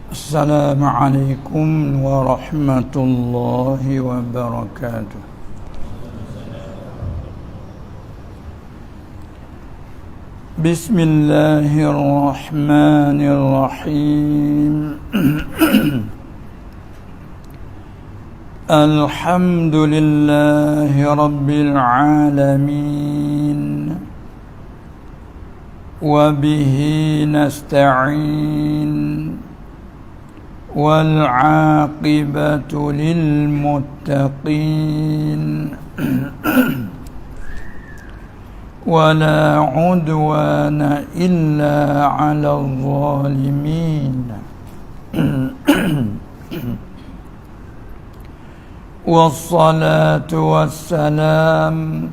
السلام عليكم ورحمة الله وبركاته. بسم الله الرحمن الرحيم. الحمد لله رب العالمين وبه نستعين والعاقبة للمتقين ولا عدوان إلا على الظالمين والصلاة والسلام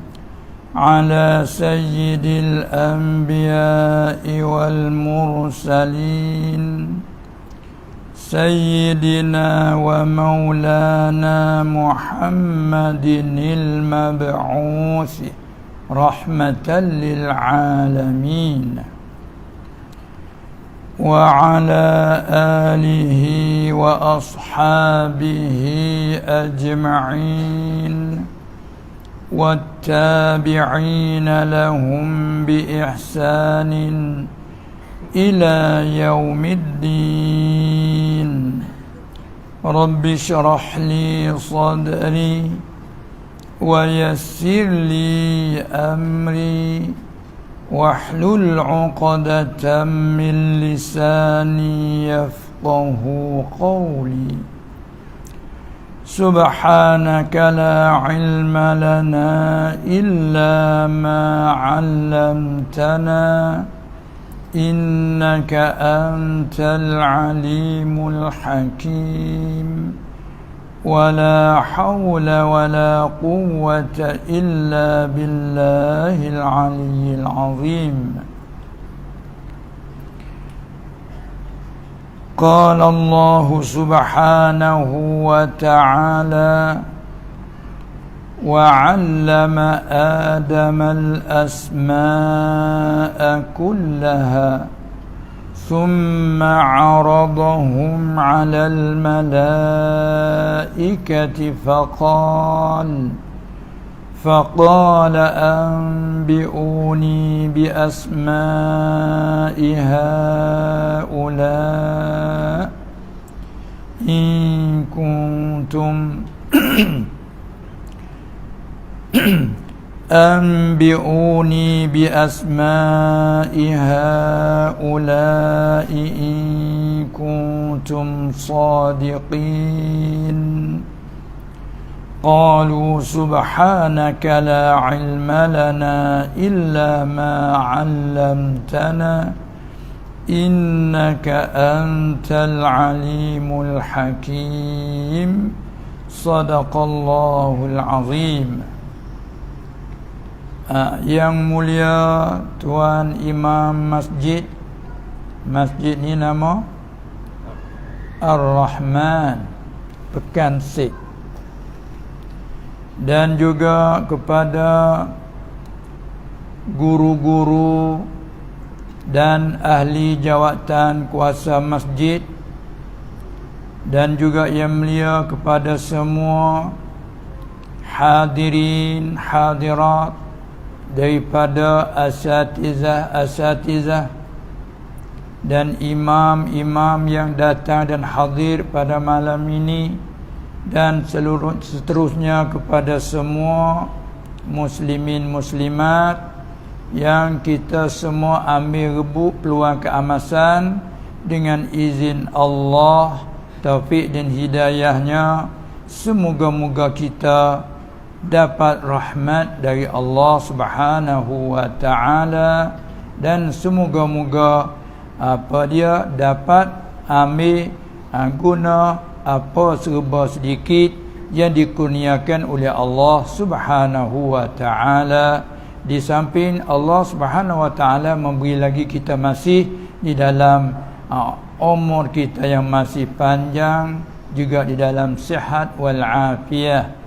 على سيد الأنبياء والمرسلين سيدنا ومولانا محمد المبعوث رحمة للعالمين وعلى آله وأصحابه أجمعين والتابعين لهم بإحسان إلى يوم الدين. رب اشرح لي صدري ويسر لي أمري واحلل عقدة من لساني يفقه قولي. سبحانك لا علم لنا إلا ما علمتنا إنك أنت العليم الحكيم ولا حول ولا قوة إلا بالله العلي العظيم. قال الله سبحانه وتعالى وعلم آدم الأسماء كلها ثم عرضهم على الملائكة فقال أنبئوني بأسماء هؤلاء إن كنتم أنبئوني بأسماء هؤلاء إن كنتم صادقين. قالوا سبحانك لا علم لنا إلا ما علمتنا إنك أنت العليم الحكيم. صدق الله العظيم. Yang mulia Tuan Imam Masjid ni nama Ar-Rahman Pekansik, dan juga kepada guru-guru dan ahli jawatan kuasa masjid, dan juga yang mulia kepada semua hadirin hadirat daripada asatizah dan imam-imam yang datang dan hadir pada malam ini, dan seterusnya kepada semua muslimin muslimat yang kita semua ambil rebut peluang keamasan dengan izin Allah, taufik dan hidayahnya. Semoga-moga kita dapat rahmat dari Allah Subhanahu wa taala, dan semoga-moga dapat ambil guna apa serba sedikit yang dikurniakan oleh Allah Subhanahu wa taala. Di samping Allah Subhanahu wa taala memberi lagi kita masih di dalam umur kita yang masih panjang, juga di dalam sihat wal afiyah.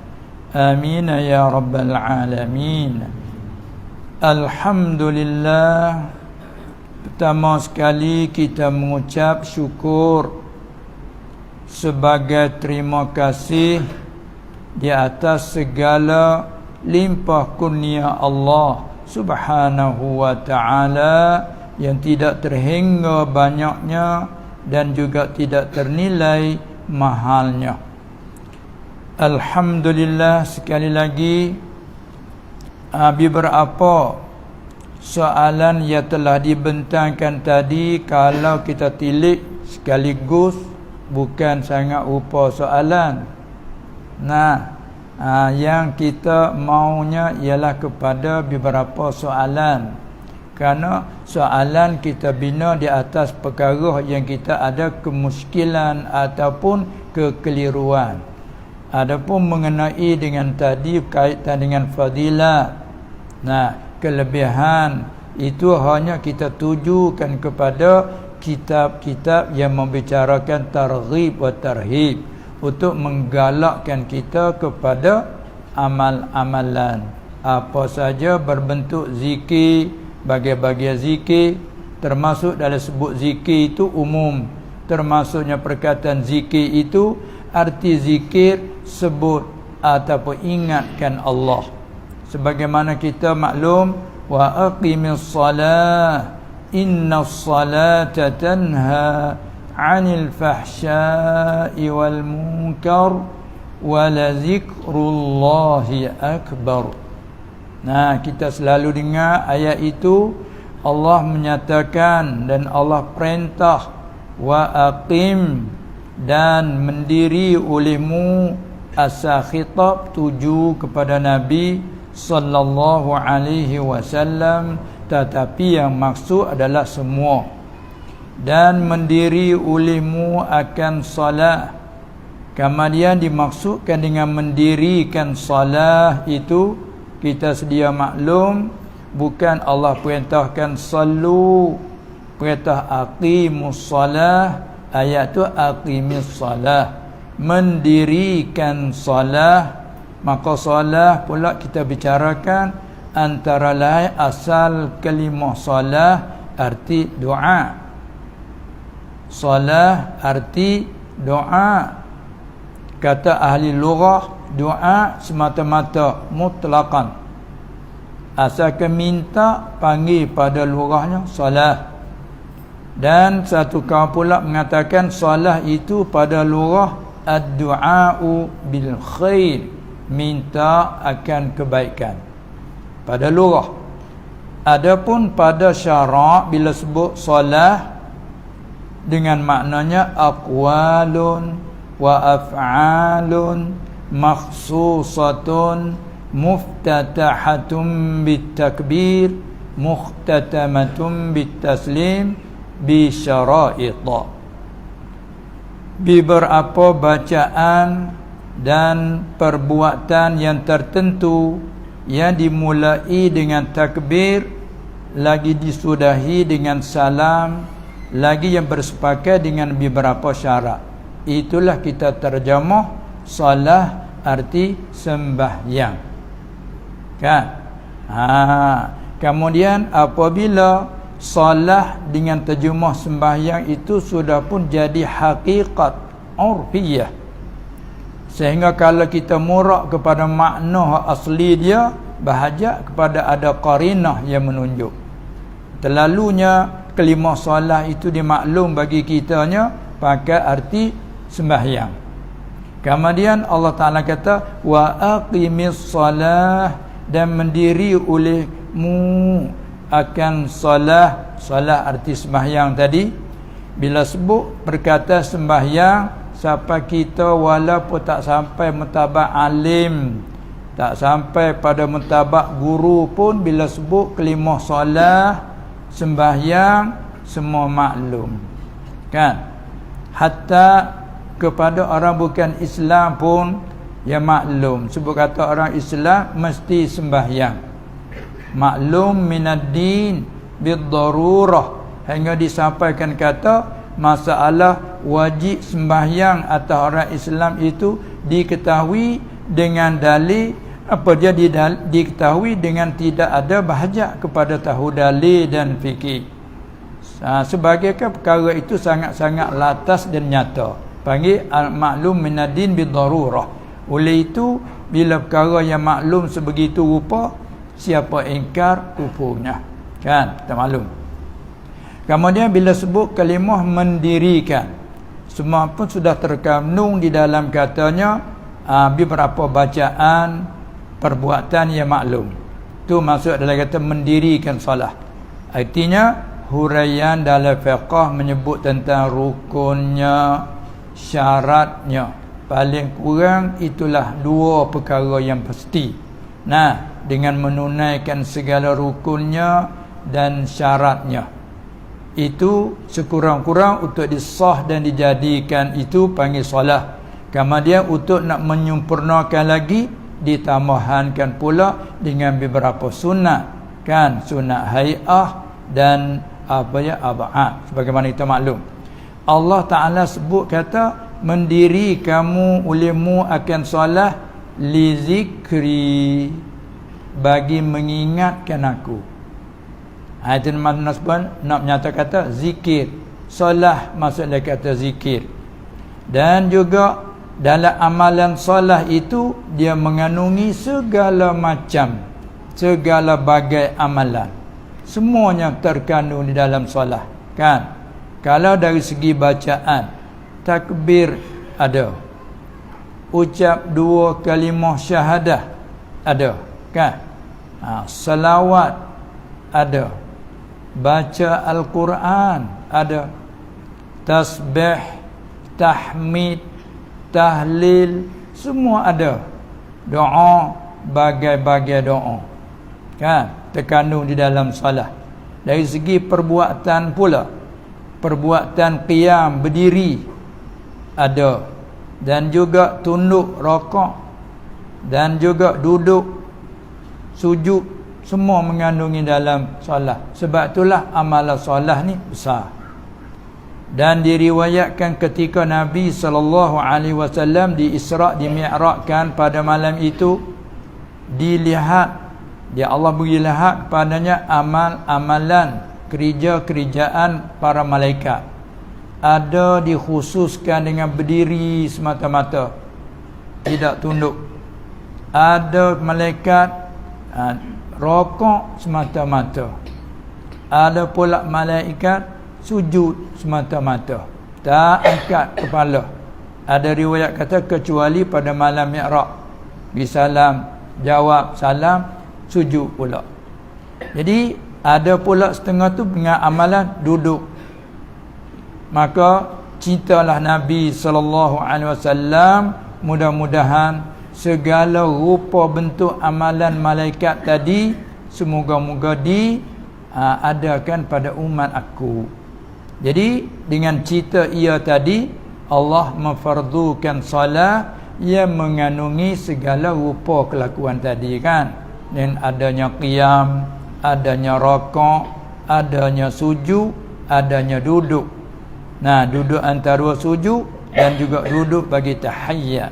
Amin ya rabbal alamin. Alhamdulillah. Pertama sekali kita mengucap syukur sebagai terima kasih di atas segala limpah kurnia Allah Subhanahu wa ta'ala yang tidak terhingga banyaknya dan juga tidak ternilai mahalnya. Alhamdulillah, sekali lagi beberapa soalan yang telah dibentangkan tadi, kalau kita tilik sekaligus bukan sangat rupa soalan. Yang kita maunya ialah kepada beberapa soalan, kerana soalan kita bina di atas perkara yang kita ada kemuskilan ataupun kekeliruan. Adapun mengenai dengan tadi berkaitan dengan fadilat, kelebihan itu hanya kita tujukan kepada kitab-kitab yang membicarakan targhib wa tarhib, untuk menggalakkan kita kepada amal-amalan apa saja berbentuk zikir, bagai-bagai zikir, termasuk dalam sebut zikir itu umum, termasuknya perkataan zikir itu arti zikir sebut ataupun ingatkan Allah. Sebagaimana kita maklum, wa aqimis salah innas salata tanha 'anil fahsya'i wal munkar wa la zikrullahi akbar. Kita selalu dengar ayat itu. Allah menyatakan dan Allah perintah wa aqim, dan mendiri olehmu, asal khitab tuju kepada Nabi sallallahu alaihi wasallam, tetapi yang maksud adalah semua. Dan mendiri olehmu akan salat. Kemudian dimaksudkan dengan mendirikan salat itu, kita sedia maklum, bukan Allah perintahkan sallu, perintah aqimus salah. Ayat tu aqimis salah, mendirikan salah. Maka salah pula kita bicarakan antara lain asal kalimah salah arti doa. Salah arti doa. Kata ahli lughah, doa semata-mata mutlaqan, asalkan minta panggil pada lughahnya salah. Dan satu kaum pula mengatakan salah itu pada lughah ad-du'a'u bil khair, minta akan kebaikan pada lughah. Adapun pada syarak, bila sebut salah dengan maknanya aqwalun wa af'alun makhsusatun muftatahatun bitakbir mukhtatamatun bitaslim bi syara'ita, beberapa bacaan dan perbuatan yang tertentu yang dimulai dengan takbir, lagi disudahi dengan salam, lagi yang bersepakat dengan beberapa syarat. Itulah kita terjemah salah arti sembahyang, kan? Kemudian apabila salah dengan terjemah sembahyang itu sudah pun jadi hakikat urfiyah, sehingga kalau kita murak kepada makna asli dia, bahajak kepada ada qarinah yang menunjuk. Terlalunya kalimah salah itu dimaklum bagi kitanya pakai arti sembahyang. Kemudian Allah Ta'ala kata wa aqimis salah, dan mendiri olehmu akan salah. Salah arti sembahyang tadi. Bila sebut berkata sembahyang, siapa kita walaupun tak sampai mentabak alim, tak sampai pada mentabak guru pun, bila sebut kalimah salah, sembahyang, semua maklum, kan? Hatta kepada orang bukan Islam pun yang maklum. Sebut kata orang Islam mesti sembahyang, maklum minad din bid-darurah, hingga disampaikan kata masalah wajib sembahyang atas orang Islam itu diketahui dengan dalil apa dia diketahui dengan tidak ada bahajak kepada tahu dalil dan fikih. Sebagai perkara itu sangat-sangat latas dan nyata. Panggil al-ma'lum minad-din bid-darurah. Oleh itu bila perkara yang maklum sebegitu rupa, siapa ingkar kufurnya. Kan? Kita maklum. Kemudian bila sebut kalimah mendirikan, semua pun sudah terkandung di dalam katanya beberapa bacaan perbuatan yang maklum. Itu maksud dalam kata mendirikan solat. Artinya huraian dalam fiqh menyebut tentang rukunnya, syaratnya. Paling kurang itulah dua perkara yang pasti. Nah, dengan menunaikan segala rukunnya dan syaratnya, itu sekurang-kurang untuk disah dan dijadikan itu panggil solat. Kemudian untuk nak menyempurnakan lagi, ditambahkan pula dengan beberapa sunat, kan, sunat hai'ah dan ab'ad, sebagaimana kita maklum. Allah Ta'ala sebut kata mendiri kamu ulimu akan solat li zikri, bagi mengingatkan aku. Itu nak menyatakan kata zikir. Solat maksudnya kata zikir. Dan juga dalam amalan solat itu dia mengandungi segala macam, segala bagai amalan. Semuanya terkandung di dalam solat, kan? Kalau dari segi bacaan, takbir ada, ucap dua kalimah syahadah ada, kan? Salawat ada, baca Al-Quran ada, tasbih, tahmid, tahlil, semua ada. Doa, bagai-bagai doa, kan, terkandung di dalam salat. Dari segi perbuatan pula, perbuatan qiyam, berdiri ada, dan juga tunduk rakaat, dan juga duduk sujud, semua mengandungi dalam solat. Sebab itulah amalan solat ni besar. Dan diriwayatkan ketika Nabi SAW di Isra' di Mi'rajkan pada malam itu, dilihat, dia Allah beri lihat kepadanya amalan kerja-kerjaan para malaikat. Ada dikhususkan dengan berdiri semata-mata, tidak tunduk. Ada malaikat rokok semata-mata. Ada pula malaikat sujud semata-mata, tak angkat kepala. Ada riwayat kata kecuali pada malam Mi'raj, bisalam, jawab salam, sujud pula. Jadi ada pula setengah tu dengan amalan duduk. Maka cintalah Nabi SAW, mudah-mudahan segala rupa bentuk amalan malaikat tadi semoga-moga adakan pada umat aku. Jadi dengan cerita ia tadi, Allah memfardukan salat yang mengandungi segala rupa kelakuan tadi, kan, dan adanya qiyam, adanya rakaat, adanya sujud, adanya duduk. Nah, duduk antara sujud dan juga duduk bagi tahiyyat.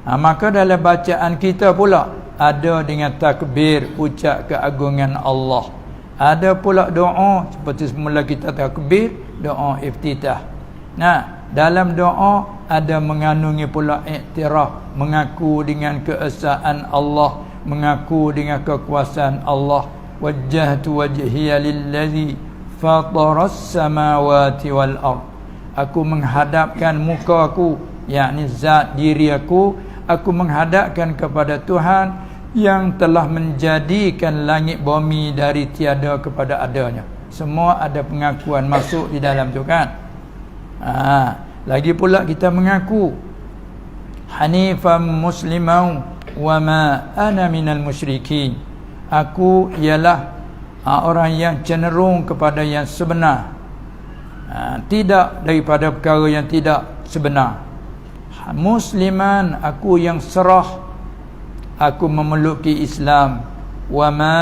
Maka dalam bacaan kita pula ada dengan takbir, ucap keagungan Allah. Ada pula doa seperti semula kita takbir, doa iftitah. Nah, dalam doa ada mengandungi pula iktiraf, mengaku dengan keesaan Allah, mengaku dengan kekuasaan Allah. Wajjahtu wajhiya lillazi fataras samawati wal ard. Aku menghadapkan muka aku, yakni zat diri aku menghadapkan kepada Tuhan yang telah menjadikan langit bumi dari tiada kepada adanya. Semua ada pengakuan masuk di dalam tu, kan. Lagi pula kita mengaku hanifan muslimau wa ma ana minal musyrikin. Aku ialah orang yang cenderung kepada yang sebenar, tidak daripada perkara yang tidak sebenar. Musliman, aku yang serah, aku memeluki Islam. Wa ma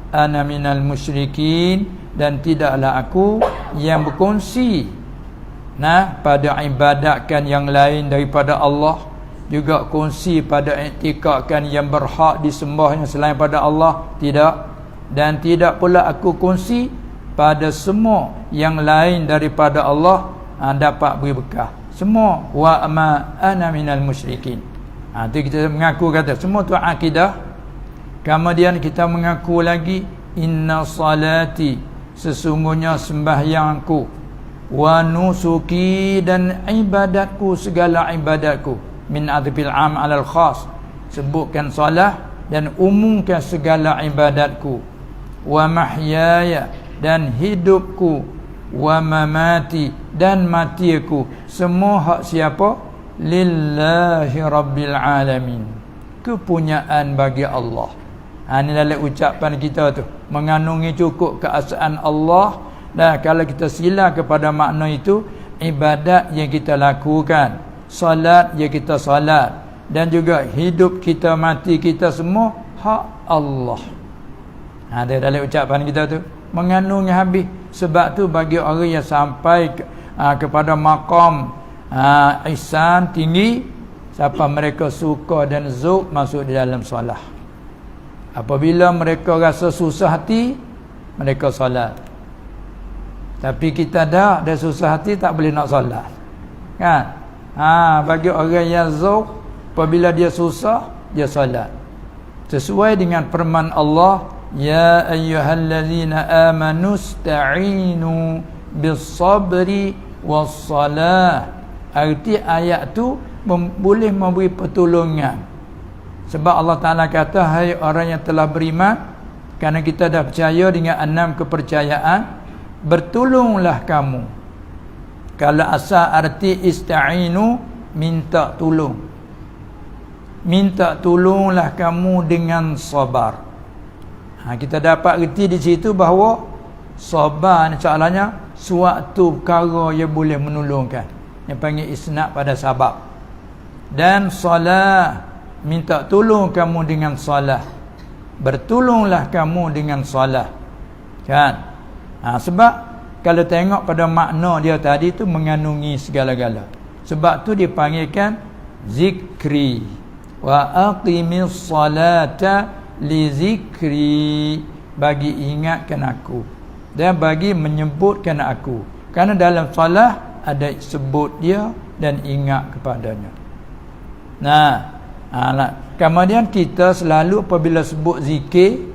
ana minal musyrikin, dan tidaklah aku yang berkongsi pada ibadatkan yang lain daripada Allah, juga kongsi pada iktikadkan yang berhak disembahnya selain pada Allah, tidak. Dan tidak pula aku kongsi pada semua yang lain daripada Allah dapat beri berkah. semua wa ma ana minal musyrikin. Tu kita mengaku kata semua tu akidah. Kemudian kita mengaku lagi inna salati, sesungguhnya sembahyangku, wa nusuki, dan ibadatku, segala ibadatku, min adbil am alal khas, sebutkan solat dan umumkan segala ibadatku, wa mahyaya, dan hidupku, wa mamati, dan matiku, semua hak siapa? Lillahi rabbil alamin, kepunyaan bagi Allah. Ini dalam ucapan kita tu mengandungi cukup keesaan Allah. Dan kalau kita sila kepada makna itu, ibadat yang kita lakukan, salat yang kita salat, dan juga hidup kita, mati kita, semua hak Allah. Ada dalam ucapan kita tu mengandungi habis. Sebab tu bagi orang yang sampai kepada maqam ihsan tinggi, siapa mereka suka dan zuk masuk di dalam solat. Apabila mereka rasa susah hati, mereka solat. Tapi kita dah susah hati, tak boleh nak solat, kan? Bagi orang yang zuk, apabila dia susah, dia solat. Sesuai dengan firman Allah, ya ayyuhallazina amanu ista'inu bis-sabri was-salah. Arti ayat tu boleh memberi pertolongan. Sebab Allah Ta'ala kata, hai orang yang telah beriman, kerana kita dah percaya dengan 6 kepercayaan, bertolonglah kamu. Kalau asal arti ista'inu, minta tolong. Minta tolonglah kamu dengan sabar. Kita dapat erti di situ bahawa sabar ni soalannya suatu perkara yang boleh menolongkan, yang panggil isnad pada sabab. Dan salat, minta tolong kamu dengan salat, bertolonglah kamu dengan salat, kan? Sebab kalau tengok pada makna dia tadi tu mengandungi segala-gala. Sebab tu dipanggilkan zikri, wa aqimis salata li zikri, bagi ingatkan aku dan bagi menyebutkan aku. Kerana dalam salat ada sebut dia dan ingat kepadanya. Kemudian kita selalu apabila sebut zikir,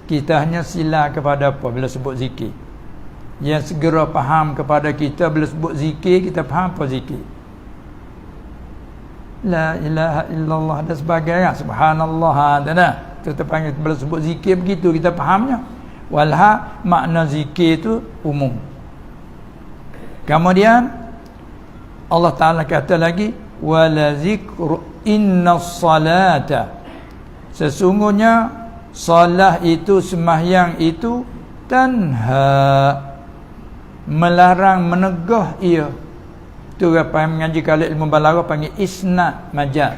kita hanya sila kepada apa bila sebut zikir. Yang segera faham kepada kita bila sebut zikir, kita faham apa zikir. La ilaha illallah dan sebagainya, subhanallah, kita panggil bila sebut zikir begitu kita fahamnya. Walha makna zikir itu umum. Kemudian Allah Ta'ala kata lagi, wala zikru innas salata, sesungguhnya salah itu, sembahyang itu, tanha, melarang, menegah ia. Tu apa yang mengaji kalau ilmu balaghah panggil isnad majaz.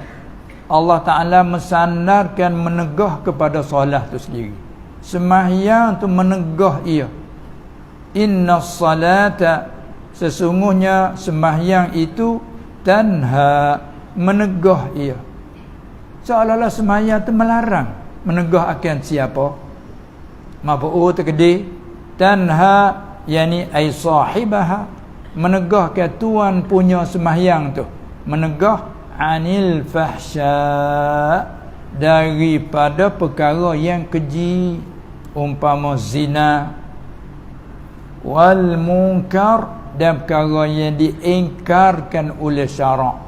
Allah Ta'ala mensandarkan, menegah kepada solat tu sendiri. Sembahyang tu menegah ia. Innas salata, sesungguhnya sembahyang itu, tanha, menegah ia. Seolah-olah sembahyang tu melarang, menegah akan siapa? Maf'ul terkedi, tanha yani ay sahibaha, menegah ke tuan punya sembahyang tu, menegah anil fahsya, daripada perkara yang keji, umpama zina, wal munkar, dan perkara yang diingkarkan oleh syarak.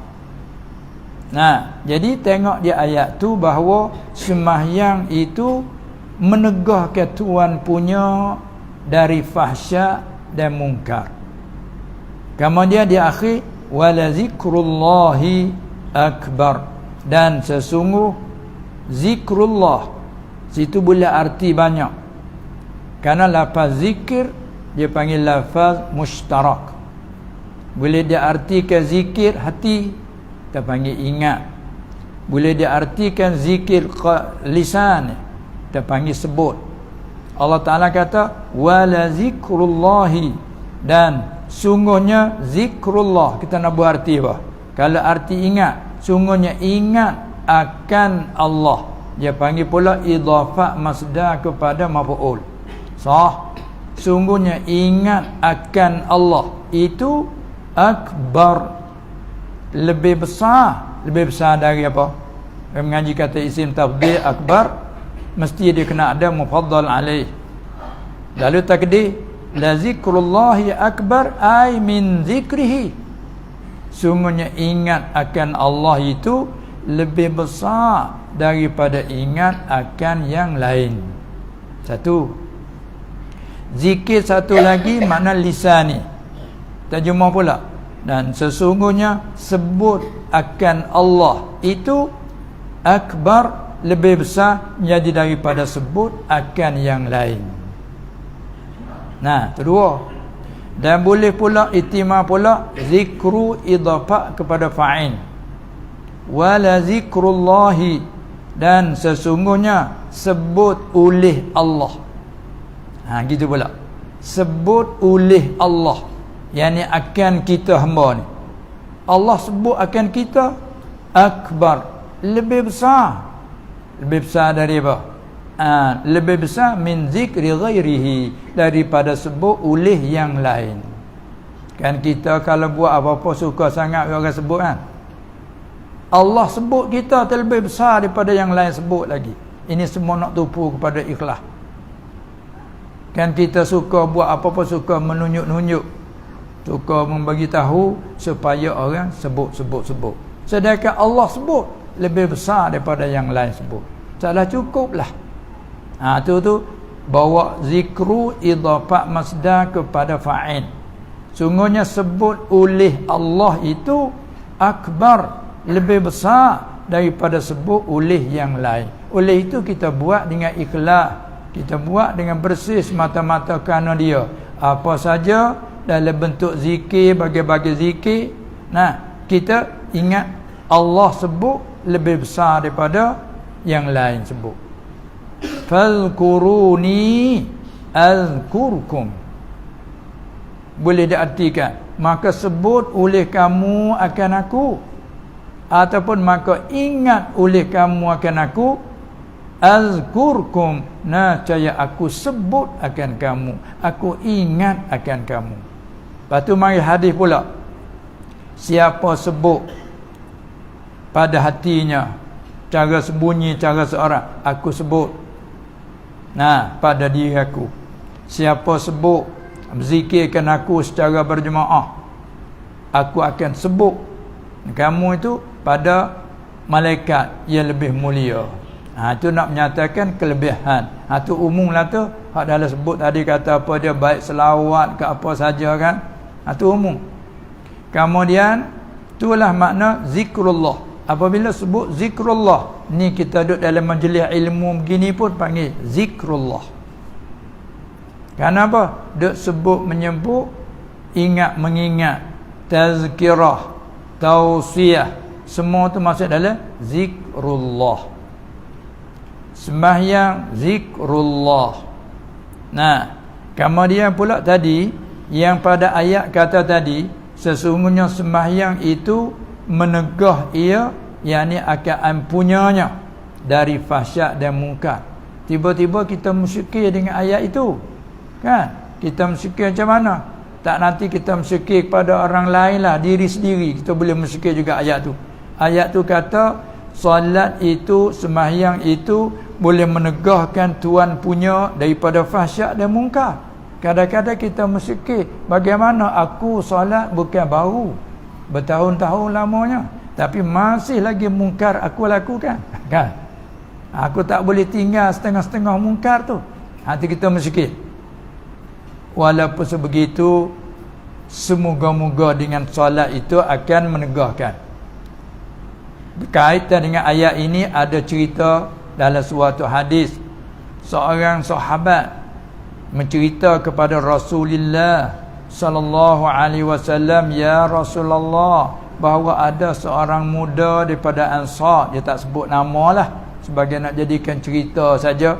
Jadi tengok di ayat tu bahawa sembahyang itu menegahkan tuan punya dari fahsya dan munkar. Kemudian di akhir, wala zikrullahi akbar, dan sesungguh zikrullah, situ boleh arti banyak. Karena lafaz zikir dia panggil lafaz mushtarak. Boleh diartikan zikir hati, kita panggil ingat. Boleh diartikan zikir lisan, kita panggil sebut. Allah Ta'ala kata wala zikrullahi, dan sungguhnya zikrullah, kita nak buat arti apa? Kalau arti ingat, sungguhnya ingat akan Allah, dia panggil pula idhafah masdar kepada maf'ul. Sungguhnya ingat akan Allah itu akbar, lebih besar dari apa? Mengaji kata isim tafdhil akbar, mesti dia kena ada mufaddal alaih. Lalu takdir la zikrullahi akbar ay min zikrihi, sungguhnya ingat akan Allah itu lebih besar daripada ingat akan yang lain. Satu. Zikir satu lagi makna lisani, terjemah pula. Dan sesungguhnya sebut akan Allah itu akbar, lebih besar jadi daripada sebut akan yang lain. Nah, kedua. Dan boleh pula itimah pula zikru idafah kepada fa'il. Wala zikrullahi, dan sesungguhnya sebut oleh Allah. Gitu pula. Sebut oleh Allah, yakni akan kita hamba ni. Allah sebut akan kita akbar, lebih besar. Lebih besar dari apa? Lebih besar min zikri ghairihi, daripada sebut oleh yang lain. Kan kita kalau buat apa-apa suka sangat orang sebut kan. Allah sebut kita terlebih besar daripada yang lain sebut lagi. Ini semua nak tupu kepada ikhlas. Kan kita suka buat apa-apa, suka menunjuk-nunjuk, suka membagi tahu supaya orang sebut. Sedangkan Allah sebut lebih besar daripada yang lain sebut. Taklah cukuplah. Tu bawa zikru idafah masdar kepada fa'il. Sungguhnya sebut oleh Allah itu akbar, lebih besar daripada sebut oleh yang lain. Oleh itu kita buat dengan ikhlas, kita buat dengan bersih semata-mata kerana dia. Apa saja dalam bentuk zikir, bagi-bagi zikir, kita ingat Allah sebut lebih besar daripada yang lain sebut. Fadhkuruni azkurkum, boleh diartikan maka sebut oleh kamu akan aku, ataupun maka ingat oleh kamu akan aku. Azkurkum, nescaya aku sebut akan kamu, aku ingat akan kamu. Lepas tu mari hadis pula, siapa sebut pada hatinya, cara sembunyi, cara seorang, aku sebut pada diri aku. Siapa sebut berzikirkan aku secara berjemaah, aku akan sebut kamu itu pada malaikat yang lebih mulia. Itu nak menyatakan kelebihan. Itu umum lah tu. Hak dalam sebut tadi kata apa dia, baik selawat ke apa saja kan. Itu umum. Kemudian itulah makna zikrullah. Apabila sebut zikrullah, ni kita duduk dalam majlis ilmu begini pun panggil zikrullah. Kenapa? Duduk sebut menyebut, ingat mengingat, tazkirah, tausiah, semua tu masuk dalam zikrullah. Sembahyang zikrullah. Kemudian pula tadi yang pada ayat kata tadi, sesungguhnya sembahyang itu menegah ia, yakni akan ampunyanya dari fahsyat dan mungkar. Tiba-tiba kita mensyukir dengan ayat itu kan. Kita mensyukir macam mana? Tak nanti kita mensyukir kepada orang lain lah, diri sendiri kita boleh mensyukir juga ayat tu. Ayat tu kata solat itu, sembahyang itu boleh menegahkan Tuhan punya daripada fahsyat dan mungkar. Kadang-kadang kita mensyukir, bagaimana aku solat bukan baru, bertahun-tahun lamanya, tapi masih lagi mungkar aku lakukan kan. Aku tak boleh tinggal setengah-setengah mungkar tu. Hati kita mensyukir. Walaupun sebegitu, semoga-moga dengan solat itu akan menegahkan. Berkaitan dengan ayat ini ada cerita dalam suatu hadis, seorang sahabat mencerita kepada Rasulullah sallallahu alaihi wasallam, ya Rasulullah, bahawa ada seorang muda daripada Ansar, dia tak sebut nama lah sebagai nak jadikan cerita saja,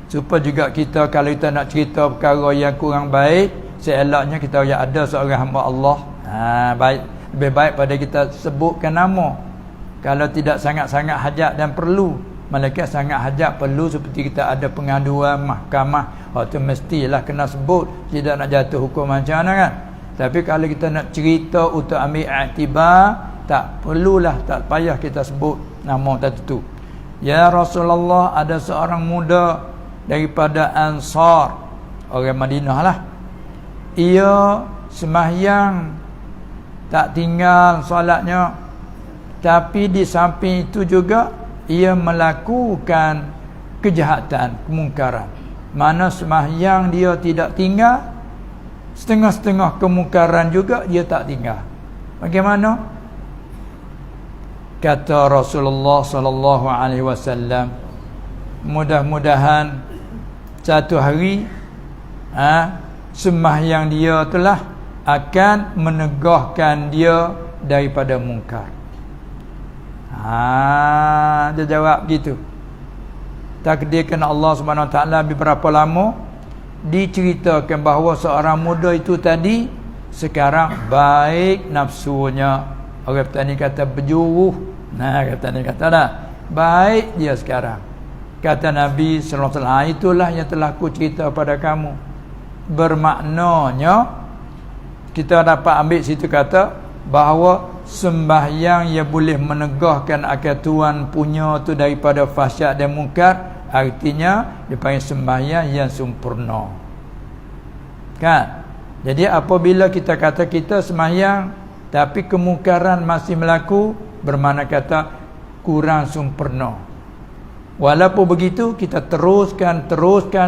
supaya juga kita kalau kita nak cerita perkara yang kurang baik, seelaknya kita yang ada seorang hamba Allah, baik, lebih baik pada kita sebutkan nama. Kalau tidak sangat-sangat hajat dan perlu, malaikat sangat hajat perlu, seperti kita ada pengaduan mahkamah, itu mestilah kena sebut, tidak nak jatuh hukum macam mana kan. Tapi kalau kita nak cerita untuk ambil iktibar, tak perlulah, tak payah kita sebut nama tertentu. Ya Rasulullah, ada seorang muda daripada Ansar, orang Madinah lah. Ia sembahyang tak tinggal solatnya, tapi di samping itu juga ia melakukan kejahatan, kemungkaran. Mana sembahyang dia tidak tinggal, setengah-setengah kemungkaran juga dia tak tinggal. Bagaimana? Kata Rasulullah sallallahu alaihi wasallam, mudah-mudahan satu hari sembahyang dia telah akan menegahkan dia daripada mungkar. Dia jawab gitu. Takdirkan Allah Subhanahu Wa Taala beberapa lama diceritakan bahawa seorang muda itu tadi sekarang baik nafsunya. Orang petani kata berjuruh. Kata ni kata dah baik dia sekarang. Kata Nabi sallallahu alaihi wasallam, itulah yang telah aku cerita pada kamu. Bermaknanya kita dapat ambil situ kata bahawa sembahyang yang boleh menegahkan akan Tuhan punya tu daripada fahsyat dan mungkar, artinya dipanggil sembahyang yang sempurna. Kan? Jadi apabila kita kata kita sembahyang tapi kemungkaran masih berlaku, bermakna kata kurang sempurna. Walaupun begitu, kita teruskan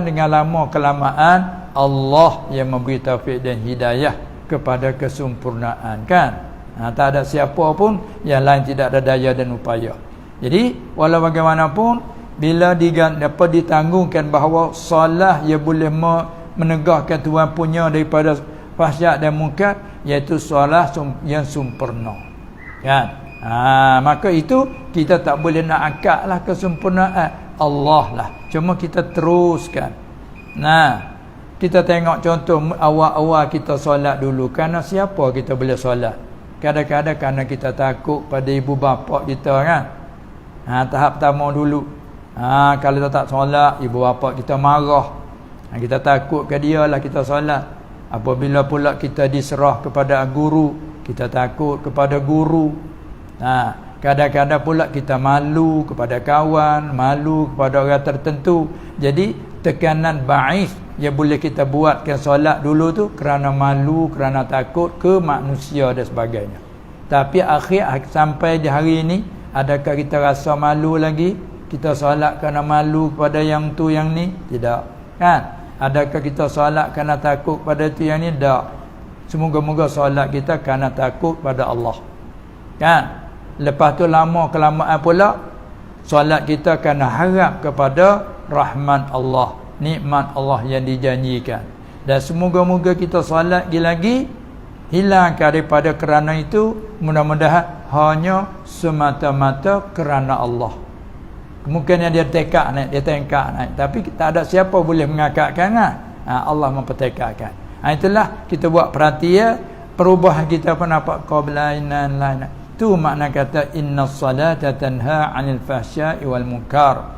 dengan lama kelamaan Allah yang memberi taufik dan hidayah kepada kesempurnaan, kan? Tak ada siapa pun yang lain tidak ada daya dan upaya. Jadi walau bagaimanapun, bila dapat ditanggungkan bahawa solat ia boleh menegahkan Tuhan punya daripada fahsyat dan mungkar, iaitu solat yang sempurna, kan? Maka itu kita tak boleh nak angkatlah kesempurnaan Allah lah, cuma kita teruskan. Kita tengok contoh awal-awal kita solat dulu. Kerana siapa kita boleh solat? Kadang-kadang kerana kita takut pada ibu bapa kita, kan? Tahap pertama dulu, kalau kita tak solat, ibu bapa kita marah. Kita takut ke dia lah kita solat. Apabila pula kita diserah kepada guru, kita takut kepada guru. Kadang-kadang pula kita malu kepada kawan, malu kepada orang tertentu. Jadi tekanan ba'is yang boleh kita buatkan solat dulu tu kerana malu, kerana takut ke manusia dan sebagainya. Tapi akhir sampai di hari ini, adakah kita rasa malu lagi? Kita solat kerana malu kepada yang tu yang ni? Tidak, kan? Adakah kita solat kerana takut pada tu yang ni? Tak. Semoga-moga solat kita kerana takut pada Allah, kan? Lepas tu lama kelamaan pula solat kita kerana harap kepada rahmat Allah, nikmat Allah yang dijanjikan. Dan semoga-moga kita solat lagi hilang daripada kerana itu, mudah-mudahan hanya semata-mata kerana Allah. Mungkin dia tekak naik, tapi tak ada siapa boleh mengakakkan, Allah mempertekakkan. Itulah kita buat perhatian perubahan kita pendapat qablainan lain. Itu makna kata innas salata tanha 'anil fahsya'i wal munkar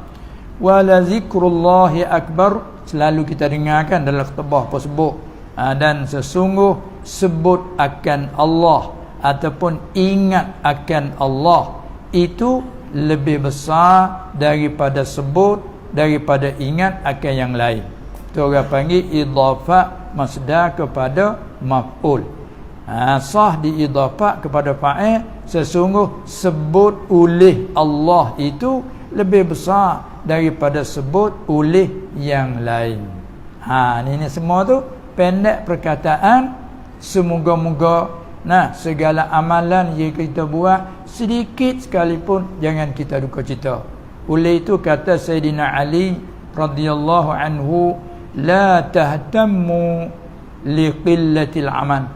wa la zikrullahi akbar. Selalu kita dengarkan dalam khutbah tersebut, dan sesungguh sebut akan Allah ataupun ingat akan Allah itu lebih besar daripada sebut, daripada ingat akan yang lain. Itu orang panggil idhafah masdar kepada maf'ul. Sah diidhafah kepada fa'il. Sesungguh sebut oleh Allah itu lebih besar daripada sebut oleh yang lain. Ini semua tu pendek perkataan. Semoga-moga segala amalan yang kita buat sedikit sekalipun jangan kita duka cita. Oleh itu kata Sayyidina Ali radhiyallahu anhu, la tahtammu liqillatil amal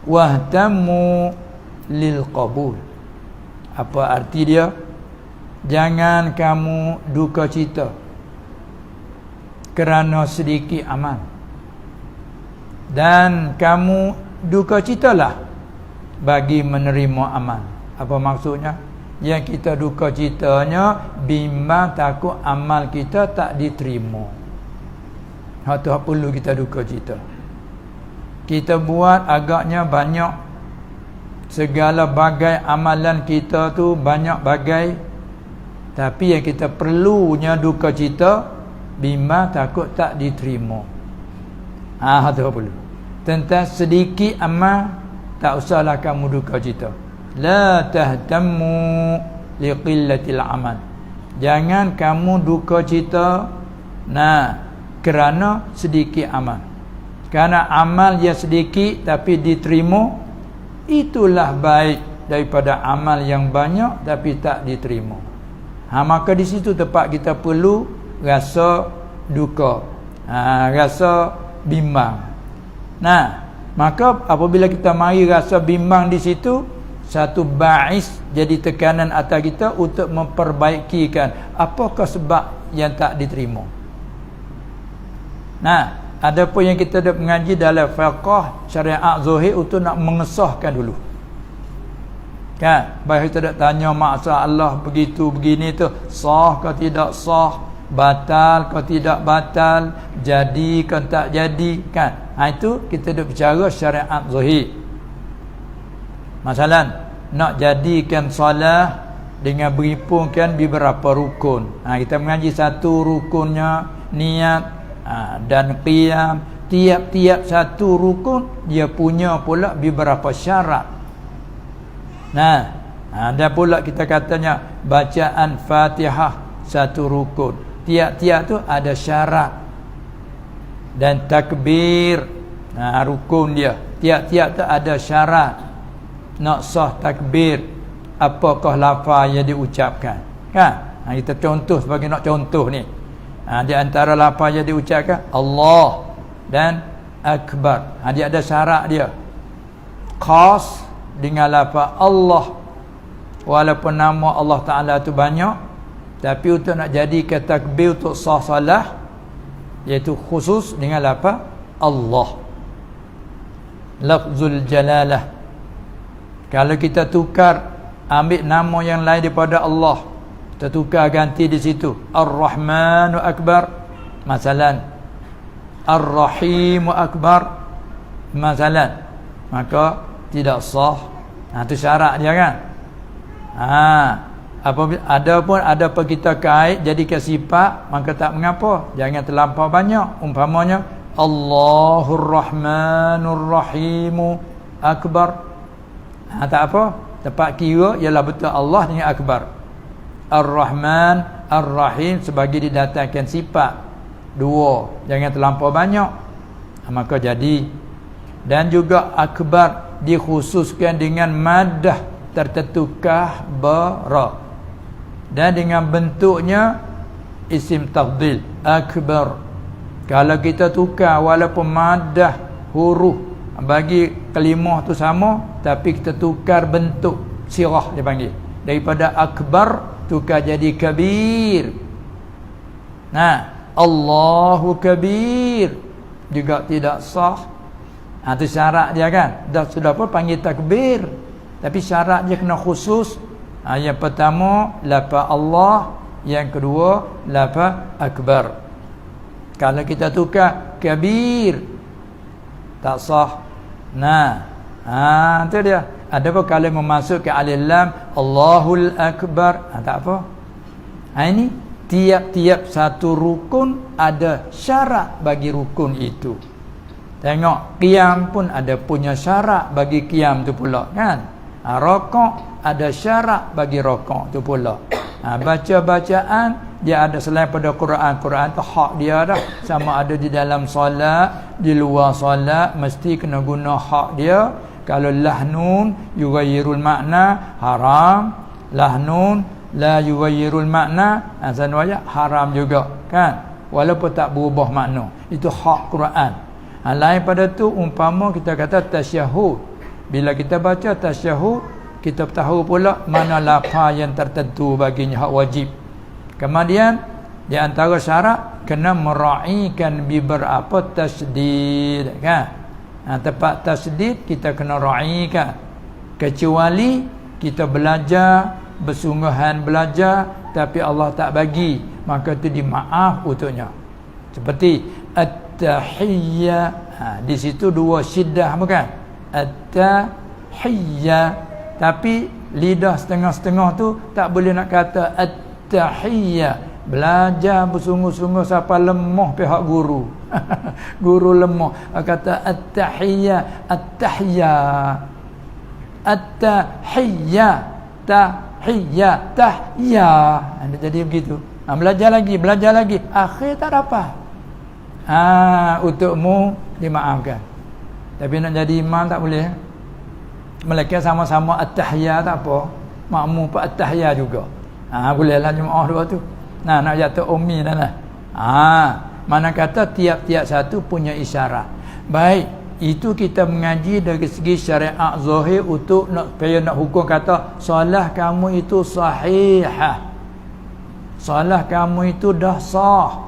wahtammu lil qabul. Apa arti dia? Jangan kamu duka cita kerana sedikit amal, dan kamu duka citalah bagi menerima amal. Apa maksudnya? Yang kita duka citanya bimbang takut amal kita tak diterima. Itu perlu kita duka cita. kita buat agaknya banyak, segala bagai amalan kita tu banyak bagai, tapi yang kita perlunya duka cita, bimbang takut tak diterima. Tu perlu. Tentang sedikit amal, tak usahlah kamu duka cita. La tahtammu liqillatil amal. Jangan kamu duka cita kerana sedikit amal. Kerana amal yang sedikit tapi diterima, itulah baik daripada amal yang banyak tapi tak diterima. Maka di situ tempat kita perlu rasa duka, rasa bimbang. Maka apabila kita mari rasa bimbang di situ, satu ba'is jadi tekanan atas kita untuk memperbaikikan apakah sebab yang tak diterima. Ada pun yang kita dah mengaji dalam fiqh syariat zahir untuk nak mengesahkan dulu. Kan? Baik kita dah tanya masalah begitu begini tu, sah ke tidak sah, batal ke tidak batal, jadi ke tak jadi, kan? Itu kita dah bicara syariat zahir. Masalah nak jadikan solat dengan berhimpunkan beberapa rukun. Kita mengaji satu rukunnya niat dan qiyam. Tiap-tiap satu rukun dia punya pula beberapa syarat. Dan pula kita katanya bacaan Fatihah satu rukun. Tiap-tiap tu ada syarat. Dan takbir rukun dia. Tiap-tiap tu ada syarat. Nak sah takbir, apakah lafaz yang diucapkan, kan? Kita contoh sebagai nak contoh ni. Di antara lafaz yang diucapkan Allah dan Akbar. Dia ada syarat dia. Khas dengan lafaz Allah. Walaupun nama Allah Ta'ala tu banyak, tapi untuk nak jadikan takbir untuk sah salah, iaitu khusus dengan lafaz Allah. Lafzul jalalah. Kalau kita tukar, ambil nama yang lain daripada Allah, kita tukar ganti di situ, Ar-Rahmanu Akbar masalan, Ar-Rahimu Akbar masalan, maka tidak sah. Itu syarat dia, kan? Apabila ada apa kita kait jadikan sifat, maka tak mengapa. Jangan terlampau banyak. Umpamanya Allahur Rahmanur Rahimu Akbar, tak apa. Tempat kira ialah betul Allah dengan Akbar. Ar-Rahman, Ar-Rahim sebagai didatangkan sifat dua, jangan terlampau banyak, maka jadi. Dan juga Akbar dikhususkan dengan madah tertentu kahbara, dan dengan bentuknya isim tafdil Akbar. Kalau kita tukar walaupun madah huruf bagi kalimah tu sama, tapi kita tukar bentuk sirah dia panggil, daripada akbar tukar jadi kabir. Allahu kabir juga tidak sah. Itu syarat dia, kan? Sudah pun panggil takbir, tapi syarat dia kena khusus. Yang pertama lafaz Allah, yang kedua lafaz akbar. Kalau kita tukar kabir tak sah. Itu dia. Ada apa kalau memasukkan alif lam Allahul Akbar, tak apa. Ini tiap-tiap satu rukun ada syarat bagi rukun itu. Tengok qiyam pun ada punya syarat bagi qiyam tu pula, kan? Rakaat ada syarat bagi rakaat tu pula. Baca-bacaan dia ada selain pada Quran. Quran tu hak dia dah. Sama ada di dalam solat, di luar solat, mesti kena guna hak dia. Kalau lahnun yughayyirul makna haram, lahnun la yughayyirul makna azanwaya haram juga, kan? Walaupun tak berubah makna. Itu hak Quran. Lain pada tu umpama kita kata tasyahud. Bila kita baca tasyahud, kita tahu pula mana lafaz yang tertentu baginya hak wajib. Kemudian di antara syarat kena meraihkan beberapa tasdid, kan? Tempat tasdid kita kena raihkan. Kecuali kita belajar, bersungguhan belajar, tapi Allah tak bagi, maka itu dimaaf untuknya. Seperti at-tahiyyah, Di situ dua syiddah bukan? At-tahiyya. Tapi lidah setengah-setengah tu tak boleh nak kata at-tahiyya. Belajar bersungguh-sungguh sampai lemah pihak guru. Guru lemah. Kata at-tahiyya, at-tahiyya. At-tahiyya, tahiyya, tahiyya. Jadi begitu. Belajar lagi. Akhir tak dapat. Untukmu dimaafkan. Tapi nak jadi imam tak boleh. Mereka sama-sama at-tahiyya tak apa. Makmum pun at-tahiyya juga. Bolehlah jemaah dua tu. Nak jatuh ummi dah lah. Mana kata tiap-tiap satu punya isyarat. Baik, itu kita mengaji dari segi syariat zahir untuk nak hukum kata solat kamu itu sahihah. Solat kamu itu dah sah.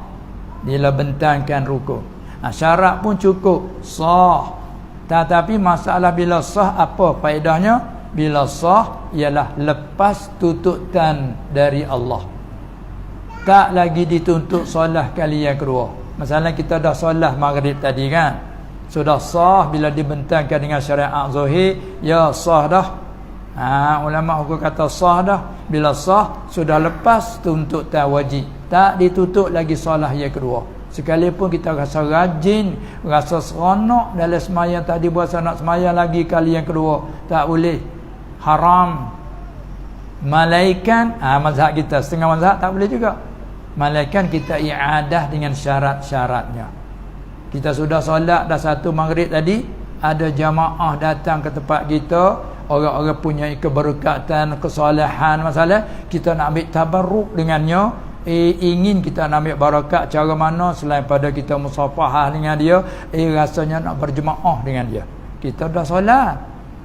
Bila bentangkan rukuk. Syarat pun cukup sah. Tetapi masalah bila sah apa faedahnya? Bila sah ialah lepas tuntutan dari Allah. Tak lagi dituntut solat kali yang kedua. Masalah kita dah solat maghrib tadi kan. Sudah sah bila dibentangkan dengan syariat zahir, ya sah dah. Ulama hukum kata sah dah. Bila sah sudah lepas tuntutan wajib. Tak ditutup lagi solat yang kedua. Sekalipun kita rasa rajin, rasa seronok dalam semayang tadi, berasa nak semayang lagi kali yang kedua, tak boleh. Haram. Malaikan, mazhab kita setengah mazhab tak boleh juga. Malaikan kita i'adah dengan syarat-syaratnya. Kita sudah solat dah satu maghrib tadi, ada jamaah datang ke tempat kita, orang-orang punya keberkatan, kesalahan masalah, kita nak ambil tabarruk dengannya. Ingin kita nak ambil barakat cara mana selain pada kita musafahah dengan dia, rasanya nak berjemaah dengan dia. Kita dah solat.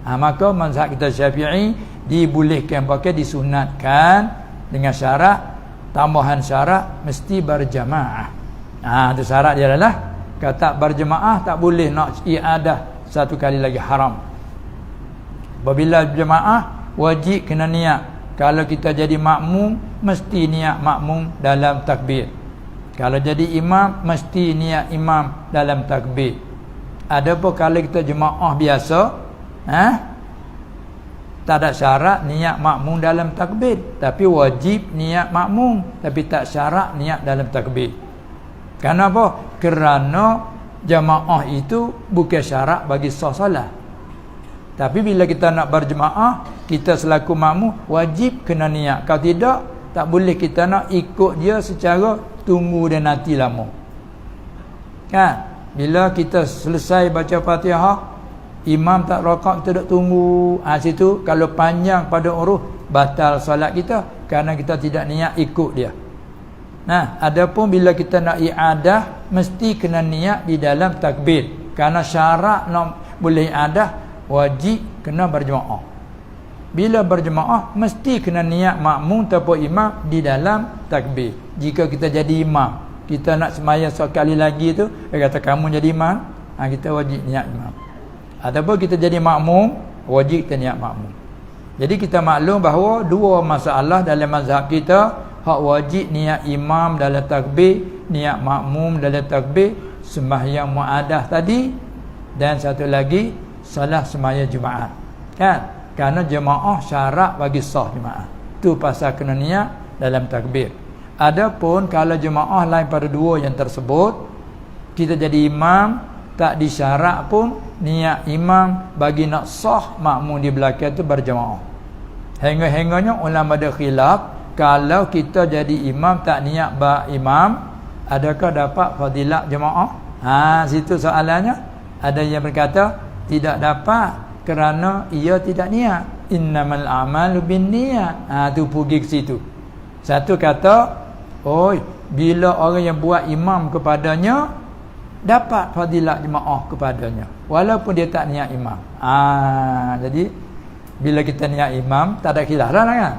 Maka mazhab kita Syafi'i dibolehkan, pakai disunatkan dengan syarat, tambahan syarat mesti berjamaah. Itu syarat dia adalah kata berjemaah tak boleh nak iadah satu kali lagi, haram. Apabila berjemaah wajib kena niat. Kalau kita jadi makmum mesti niat makmum dalam takbir. Kalau jadi imam mesti niat imam dalam takbir. Adapun kalau kita jemaah biasa, tak ada syarat niat makmum dalam takbir, tapi wajib niat makmum, tapi tak syarat niat dalam takbir. Kenapa? Kerana jemaah itu bukan syarat bagi sah solat. Tapi bila kita nak berjemaah, kita selaku makmum wajib kena niat. Kalau tidak, tak boleh kita nak ikut dia secara tunggu dan nanti lama. Kan? Bila kita selesai baca Fatihah, imam tak rakaat, kita duduk tunggu. Situ kalau panjang pada urus, batal solat kita kerana kita tidak niat ikut dia. Adapun bila kita nak i'adah, mesti kena niat di dalam takbir. Kerana syarat nak boleh i'adah, wajib kena berjemaah. Bila berjemaah mesti kena niat makmum ataupun imam di dalam takbir. Jika kita jadi imam, kita nak sembahyang sekali lagi tu, dia kata kamu jadi imam, kita wajib niat imam. Ataupun kita jadi makmum, wajib kita niat makmum. Jadi kita maklum bahawa dua masalah dalam mazhab kita, hak wajib niat imam dalam takbir, niat makmum dalam takbir, sembahyang muadah tadi, dan satu lagi salah sembahyang Jumaat. Kan? Kerana jemaah syarat bagi sah Jumaat. Tu pasal kena niat dalam takbir. Adapun kalau jemaah lain pada dua yang tersebut, kita jadi imam, tak disyarat pun niat imam bagi nak sah makmum di belakang tu berjemaah. Hingga-hingganya ulama ada khilaf, kalau kita jadi imam tak niat imam, adakah dapat fadilat jemaah? Situ soalannya. Ada yang berkata tidak dapat kerana ia tidak niat. Innamal a'malu binniyat. Tu pergi ke situ. Satu kata, bila orang yang buat imam kepadanya dapat fadilat jemaah kepadanya walaupun dia tak niat imam. Jadi bila kita niat imam tak ada khilaf lah kan.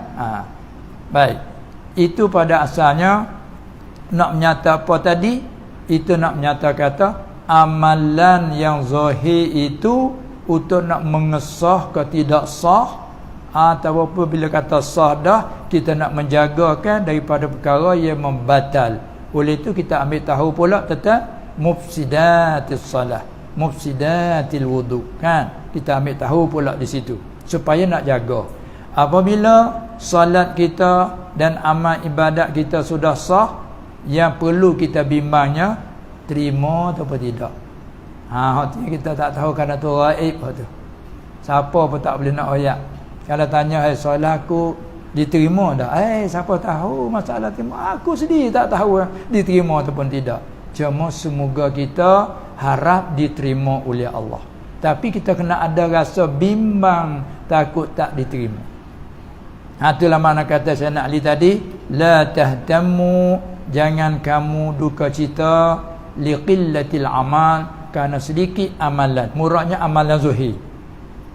Baik. Itu pada asalnya nak menyata apa tadi? Itu nak menyata kata amalan yang zahir itu untuk nak mengesah ke tidak sah, ataupun bila kata sah dah, kita nak menjagakan daripada perkara yang membatal. Oleh itu kita ambil tahu pula tentang mufsidatis salah, mufsidatil wudu. Kan? Kita ambil tahu pula di situ supaya nak jaga. Apabila solat kita dan amal ibadat kita sudah sah, yang perlu kita bimbangnya terima atau tidak. Hati kita tak tahu kerana tu gaib tu. Siapa pun tak boleh nak royak. Kalau tanya, solat aku diterima tak? Siapa tahu masalah terima? Aku sendiri tak tahu diterima ataupun tidak. Cuma semoga kita harap diterima oleh Allah. Tapi kita kena ada rasa bimbang, takut tak diterima. Itulah makna kata Sayyidina Ali tadi, la tahtammu, jangan kamu duka cita liqillatil amal, kerana sedikit amalan. Muradnya amalan zuhir.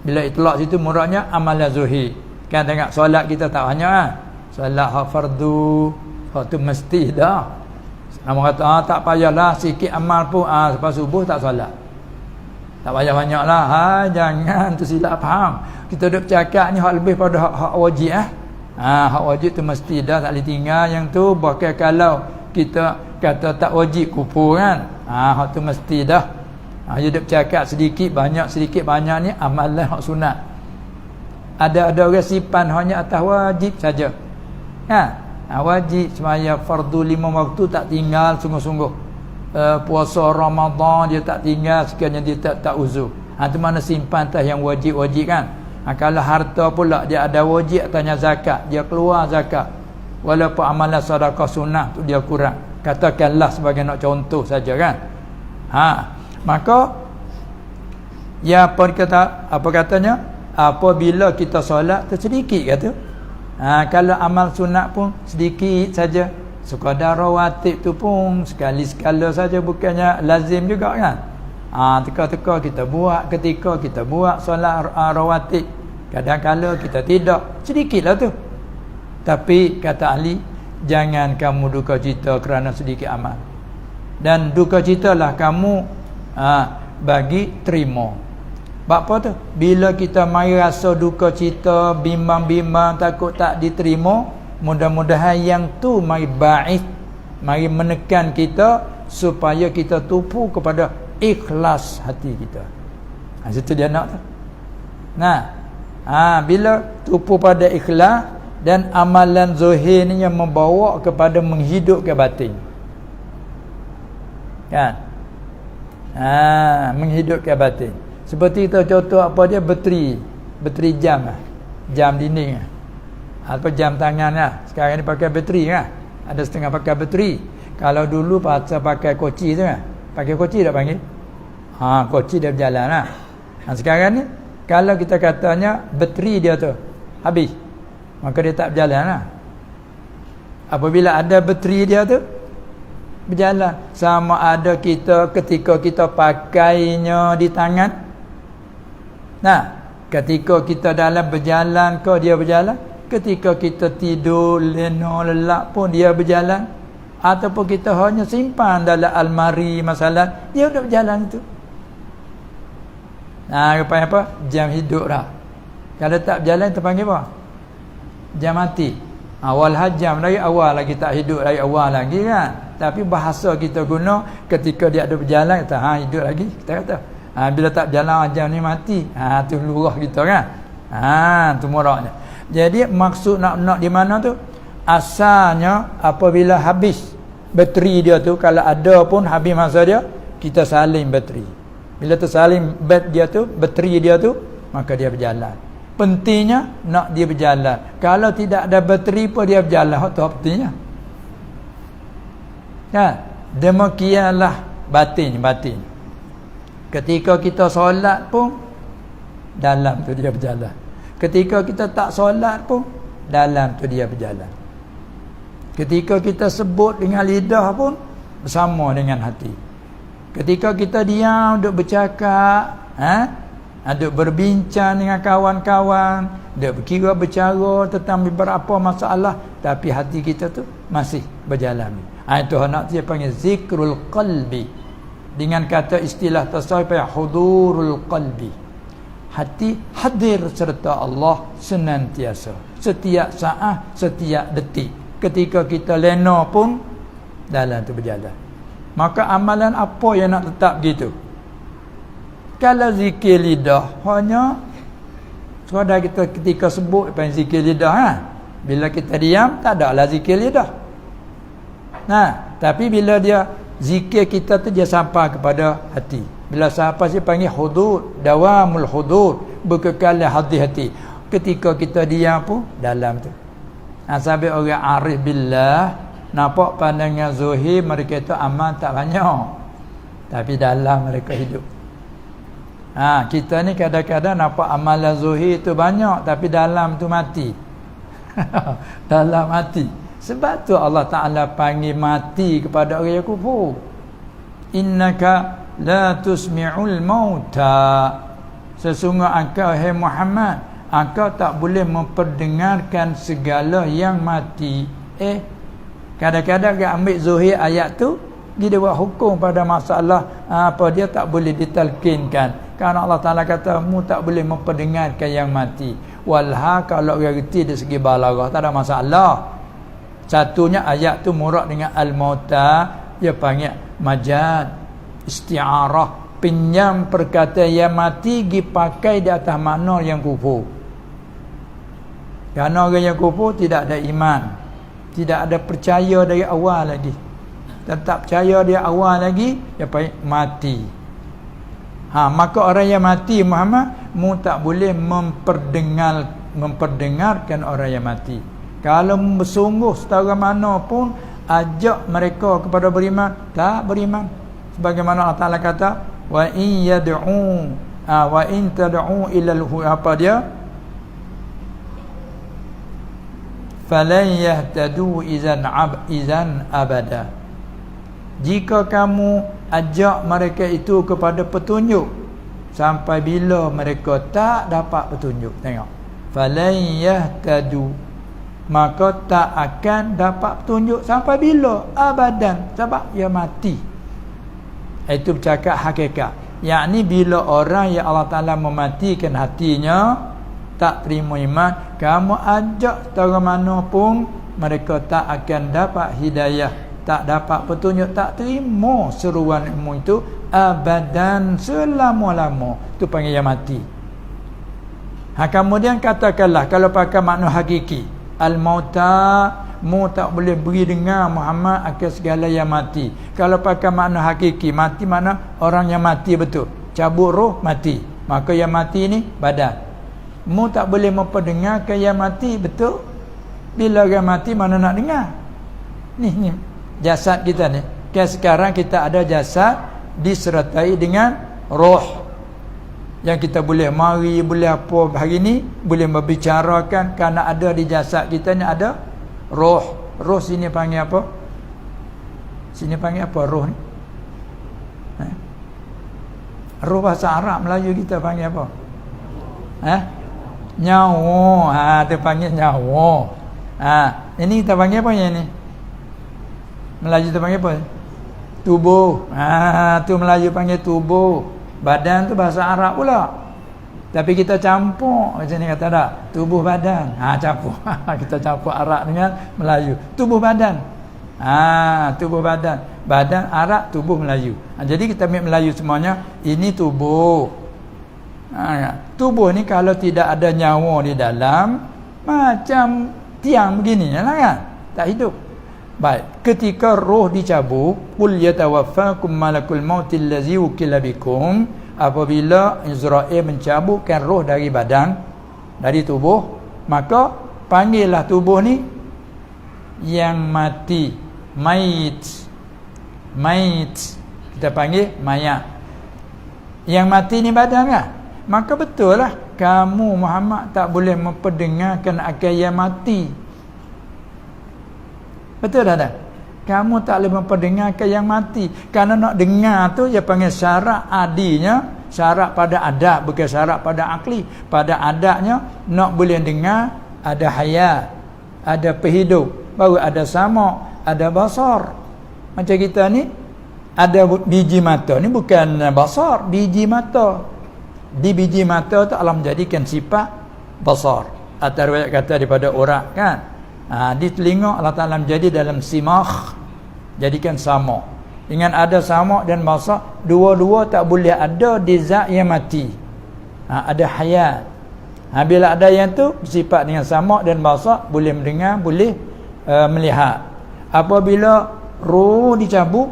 Bila itlaq situ muradnya amalan zuhir. Kan tengok solat kita tak banyak solat hak fardu, hak tu mesti dah. Nama kata tak payahlah sikit amal pun lepas subuh tak solat. Tak payah banyaklah. Jangan tu silap faham. Kita duk cakap ni hak lebih pada hak wajib hak wajib tu mesti dah, tak boleh tinggal yang tu. Bahkan kalau kita kata tak wajib kufur kan. Hak tu mesti dah. Dia duk cakap sedikit banyak ni amalan hak sunat. Ada orang simpan hanya atas wajib saja. Wajib semaya fardu 5 waktu tak tinggal sungguh-sungguh. Puasa Ramadan dia tak tinggal sekiranya dia tak uzur. Itu mana simpan atas yang wajib-wajib kan. Kalau harta pula dia ada wajib atasnya zakat, dia keluar zakat. Walaupun amalan sedekah sunnah tu dia kurang. Katakanlah sebagai nak contoh saja kan. Maka apa katanya? Apabila kita solat sedikit kata. Kalau amal sunat pun sedikit saja. Sekadar rawatib tu pun sekali-sekala saja, bukannya lazim juga kan. Teka-teka kita buat ketika kita buat solat rawatib. Kadang-kala kita tidak, sedikitlah tu. Tapi kata ahli, jangan kamu duka cita kerana sedikit amal. Dan duka citalah kamu bagi terima. Sebab apa tu? Bila kita mari rasa duka cita, bimbang-bimbang, takut tak diterima, mudah-mudahan yang tu mari ba'ith, mari menekan kita supaya kita tumpu kepada ikhlas hati kita. Situ dia nak tu. Bila tumpu pada ikhlas dan amalan zahir ni yang membawa kepada menghidupkan batin. Kan? Menghidupkan batin. Seperti kita contoh apa dia, bateri jam jam dinding atau jam tangan lah. Sekarang ni pakai bateri kan. Ada setengah pakai bateri. Kalau dulu pakai koci tu kan. Pakai koci tak panggil? Koci dia berjalan lah. Sekarang ni kalau kita katanya bateri dia tu habis, maka dia tak berjalan lah. Apabila ada bateri dia tu berjalan. Sama ada kita ketika kita pakainya di tangan. Ketika kita dalam berjalan ke dia berjalan. Ketika kita tidur lena lelak pun dia berjalan. Ataupun kita hanya simpan dalam almari masalah, dia sudah berjalan itu. Rupanya apa? Jam hidup dah. Kalau tak berjalan kita panggil apa? Jam mati. Awal hajam dari awal lagi, tak hidup dari awal lagi kan. Tapi bahasa kita guna ketika dia ada berjalan, kita hidup lagi, kita kata bila tak berjalan jam ni mati. Tu lurah kita kan. Tu muraknya. Jadi maksud nak di mana tu? Asalnya apabila habis bateri dia tu, kalau ada pun habis masa dia, kita salin bateri. Bila tersalin bateri dia tu, maka dia berjalan. Pentingnya nak dia berjalan. Kalau tidak ada bateri pun dia berjalan. Itu pentingnya. Kan? Demikianlah batin. Ketika kita solat pun dalam tu dia berjalan. Ketika kita tak solat pun dalam tu dia berjalan. Ketika kita sebut dengan lidah pun bersama dengan hati. Ketika kita diam duk bercakap, duk berbincang dengan kawan-kawan, duk berbicara tentang beberapa masalah, tapi hati kita tu masih berjalan. Itu nak dia panggil zikrul qalbi. Dengan kata istilah tasawuf hudurul qalbi. Hati hadir serta Allah senantiasa, setiap saat, setiap detik. Ketika kita lena pun dalam tu berjalan. Maka amalan apa yang nak tetap gitu? Kalau zikir lidah hanya sekadar kita ketika sebut panggil zikir lidah ha? Bila kita diam tak ada lah zikir lidah. Nah, tapi bila dia zikir kita tu dia sampai kepada hati. Bila sampai dia panggil hudud, dawamul hudud, berkekal hati-hati. Ketika kita diam pun dalam tu. Sampai orang arif billah nampak pandangan zahir mereka tu amal tak banyak, tapi dalam mereka hidup. Kita ni kadang-kadang nampak amalan zahir tu banyak, tapi dalam tu mati. Dalam mati. Sebab tu Allah Ta'ala panggil mati kepada orang yang kufur. Innaka la tusmi'ul mauta. Sesungguhnya engkau hai Muhammad, engkau tak boleh memperdengarkan segala yang mati. Kadang-kadang dia ambil zahir ayat tu, dia buat hukum pada masalah apa dia tak boleh ditalkinkan. Kerana Allah Ta'ala kata mu tak boleh memperdengarkan yang mati. Walha kalau dia reti dari segi balaghah tak ada masalah. Satunya ayat tu murad dengan al-mauta, dia panggil majaz, isti'arah, pinjam perkataan yang mati dipakai di atas makna yang kufur. Kerana orang yang kufur tidak ada iman, tidak ada percaya dari awal lagi. Tetap percaya dari awal lagi, dia panggil mati. Maka orang yang mati Muhammad, mu tak boleh memperdengarkan orang yang mati. Kalau bersungguh setara mana pun ajak mereka kepada beriman, tak beriman. Sebagaimana Allah Ta'ala kata, wa in yad'u wa in tad'u ila apa dia? Falan yahtadu izan abada. Jika kamu ajak mereka itu kepada petunjuk, sampai bila mereka tak dapat petunjuk. Tengok, falan yahtadu, maka tak akan dapat petunjuk sampai bila? Abadan, sebab ia mati. Itu bercakap hakikat. Yakni bila orang yang Allah Ta'ala mematikan hatinya, tak terima iman, kamu ajak setara mana pun, mereka tak akan dapat hidayah, tak dapat petunjuk, tak terima seruan ilmu itu abadan, selama-lama. Itu panggil yang mati. Kemudian katakanlah kalau pakai makna hakiki, al-mauta, mu tak boleh beri dengar Muhammad akan segala yang mati. Kalau pakai makna hakiki, mati mana orang yang mati betul, cabut roh mati, maka yang mati ni badan. Mu tak boleh memperdengarkan yang mati betul. Bila orang mati mana nak dengar? Ni jasad kita ni. Sekarang kita ada jasad disertai dengan roh, yang kita boleh mari, boleh apa hari ni, boleh membicarakan. Kerana ada di jasad kita ni ada roh. Roh sini panggil apa? Sini panggil apa roh ni? Roh bahasa Arab, Melayu kita panggil apa? Nyawa. Dia panggil nyawa. Ini kita panggil apa yang ni? Melayu kita panggil apa? Tubuh. Tu Melayu panggil tubuh. Badan tu bahasa Arab pula. Tapi kita campur macam ni, kata tak? Tubuh badan. Campur. Kita campur Arab dengan Melayu. Tubuh badan. Tubuh badan. Badan Arab, tubuh Melayu. Jadi kita ambil Melayu semuanya, ini tubuh. Tubuh ni kalau tidak ada nyawa di dalam, macam tiang begini lah kan, tak hidup. Baik, ketika roh dicabut, qul yatawaffakum malakul mautil ladzi wukila bikum, apabila Israel mencabutkan roh dari badan, dari tubuh, maka panggillah tubuh ni yang mati, mait. Kita panggil mayat. Yang mati ni badan kan? Maka betul lah kamu Muhammad tak boleh memperdengarkan akan yang mati. Betul tak? Kamu tak boleh memperdengarkan yang mati. Kerana nak dengar tu dia panggil syarat adinya, syarat pada adab, bukan syarat pada akli. Pada adabnya nak boleh dengar ada hayat, ada perhidup, baru ada sama, ada basar. Macam kita ni ada biji mata, ni bukan basar, biji mata. Di biji mata tu Allah menjadikan sifat basar. Atau riwayat kata daripada urat kan. Di telinga Allah Ta'ala menjadi dalam simah, jadikan sama. Dengan ada samak dan basar, dua-dua tak boleh ada di zat yang mati. Ada hayat. Bila ada yang tu bersifat dengan samak dan basar, boleh mendengar, boleh melihat. Apabila roh dicabut,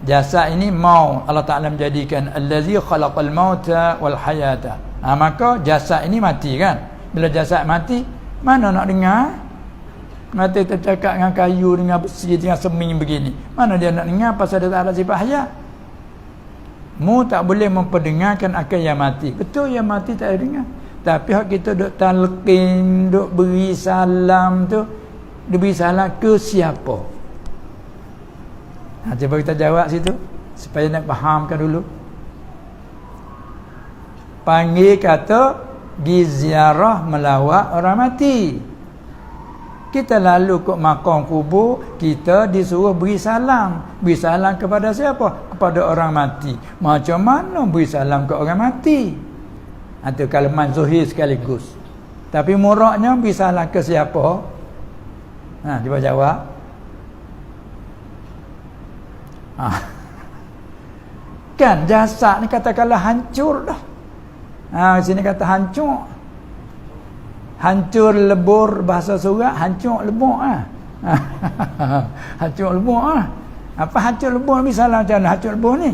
jasad ini mau Allah Ta'ala menjadikan allazi khalaqal mauta wal hayata. Maka jasad ini mati kan. Bila jasad mati, mana nak dengar? Mati tercakap dengan kayu, dengan besi, dengan seming begini. Mana dia nak dengar pasal dia tak ada sifat hayat. Mu tak boleh memperdengarkan akan yang mati. Betul yang mati tak ada dengar. Tapi hak kita duk talqin, duk beri salam tu, diberi salam ke siapa? Cuba kita jawab situ supaya nak fahamkan dulu. Panggil kata gi ziarah melawat orang mati. Kita lalu ke makam kubur, kita disuruh beri salam. Beri salam kepada siapa? Kepada orang mati. Macam mana beri salam ke orang mati? Itu kalimat zuhir sekaligus. Tapi muraknya beri salam ke siapa? Cuba jawab. Kan jasad ni katakanlah hancur dah. Sini kata hancur. Hancur lebur, bahasa surat hancur lebur hancur lebur Apa hancur lebur ni? Salam macam mana hancur lebur ni?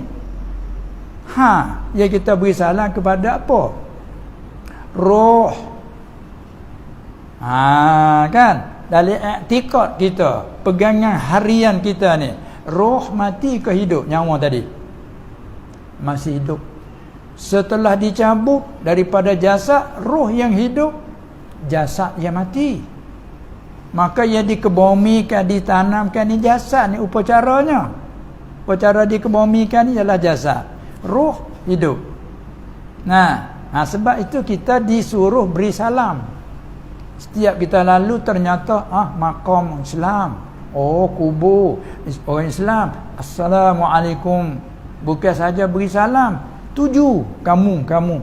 Ya kita beri salam kepada apa? Roh. Kan? Dari i'tikad kita, pegangan harian kita ni, roh mati ke hidup? Nyawa tadi masih hidup. Setelah dicabut daripada jasad, roh yang hidup, jasad yang mati. Maka ia dikebomikan, ditanamkan ni jasad ni upacaranya. Upacara dikebomikan ni ialah jasad. Roh hidup. Sebab itu kita disuruh beri salam. Setiap kita lalu ternyata makam Islam. Kubur orang Islam. Assalamualaikum. Bukan saja beri salam, tuju kamu.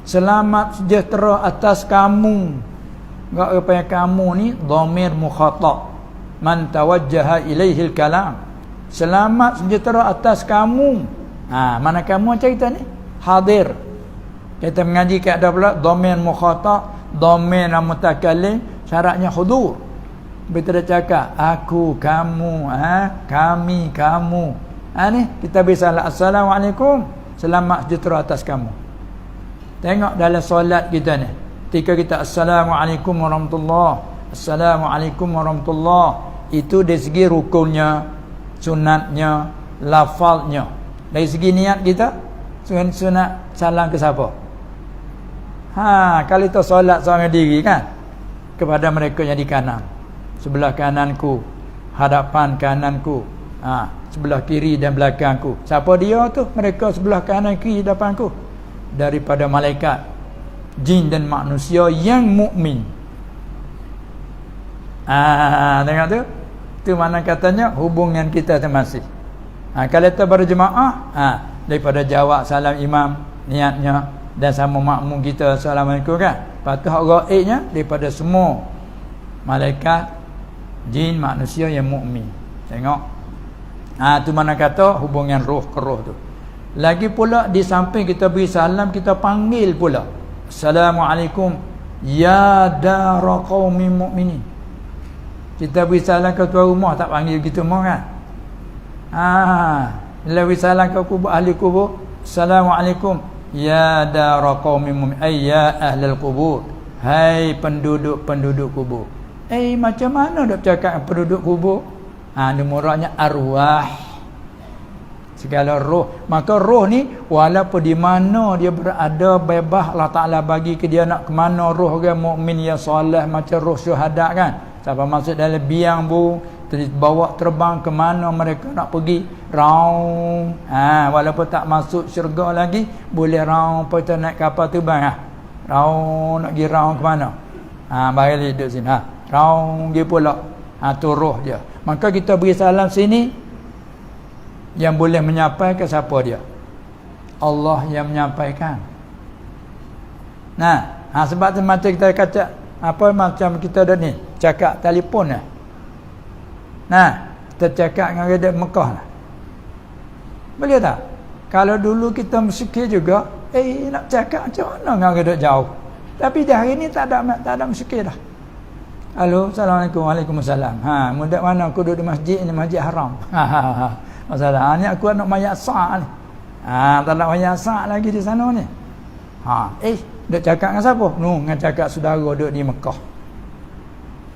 Selamat sejahtera atas kamu. Enggak apa yang kamu ni dhamir mukhatab. Man tawajjaha ilaihil kalam. Selamat sejahtera atas kamu. Mana kamu cerita ni? Hadir. Kita mengaji kat ada pula dhamir mukhatab, dhamir mutakallim, syaratnya hudur. Bila dia cakap aku, kamu, kami, kamu. Ni kita bisa assalamualaikum. Selamat sejahtera atas kamu. Tengok dalam solat kita ni, ketika kita assalamualaikum warahmatullahi, assalamualaikum warahmatullahi, itu dari segi rukunnya, sunatnya, lafaznya. Dari segi niat kita, sunat salam ke siapa? Kalau kita solat seorang diri kan, kepada mereka yang di kanan, sebelah kananku, hadapan kananku, sebelah kiri dan belakangku. Siapa dia tu? Mereka sebelah kanan, kiri, depanku. Daripada malaikat, jin dan manusia yang mukmin. Tengok tu. Tu mana katanya hubungan kita tu masih. Kalau kita berjemaah, daripada jawab salam imam, niatnya, dan sama makmum kita assalamualaikum kan. Lepas tu hak gaibnya daripada semua malaikat, jin, manusia yang mukmin. Tengok. Tu mana kata hubungan roh ke roh tu. Lagi pula di samping kita beri salam, kita panggil pula. Assalamualaikum ya dara qaumin mu'minin. Kita beri salam ke tuan rumah, tak panggil gitu mau kan? Bila beri salam ke kubur, ahli kubur, Assalamualaikum ya dara qaumin mu'minin, ay ya ahlal kubur, hai penduduk-penduduk kubur. Macam mana nak cakap penduduk kubur? Ni muradnya arwah, segala roh. Maka roh ni walaupun di mana dia berada, bebas Allah Ta'ala bagi ke dia nak ke mana. Roh orang mukmin yang soleh macam roh syuhada kan, siapa masuk dalam biang bu, bawa terbang ke mana mereka nak pergi, raung. Walaupun tak masuk syurga lagi, boleh raung. Lepas tu naik kapal terbang raung, nak pergi raung ke mana, balik duduk sini, raung dia pula. Tu roh dia. Maka kita beri salam sini, yang boleh menyampaikan siapa dia? Allah yang menyampaikan. Sebab tu macam kita kata macam kita dah ni cakap telefon kita cakap dengan orang Mekah Boleh tak? Kalau dulu kita musyrik juga, nak cakap macam mana dengan orang jauh. Tapi di hari ni tak ada musyrik dah. Halo, Assalamualaikum. Waalaikumsalam. Mudah mana aku duduk di masjid ni, masjid haram. Masalah ni aku nak mayat sa' ni. Tak nak mayat sa' lagi di sana ni. Duk cakap dengan siapa? Dengan cakap saudara duduk di Mekah.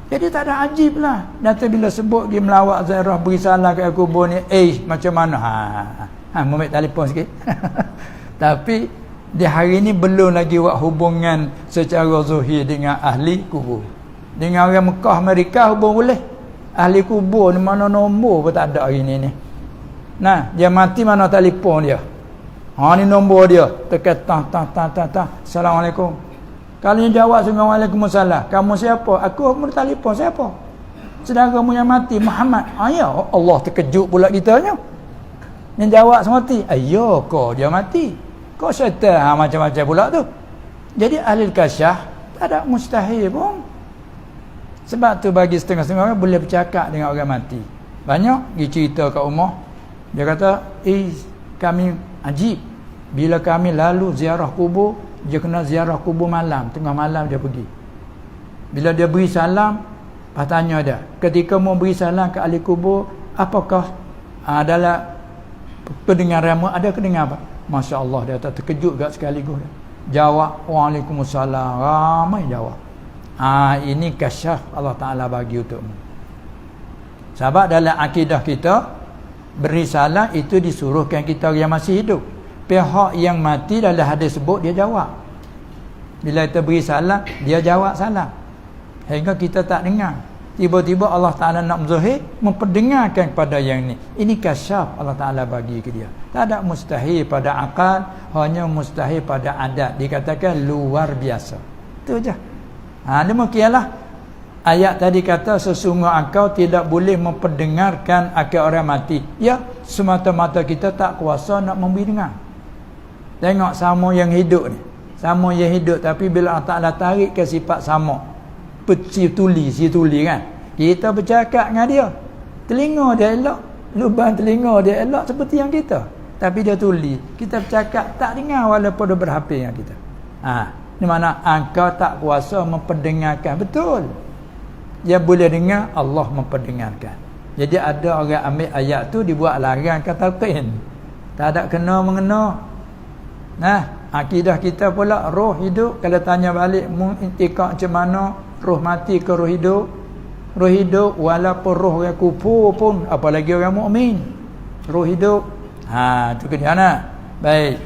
Jadi tak ada ajib lah. Nanti bila sebut pergi melawat ziarah beri salam kat kubur ni, macam mana? Ambil telefon sikit. Tapi di hari ni belum lagi buat hubungan secara zuhir dengan ahli kubur. Dengan orang Mekah Amerika hubung boleh. Ahli kubur ni mana nombor pun tak ada hari ni. Nah, dia mati mana telefon dia. Ni nombor dia. Tekan Assalamualaikum. Kalau dia jawab Waalaikumsalam. Kamu siapa? Aku telefon siapa? Saudaramu yang mati Muhammad. Ya Allah, terkejut pula kitanya. Yang jawab semati. Ayo kau dia mati. Kau syaitan macam-macam pula tu. Jadi ahli kasyah tak ada mustahil pun. Sebab tu bagi setengah-setengah orang boleh bercakap dengan orang mati. Banyak pergi cerita kat rumah. Dia kata, kami ajib. Bila kami lalu ziarah kubur, dia kena ziarah kubur malam. Tengah malam dia pergi. Bila dia beri salam, lepas tanya dia, ketika mau beri salam ke ahli kubur, apakah dalam pendengaranmu ada kedengar apa? Masya Allah, dia tak terkejut kat sekaligus. Jawab, Waalaikumsalam. Ramai jawab. Ini kasyaf Allah Ta'ala bagi untukmu. Sebab dalam akidah kita, beri salam itu disuruhkan kita yang masih hidup. Pihak yang mati dalam hadis sebut, dia jawab. Bila kita beri salam, dia jawab salam. Hingga kita tak dengar. Tiba-tiba Allah Ta'ala nak menzahir, memperdengarkan kepada yang ni. Ini kasyaf Allah Ta'ala bagi ke dia. Tak ada mustahil pada akal, hanya mustahil pada adat. Dikatakan luar biasa. Itu je. Demikianlah ayat tadi kata, sesungguhnya engkau tidak boleh memperdengarkan akal orang mati. Ya, semata-mata kita tak kuasa nak memberi dengar. Tengok sama yang hidup ni. Sama yang hidup, tapi bila Allah Ta'ala tarik ke sifat sama, si tuli kan, kita bercakap dengan dia, telinga dia elok, lubang telinga dia elok seperti yang kita, tapi dia tuli, kita bercakap tak dengar walaupun dia berhapis dengan kita. Di mana engkau tak kuasa memperdengarkan. Betul, dia boleh dengar, Allah memperdengarkan. Jadi ada orang ambil ayat tu dibuat larang kata talqin, tak ada kena mengena. Akidah kita pula roh hidup. Kalau tanya balik intikak macam mana, roh mati ke roh hidup? Roh hidup walaupun roh orang kufur pun, apalagi orang mukmin, roh hidup. Itu kena. Baik.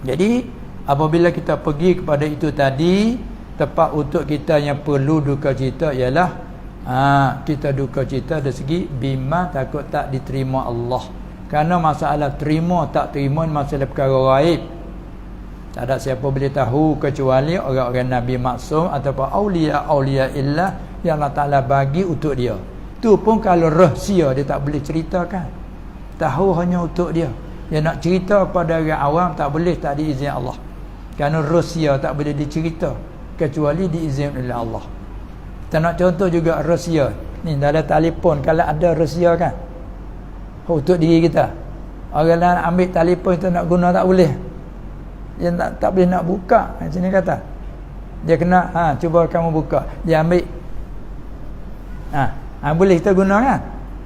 Jadi apabila kita pergi kepada itu tadi, tempat untuk kita yang perlu duka cita ialah kita duka cita dari segi bima takut tak diterima Allah. Kerana masalah terima tak terima masalah perkara gaib. Tak ada siapa boleh tahu kecuali orang-orang Nabi maksum ataupun aulia illah yang Allah Ta'ala bagi untuk dia. Tu pun kalau rahsia dia tak boleh ceritakan. Tahu hanya untuk dia. Dia nak cerita pada orang awam tak boleh, tak diizin Allah. Kerana rahsia tak boleh dicerita kecuali diizinkan oleh Allah. Kita nak contoh juga rahsia. Ni dalam telefon kalau ada rahsia kan, untuk diri kita. Orang lain ambil telefon kita nak guna tak boleh. Dia tak boleh nak buka. Macam ni kata. Dia kena cuba kamu buka. Dia ambil. Boleh kita guna kan?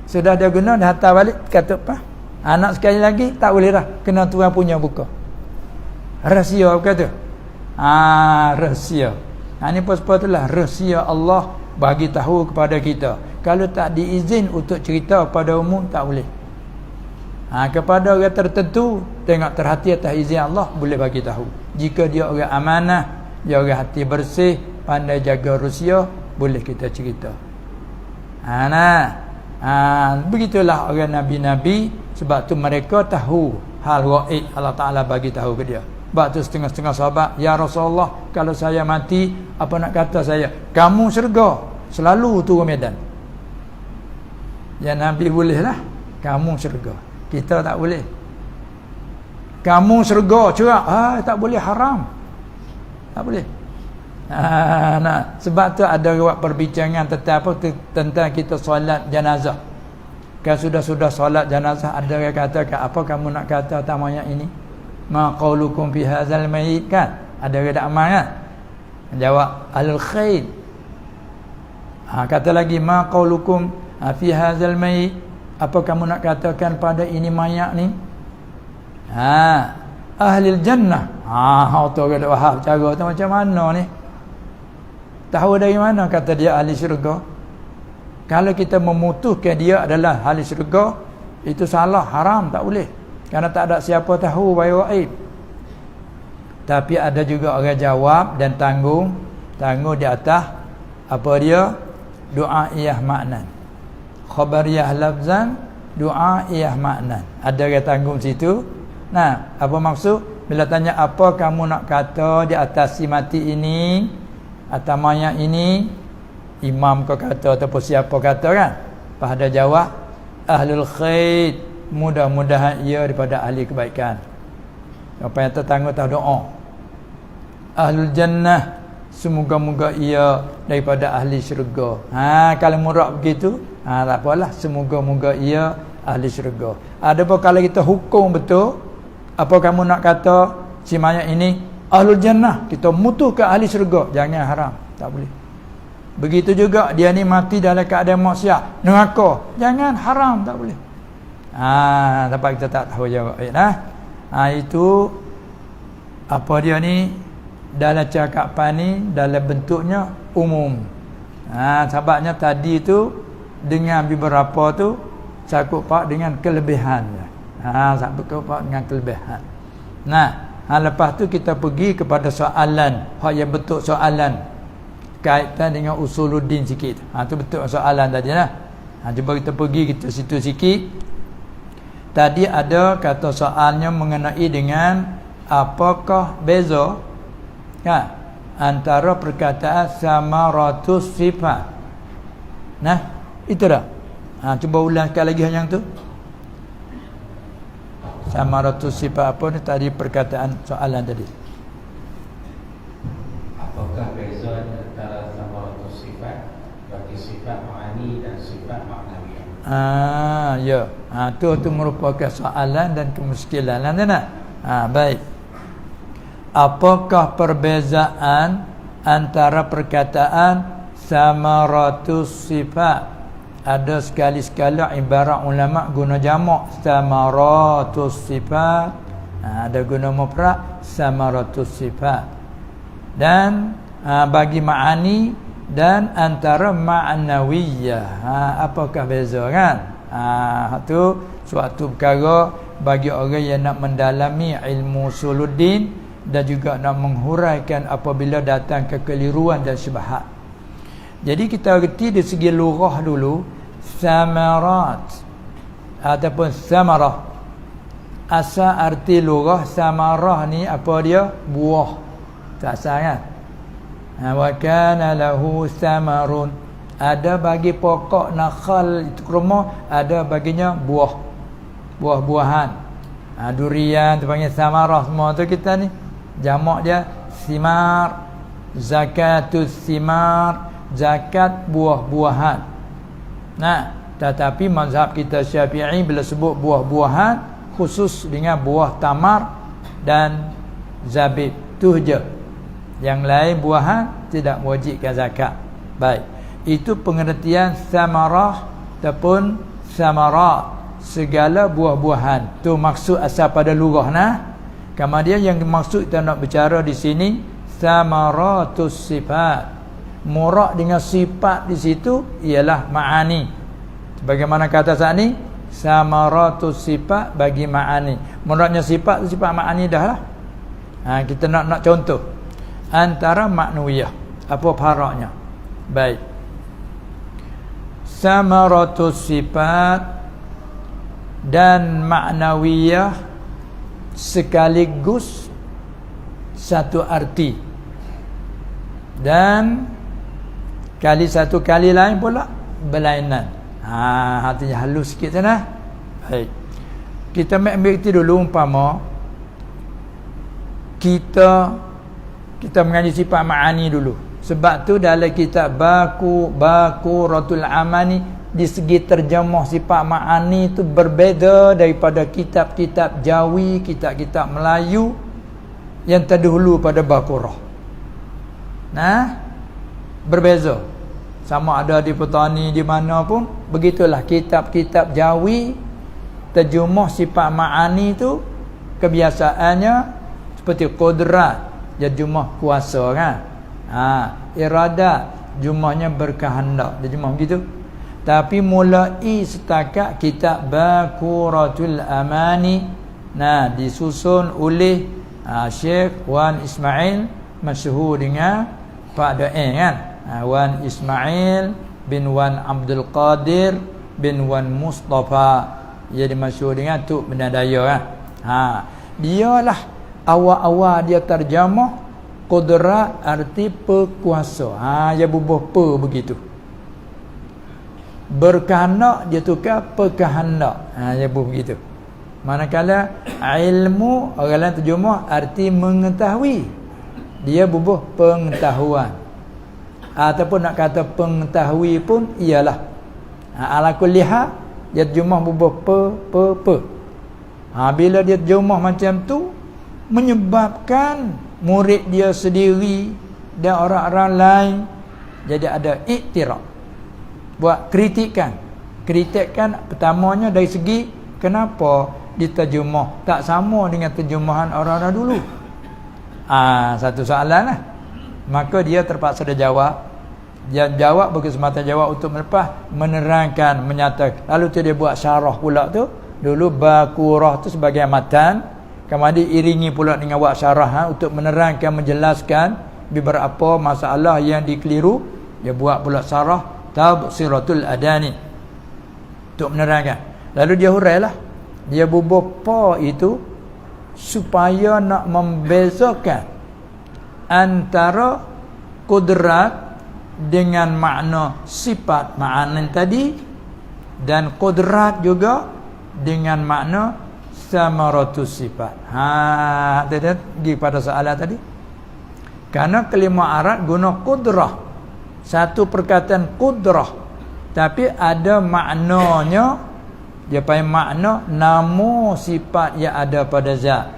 Sudah dia guna, dah hantar balik, kata apa? Anak sekali lagi tak boleh dah. Kena tuan punya buka. Rahsia apa kata? Rahsia. Ini pasal-pasal rahsia Allah bagi tahu kepada kita. Kalau tak diizin untuk cerita pada umum, tak boleh. Kepada orang tertentu, tengok terhati atas izin Allah, boleh bagi tahu. Jika dia orang amanah, dia orang hati bersih, pandai jaga rahsia, boleh kita cerita. Begitulah orang Nabi-Nabi. Sebab tu mereka tahu hal gaib, Allah Ta'ala bagi tahu ke dia. Sebab tu setengah-setengah sahabat, ya Rasulullah, kalau saya mati, apa nak kata saya? Kamu syurga, selalu turun medan. Ya Nabi boleh lah, kamu syurga. Kita tak boleh. Kamu syurga, cerak. Tak boleh, haram. Tak boleh. Sebab tu ada buat perbincangan tentang kita solat jenazah. Kan sudah solat jenazah ada yang katakan, apa kamu nak kata tentang mayat ini? Ma qaulukum fi hadzal mayyit, kan? Ada yang tak aman kan? Jawab alul khair. Kata lagi ma qaulukum fi hadzal mayyit, apa kamu nak katakan pada ini mayat ni? Ahlil jannah. Auto kata Wahab cara tu macam mana ni? Tahu dari mana kata dia ahli syurga? Kalau kita memutuskan dia adalah ahli syurga, itu salah, haram, tak boleh. Kerana tak ada siapa tahu bayi gaib. Tapi ada juga orang jawab dan tanggung di atas apa dia? Du'aiyah maknan. Khabariyah lafzan, du'aiyah maknan. Ada orang tanggung situ. Nah, apa maksud? Bila tanya apa kamu nak kata di atas si mati ini, atas mayat ini, imam kau kata ataupun siapa kata kan? Pada jawab ahlul khair, mudah-mudahan ia daripada ahli kebaikan. Apa yang tertangguh tak doa. Ahlul jannah, semoga-moga ia daripada ahli syurga. Kalau murad begitu, tak apalah, semoga-moga ia ahli syurga. Adapun kalau kita hukum betul, apa kamu nak kata si mayat ini ahlul jannah, kita mutu ke ahli syurga, jangan haram, tak boleh. Begitu juga dia ni mati dalam keadaan maksiat, neraka, jangan, haram, tak boleh. Tapi kita tak tahu jawab. Itu apa dia ni dalam cakapan ni, dalam bentuknya umum. Sebabnya tadi tu dengan beberapa tu cakup pak dengan kelebihan. Cakup pak dengan kelebihan. Lepas tu kita pergi kepada soalan, hak yang betul soalan kaitan dengan usuluddin sikit. Tu betul soalan tadi lah. Cuba kita pergi kita situ sikit. Tadi ada kata soalnya mengenai dengan apakah beza antara perkataan samaratus sifat. Itu dah. Cuba ulang sekali lagi yang tu. Samaratus sifat apa ni tadi perkataan soalan tadi. Apakah beza antara samaratus sifat bagi sifat ma'ani dan sifat ma'nawiyah? Ya. Tu merupakan soalan dan kemuskilan. Baik. Apakah perbezaan antara perkataan samaratus sifat? Ada sekali-sekala ibarat ulama guna jamak samaratus sifat, ada guna mufrad samaratus sifat. Dan bagi ma'ani dan antara ma'nawiyah, apakah beza kan? Itu suatu perkara bagi orang yang nak mendalami ilmu usuluddin dan juga nak menghuraikan apabila datang kekeliruan dan syubhat. Jadi kita reti dari segi lughah dulu, samarat ataupun samarah. Asal arti lughah samarah ni apa dia? Buah. Tak asal kan? Wa kana lahu samarun. Ada bagi pokok nakhal itu kurma, ada baginya buah. Buah-buahan. Durian tu panggil samarah semua tu kita ni. Jamak dia simar, zakatus simar, zakat buah-buahan. Tetapi mazhab kita Syafi'i bila sebut buah-buahan khusus dengan buah tamar dan zabib, tu je. Yang lain buahan tidak wajibkan zakat. Baik. Itu pengertian samarah ataupun samarat, segala buah-buahan. Tu maksud asal pada lughah Kemudian yang maksud kita nak bicara di sini samaratus sifat. Murad dengan sifat di situ ialah ma'ani. Sebagaimana kata saat ni samaratus sifat bagi ma'ani. Muradnya sifat ma'ani dah lah. Kita nak contoh antara ma'nawiyah. Apa faraknya? Baik. Samaratus sifat dan ma'nawiyah sekaligus satu arti, dan kali satu kali lain pula berlainan. Hatinya halus sikit sana. Baik. Kita ambil itu dulu umpama kita mengaji sifat ma'ani dulu. Sebab tu dalam kitab Baquratul Amani di segi terjemah sifat ma'ani itu berbeza daripada kitab-kitab Jawi, kitab-kitab Melayu yang terdahulu pada Baqarah. Nah, berbeza. Sama ada di petani di mana pun, begitulah kitab-kitab Jawi terjemah sifat ma'ani itu kebiasaannya seperti qudrat, dia jumlah kuasa kan. Iradat jumlahnya berkehendak, dia jumlah begitu. Tapi mulai setakat kitab Baqaratul Amani, nah disusun oleh Syekh Wan Ismail, masyhur dengan Pak Da'i kan. Wan Ismail bin Wan Abdul Qadir bin Wan Mustafa, jadi masyhur dengan Tuk Bendadaya kan. Dialah awal-awal dia terjemah qudrat arti berkuasa. Dia bubuh begitu. Berkehendak dia tukar perkehendak. Dia bubuh begitu. Manakala ilmu orang lain terjemah arti mengetahui, dia bubuh pengetahuan. Ataupun nak kata pengetahui pun ialah ala kulli hal dia terjemah bubuh bila dia terjemah macam tu, menyebabkan murid dia sendiri dan orang-orang lain jadi ada iktiraf, buat kritikan pertamanya dari segi kenapa diterjemah tak sama dengan terjemahan orang-orang dulu. Satu soalan lah. Maka dia terpaksa dia jawab. Dia jawab bukan semata jawab untuk melepas, menerangkan, menyatakan. Lalu tu dia buat syarah pula tu. Dulu Baqarah tu sebagai matan, kemudian iringi pula dengan buat syarah untuk menerangkan, menjelaskan beberapa masalah yang dikeliru. Dia buat pula syarah Tabsiratul Adani untuk menerangkan. Lalu dia hurailah, dia bubuh pa itu supaya nak membezakan antara qudrat dengan makna sifat ma'anin tadi, dan qudrat juga dengan makna samaratus sifat. Tadi pergi pada soalan tadi. Karena kelima Arab guna qudrah, satu perkataan qudrah, tapi ada maknanya. Dia panggil makna nama sifat yang ada pada zat.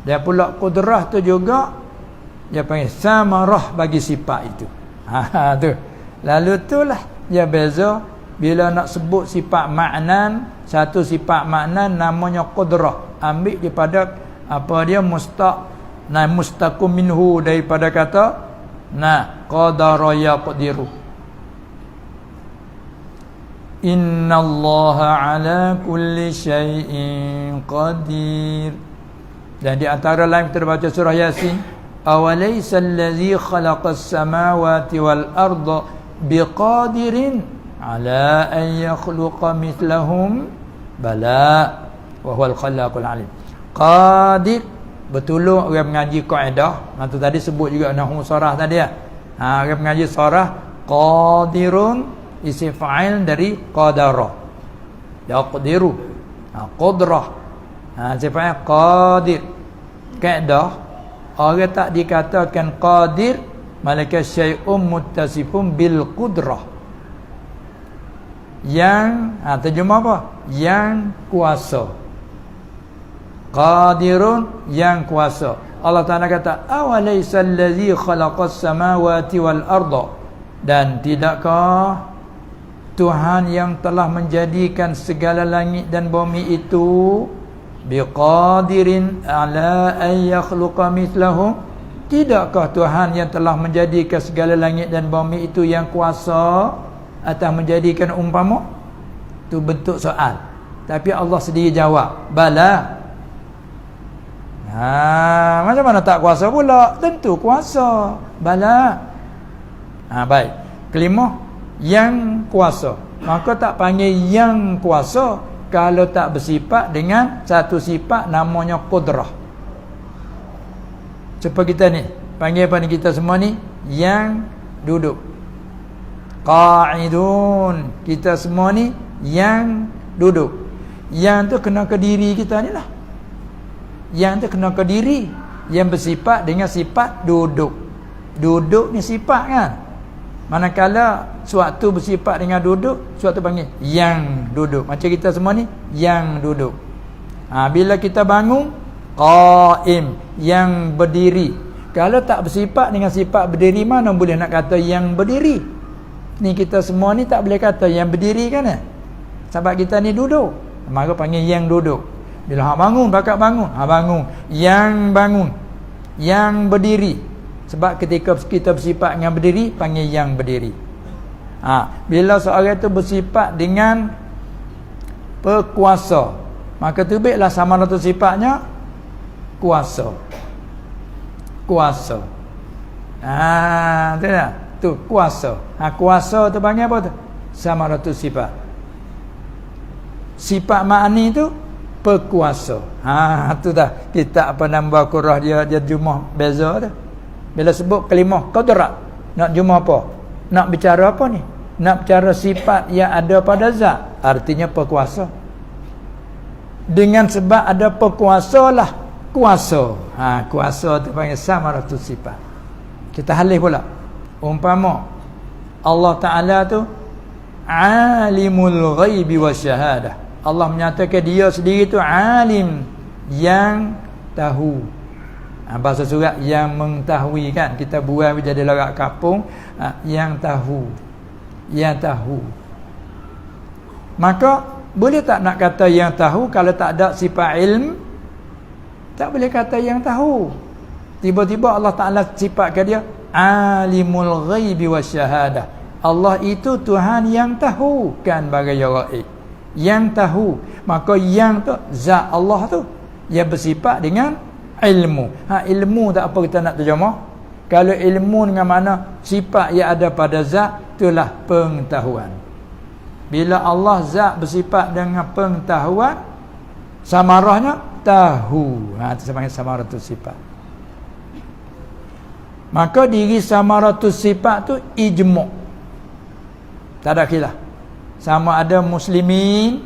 Dia pula qudrah tu juga dia panggil samarah bagi sifat itu. Tu. Lalu itulah dia beza bila nak sebut sifat maknan, satu sifat maknan namanya qudrah, ambil daripada apa dia mustaqim minhu, daripada kata qadara yaqdiru. Innallaha ala kulli syai'in qadir. Dan di antara lain kita baca surah Yasin, awalaysa allazi khalaqas samawati wal arda biqadirin ala an yakhluqa mithlahum bala wa huwal khallaqul alim. Qadir, betul orang mengaji kaedah. Nanti tadi sebut juga nahwu sarah tadi ya. Orang mengaji sarah, qadirun isim fa'il dari qadara, yaqdiru, qudrah, isim fa'il qadir. Kaedah orang tak dikatakan qadir malaikat syai'un muttasifun bil qudrah, yang terjemah apa? Yang kuasa. Qadirun, yang kuasa. Allah Ta'ala kata awalaysa allazi khalaqas samawati wal arda, dan tidakkah Tuhan yang telah menjadikan segala langit dan bumi itu biqadirin ala an yakhluqa mithlahum, tidakkah Tuhan yang telah menjadikan segala langit dan bumi itu yang kuasa atas menjadikan umpama? Itu bentuk soal, tapi Allah sendiri jawab bala. Macam mana tak kuasa pula? Tentu kuasa. Bala. Baik. Kelima, yang kuasa. Maka tak panggil yang kuasa kalau tak bersifat dengan satu sifat namanya qudrah. Seperti kita ni, panggil apa ni kita semua ni? Yang duduk. Qa'idun. Kita semua ni yang duduk. Yang tu kena ke diri kita ni lah. Yang tu kena ke diri, yang bersifat dengan sifat duduk. Duduk ni sifat kan. Manakala suatu bersifat dengan duduk, suatu panggil yang duduk. Macam kita semua ni yang duduk. Bila kita bangun, qaim, yang berdiri. Kalau tak bersifat dengan sifat berdiri, mana boleh nak kata yang berdiri? Ni kita semua ni tak boleh kata yang berdiri kan? Sebab kita ni duduk. Maka panggil yang duduk. Bila bangun, bakat bangun, bangun. Yang bangun, yang berdiri. Sebab ketika kita bersifat dengan berdiri, panggil yang berdiri. Bila seorang itu bersifat dengan berkuasa, maka terbitlah samaratu sifatnya kuasa. Kuasa. Tu dah. Tu kuasa. Kuasa tu panggil apa tu? Samaratu sifat. Sifat ma'ani tu berkuasa. Tu dah. Kita apa nama Qur'ah dia jumlah beza tu. Bila sebut kalimah qadrat, nak jumpa apa? Nak bicara apa ni? Nak bicara sifat yang ada pada zat, artinya berkuasa. Dengan sebab ada berkuasa lah kuasa. Kuasa tu panggil samaratu sifat. Kita halih pula. Umpama Allah Ta'ala tu alimul ghaibi wasyahadah. Allah menyatakan dia sendiri tu alim, yang tahu. Bahasa surat yang mengetahui kan, kita buat jadi logat kampung. Yang tahu, yang tahu. Maka boleh tak nak kata yang tahu kalau tak ada sifat ilm? Tak boleh kata yang tahu. Tiba-tiba Allah Ta'ala sifatkan dia alimul ghaibi wasyahadah. Allah itu Tuhan yang tahu kan bagai gaib, yang tahu. Maka yang tu zat Allah tu yang bersifat dengan ilmu. Ilmu tak apa kita nak terjemah. Kalau ilmu dengan mana sifat yang ada pada zat, itulah pengetahuan. Bila Allah zat bersifat dengan pengetahuan, samarahnya tahu. Itu sebagai samaratu sifat. Maka diri samaratu sifat tu ijma'. Tak ada khilaf. Sama ada muslimin,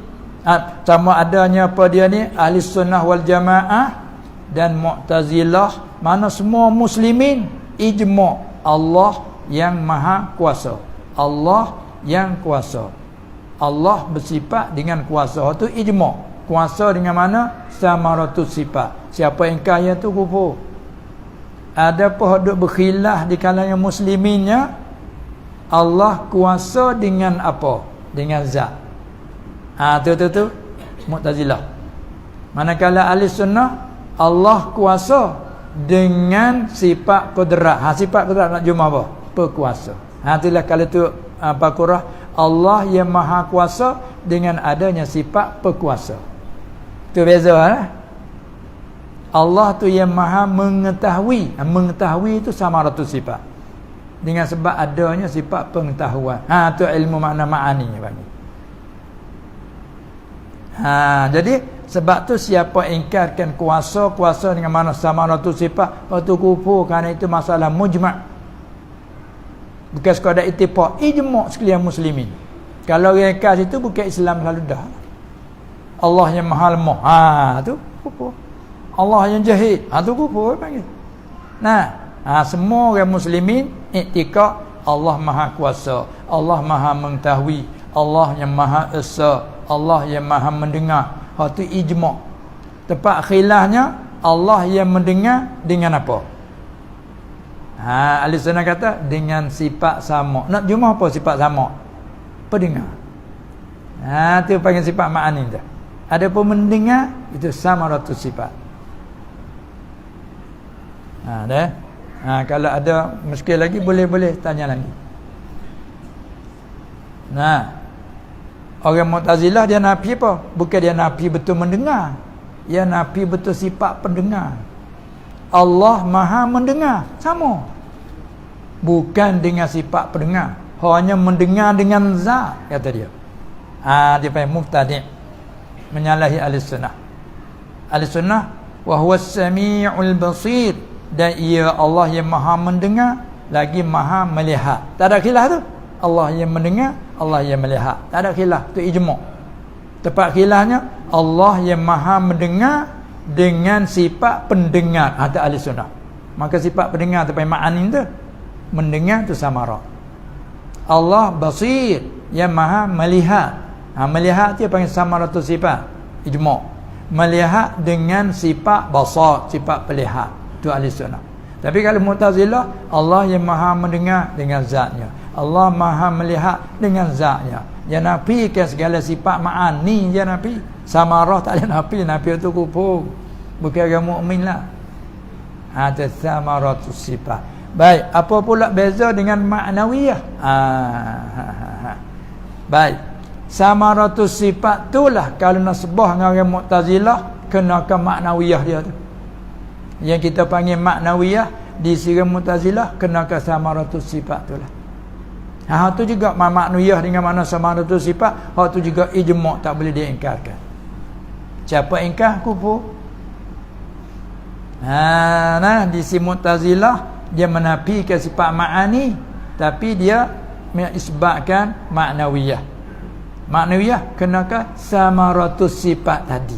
sama adanya apa dia ni, ahli sunnah wal jamaah dan Mu'tazilah, mana semua muslimin ijma' Allah yang maha kuasa. Allah yang kuasa. Allah bersifat dengan kuasa tu ijma'. Kuasa dengan mana? Samaratu sifat. Siapa ingkar yang tu kufur. Ada pun berkhilaf di kalangan musliminnya, Allah kuasa dengan apa? Dengan zat. Tu Mu'tazilah. Manakala ahli sunnah, Allah kuasa dengan sifat qudrat. Sifat qudrat nak jumpa apa? Berkuasa. Itulah kalau tu Baqarah, Allah yang maha kuasa dengan adanya sifat berkuasa. Tu beza lah. Allah tu yang maha mengetahui. Mengetahui itu samaratu sifat. Dengan sebab adanya sifat pengetahuan. Tu ilmu makna ma'ani bagi. Jadi sebab tu siapa ingkarkan kuasa dengan mana samaratu sifat, waktu kufur, kerana itu masalah mujma'. Bukan sekadar ittifaq, ijma' sekalian muslimin. Kalau orang ingkar situ bukan Islam selalu dah. Allah yang maha lemah, tu kufur. Allah yang jahil, tu kufur panggil. Semua orang muslimin iktikad Allah maha kuasa, Allah maha mengetahui, Allah yang maha esa, Allah yang maha mendengar. Itu ijma'. Tempat khilafnya, Allah yang mendengar dengan apa? Ahli sunnah kata dengan sifat sama. Nak jumpa apa sifat sama? Pendengar. Itu panggil sifat ma'ani tu. Ada pun mendengar, itu samaratu sifat. Kalau ada muskil lagi, boleh tanya lagi. Orang Mu'tazilah dia nafi apa? Bukan dia nafi betul mendengar. Dia nafi betul sifat pendengar. Allah maha mendengar. Sama. Bukan dengan sifat pendengar. Hanya mendengar dengan zat, kata dia. Dia panggil mubtadi'. Menyalahi ahli sunnah. Ahli sunnah, wa huwa as-sami'ul basir. Dan ia Allah yang maha mendengar, lagi maha melihat. Tak ada khilaf tu. Allah yang mendengar, Allah yang melihat. Tak ada khilaf, tu ijma'. Tepat khilafnya, Allah yang maha mendengar dengan sifat pendengar. Ada ahli sunnah. Maka sifat pendengar tu ma'anin tu, mendengar tu samara. Allah basir, yang maha melihat. Melihat dia panggil samaratus sifat. Ijma'. Melihat dengan sifat basar, sifat melihat. Itu ahli sunnah. Tapi kalau Mu'tazilah, Allah yang maha mendengar dengan zatnya, Allah maha melihat dengan zatnya. Dia nafikan segala sifat ma'ani, dia nafi. Samarah tak boleh nafi, nafi itu kufur. Bukan orang mukmin lah. Ada samaratus sifat. Baik, apa pula beza dengan ma'nawiyah? Baik. Samaratus sifat itulah kalau nak sebah dengan orang Mu'tazilah, kenakan ma'nawiyah dia tu. Yang kita panggil ma'nawiyah di sisi Mu'tazilah kenakan samaratus sifat itulah. Hak tu juga ma'nawiyah dengan makna samaratus sifat, hak tu juga ijma' tak boleh diingkarkan. Siapa ingkar kufur. Nah di sisi Mu'tazilah dia menafikan sifat ma'ani, tapi dia mengisbatkan ma'nawiyah. Ma'nawiyah kenakan samaratus sifat tadi.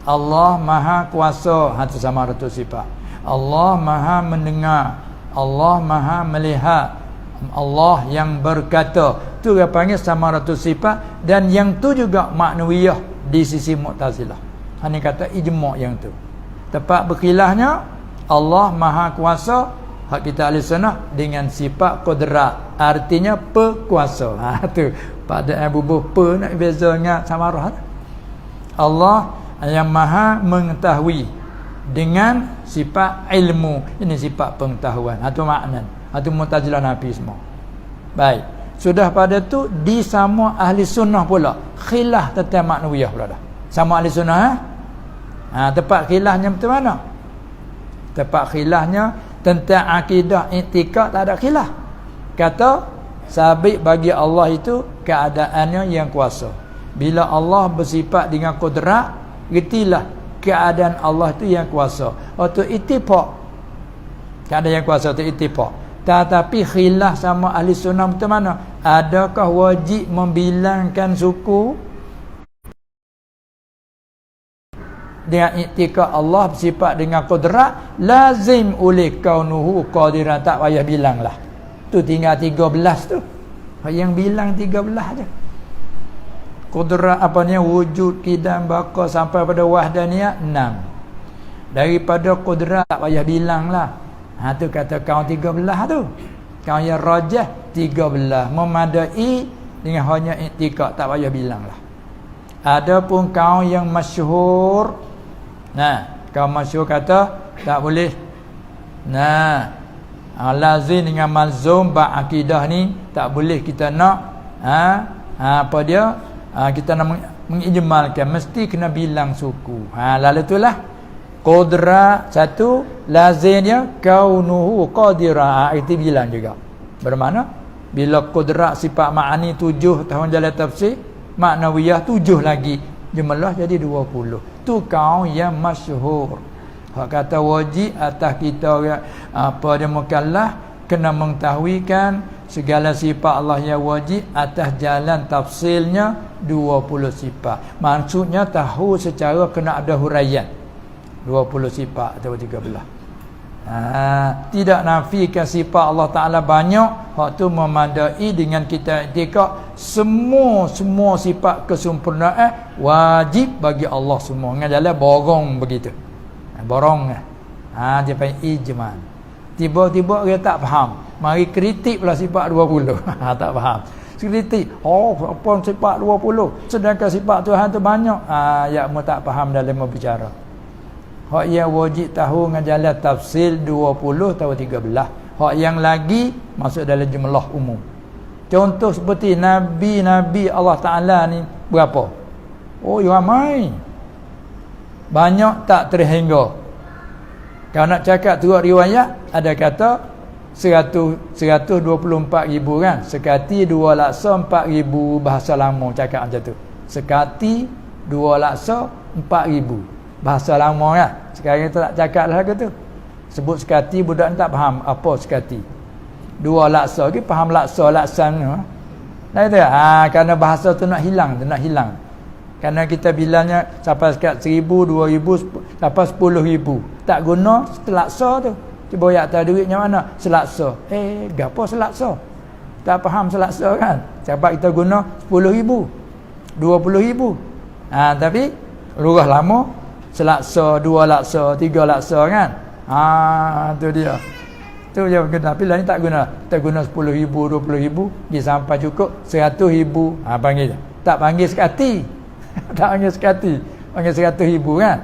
Allah maha kuasa, itu samaratus sifat. Allah maha mendengar, Allah maha melihat, Allah yang berkata, tu dia panggil samaratus sifat. Dan yang tu juga ma'nawiyah di sisi Mu'tazilah. Ini kata ijma' yang tu. Tepat berkhilafnya, Allah maha kuasa, hak kita ahli sunnah dengan sifat qudrat, artinya pekuasa. Tu pada bubuh pe nak beza dengan samarah. Allah yang maha mengetahui dengan sifat ilmu, ini sifat pengetahuan. Itu makna. Itu Mu'tazilah nafi semua. Baik. Sudah pada tu di sama ahli sunnah pula khilaf tentang ma'nawiyah pula dah. Sama ahli sunnah tempat khilafnya macam mana? Tempat khilafnya tentang akidah i'tikad tak ada khilaf. Kata sabit bagi Allah itu keadaannya yang kuasa. Bila Allah bersifat dengan qudrat, getilah keadaan Allah itu yang kuasa. Atau ittifaq. Keadaan yang kuasa itu ittifaq. Tetapi khilaf sama ahli sunnah macam mana? Adakah wajib membilangkan suku dengan i'tikad Allah bersifat dengan qudrat? Lazim oleh kaunuhu qadiran, tak payah bilang lah. Tu tinggal 13 tu. Yang bilang 13 je. Qudrat wujud, qidam, baqa sampai pada wahdaniyah 6. Daripada qudrat tak payah bilang lah. Tu kata kaum 13 tu. Kaum yang rajah 13. Memadai dengan hanya i'tikad, tak payah bilang lah. Adapun kaum yang masyhur, kaum masyhur kata tak boleh. Lazim dengan malzum ba'akidah ni tak boleh kita nak apa dia kita nak mengijmalkan, mesti kena bilang suku. Lalu itulah qudrat satu, lazimnya kaunuhu qadira, itu bilang juga. Bermakna bila qudrat sifat ma'ani 7 tahun jalan tafsir, ma'nawiyah 7 lagi, jumlah jadi 20. Tu kaum yang masyhur. Hak kata wajib atas kita apa dia mukallaf kena mengetahuikan segala sifat Allah yang wajib atas jalan tafsilnya 20 sifat. Maksudnya tahu secara kena ada huraian 20 sifat atau 13. Tidak nafikan sifat Allah Ta'ala banyak, hak tu memadai dengan kita i'tikad semua sifat kesempurnaan wajib bagi Allah semua. Dengan jalan borong begitu. Borong dia panggil ijmal. Tiba-tiba dia tak faham, mari kritik pula sifat 20. Tak faham. Kritik, apa sifat 20 sedangkan sifat Tuhan tu banyak. Ya mu tak faham dalam berbicara. Hak yang wajib tahu dengan jalan tafsir 20 atau 13. Hak yang lagi masuk dalam jumlah umum. Contoh seperti nabi-nabi Allah Ta'ala ni berapa? Ramai. Banyak tak terhingga. Kalau nak cakap turut riwayat, ada kata 124,000 kan. Sekati 2 laksa 4,000 bahasa lama cakap macam tu. Sekati 2 laksa 4,000 bahasa lama kan. Sekarang kita tak cakap lah tu. Sebut sekati, budak tak faham apa sekati. 2 laksa lagi faham laksa-laksana. Nah itu kerana bahasa tu nak hilang. Kerana kita bilangnya sampai sekat 1,000, 2,000 sampai 10,000. Tak guna selaksa tu. Cuba ya tak duitnya mana? Selaksa. Gapo selaksa? tak faham selaksa kan. Sebab kita guna 10,000, 20,000. Tapi lurah lama selaksa, 2 laksa, 3 laksa kan. Tu dia. Tu je guna. Tapi lah ni tak guna. Kita guna 10,000, 20,000, dia sampai cukup 100,000. Panggil je. Tak panggil sekati. Tak panggil sekati. Panggil 100,000 kan.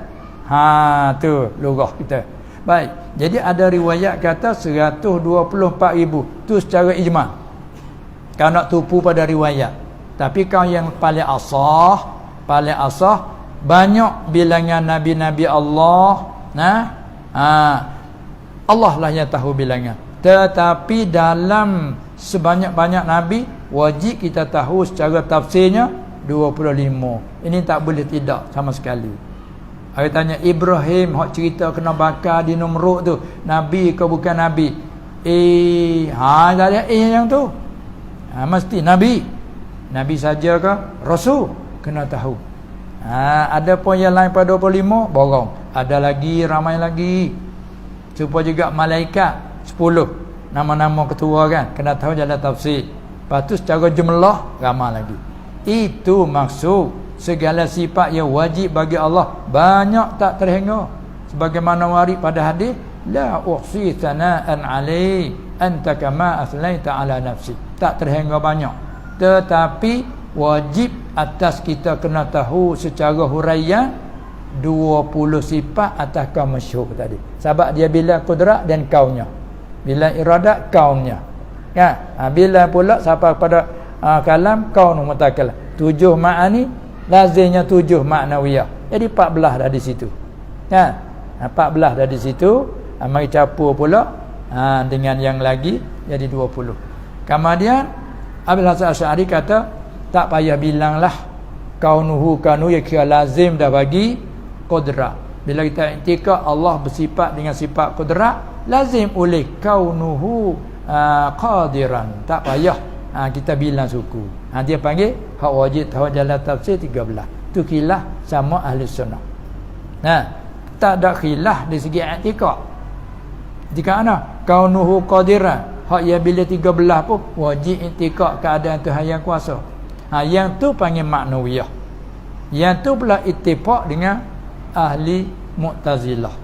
Tu lurah kita. Baik. Jadi ada riwayat kata 124,000. Tu secara ijma'. Kau nak tupu pada riwayat. Tapi kau yang paling asah banyak bilangan nabi-nabi Allah. Allah lah yang tahu bilangan. Tetapi dalam sebanyak-banyak nabi, wajib kita tahu secara tafsirnya 25. Ini tak boleh tidak sama sekali. Saya tanya Ibrahim hak cerita kena bakar di Namrud tu, nabi ke bukan nabi? Tak ada yang tu. Mesti nabi. Nabi saja ke rasul, kena tahu. Ada pun yang lain pada 25 borong. Ada lagi, ramai lagi. Supaya juga malaikat 10 nama-nama ketua kan, kena tahu jalan tafsir. Lepas tu secara jumlah ramai lagi. Itu maksud segala sifat yang wajib bagi Allah banyak tak terhingga. Sebagaimana warid pada hadis, la uhsi thana'an alai anta kama athlaita ala nafsi. Tak terhingga banyak. Tetapi wajib atas kita kena tahu secara huraian 20 sifat atas kaum masyhur tadi. Sebab dia bila kudrat dan kaunnya, bila iradat kaunnya kan. Bila pula sampai pada kalam kaun mutakalam, 7 ma'ani lazimnya 7 maknawiyah. Jadi 14 dah di situ kan. 14 dah di situ. Mari capur pula dengan yang lagi jadi 20. Kemudian Abil Hasan Asy'ari kata tak payah bilanglah kaunuhu kanu ya kira lazim dah bagi qudrat. Bila kita i'tikad Allah bersifat dengan sifat qudrat, lazim oleh kaunuhu qadiran. Tak payah kita bilang suku. Dia panggil hak wajib tahu jalan tafsir 13. Tu khilaf sama ahli sunnah. Tak ada khilaf di segi i'tikad. Jika ana kaunuhu qadiran, hak ya bila 13 pun wajib i'tikad keadaan Tuhan yang kuasa. Yang tu panggil maknawiyah. Yang tu pula ittifaq dengan ahli Mu'tazilah.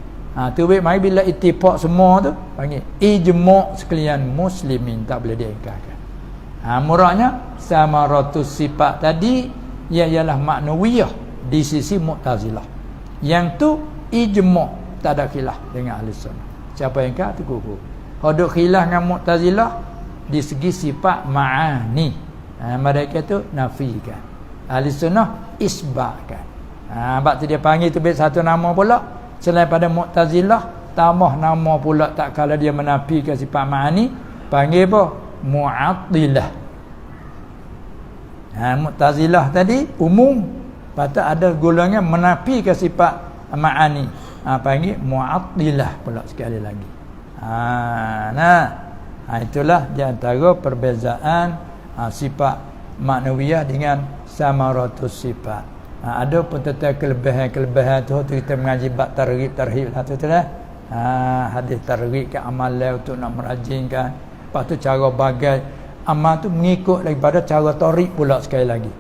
Tu baik mari bila ittifaq semua tu panggil ijma' sekalian muslimin, tak boleh diingkarkan. Muraknya samaratus sifat tadi ialah maknawiyah di sisi Mu'tazilah. Yang tu ijma', tak ada khilaf dengan ahli sunnah. Siapa yang kata tu kufur. Ada khilaf dengan Mu'tazilah di segi sifat ma'ani. Mereka tu nafikan. Ahli sunnah isbatkan. Sebab tu dia panggil tu satu nama pula. Selain pada Mu'tazilah, tambah nama pula tak kala dia menafikan sifat ma'ani, panggil apa? Mu'attilah. Mu'tazilah tadi umum, patut ada golongan menafikan sifat ma'ani. Panggil Mu'attilah pula sekali lagi. Itulah di antara perbezaan sifat maknawiyah dengan samaratus sifat. Ada pun tentang kelebihan-kelebihan tu kita mengaji bab targhib lah tu lah. Hadis targhib ke amalan untuk nak merajinkan. Lepas tu cara bagai amal tu mengikut daripada cara tarik pula sekali lagi.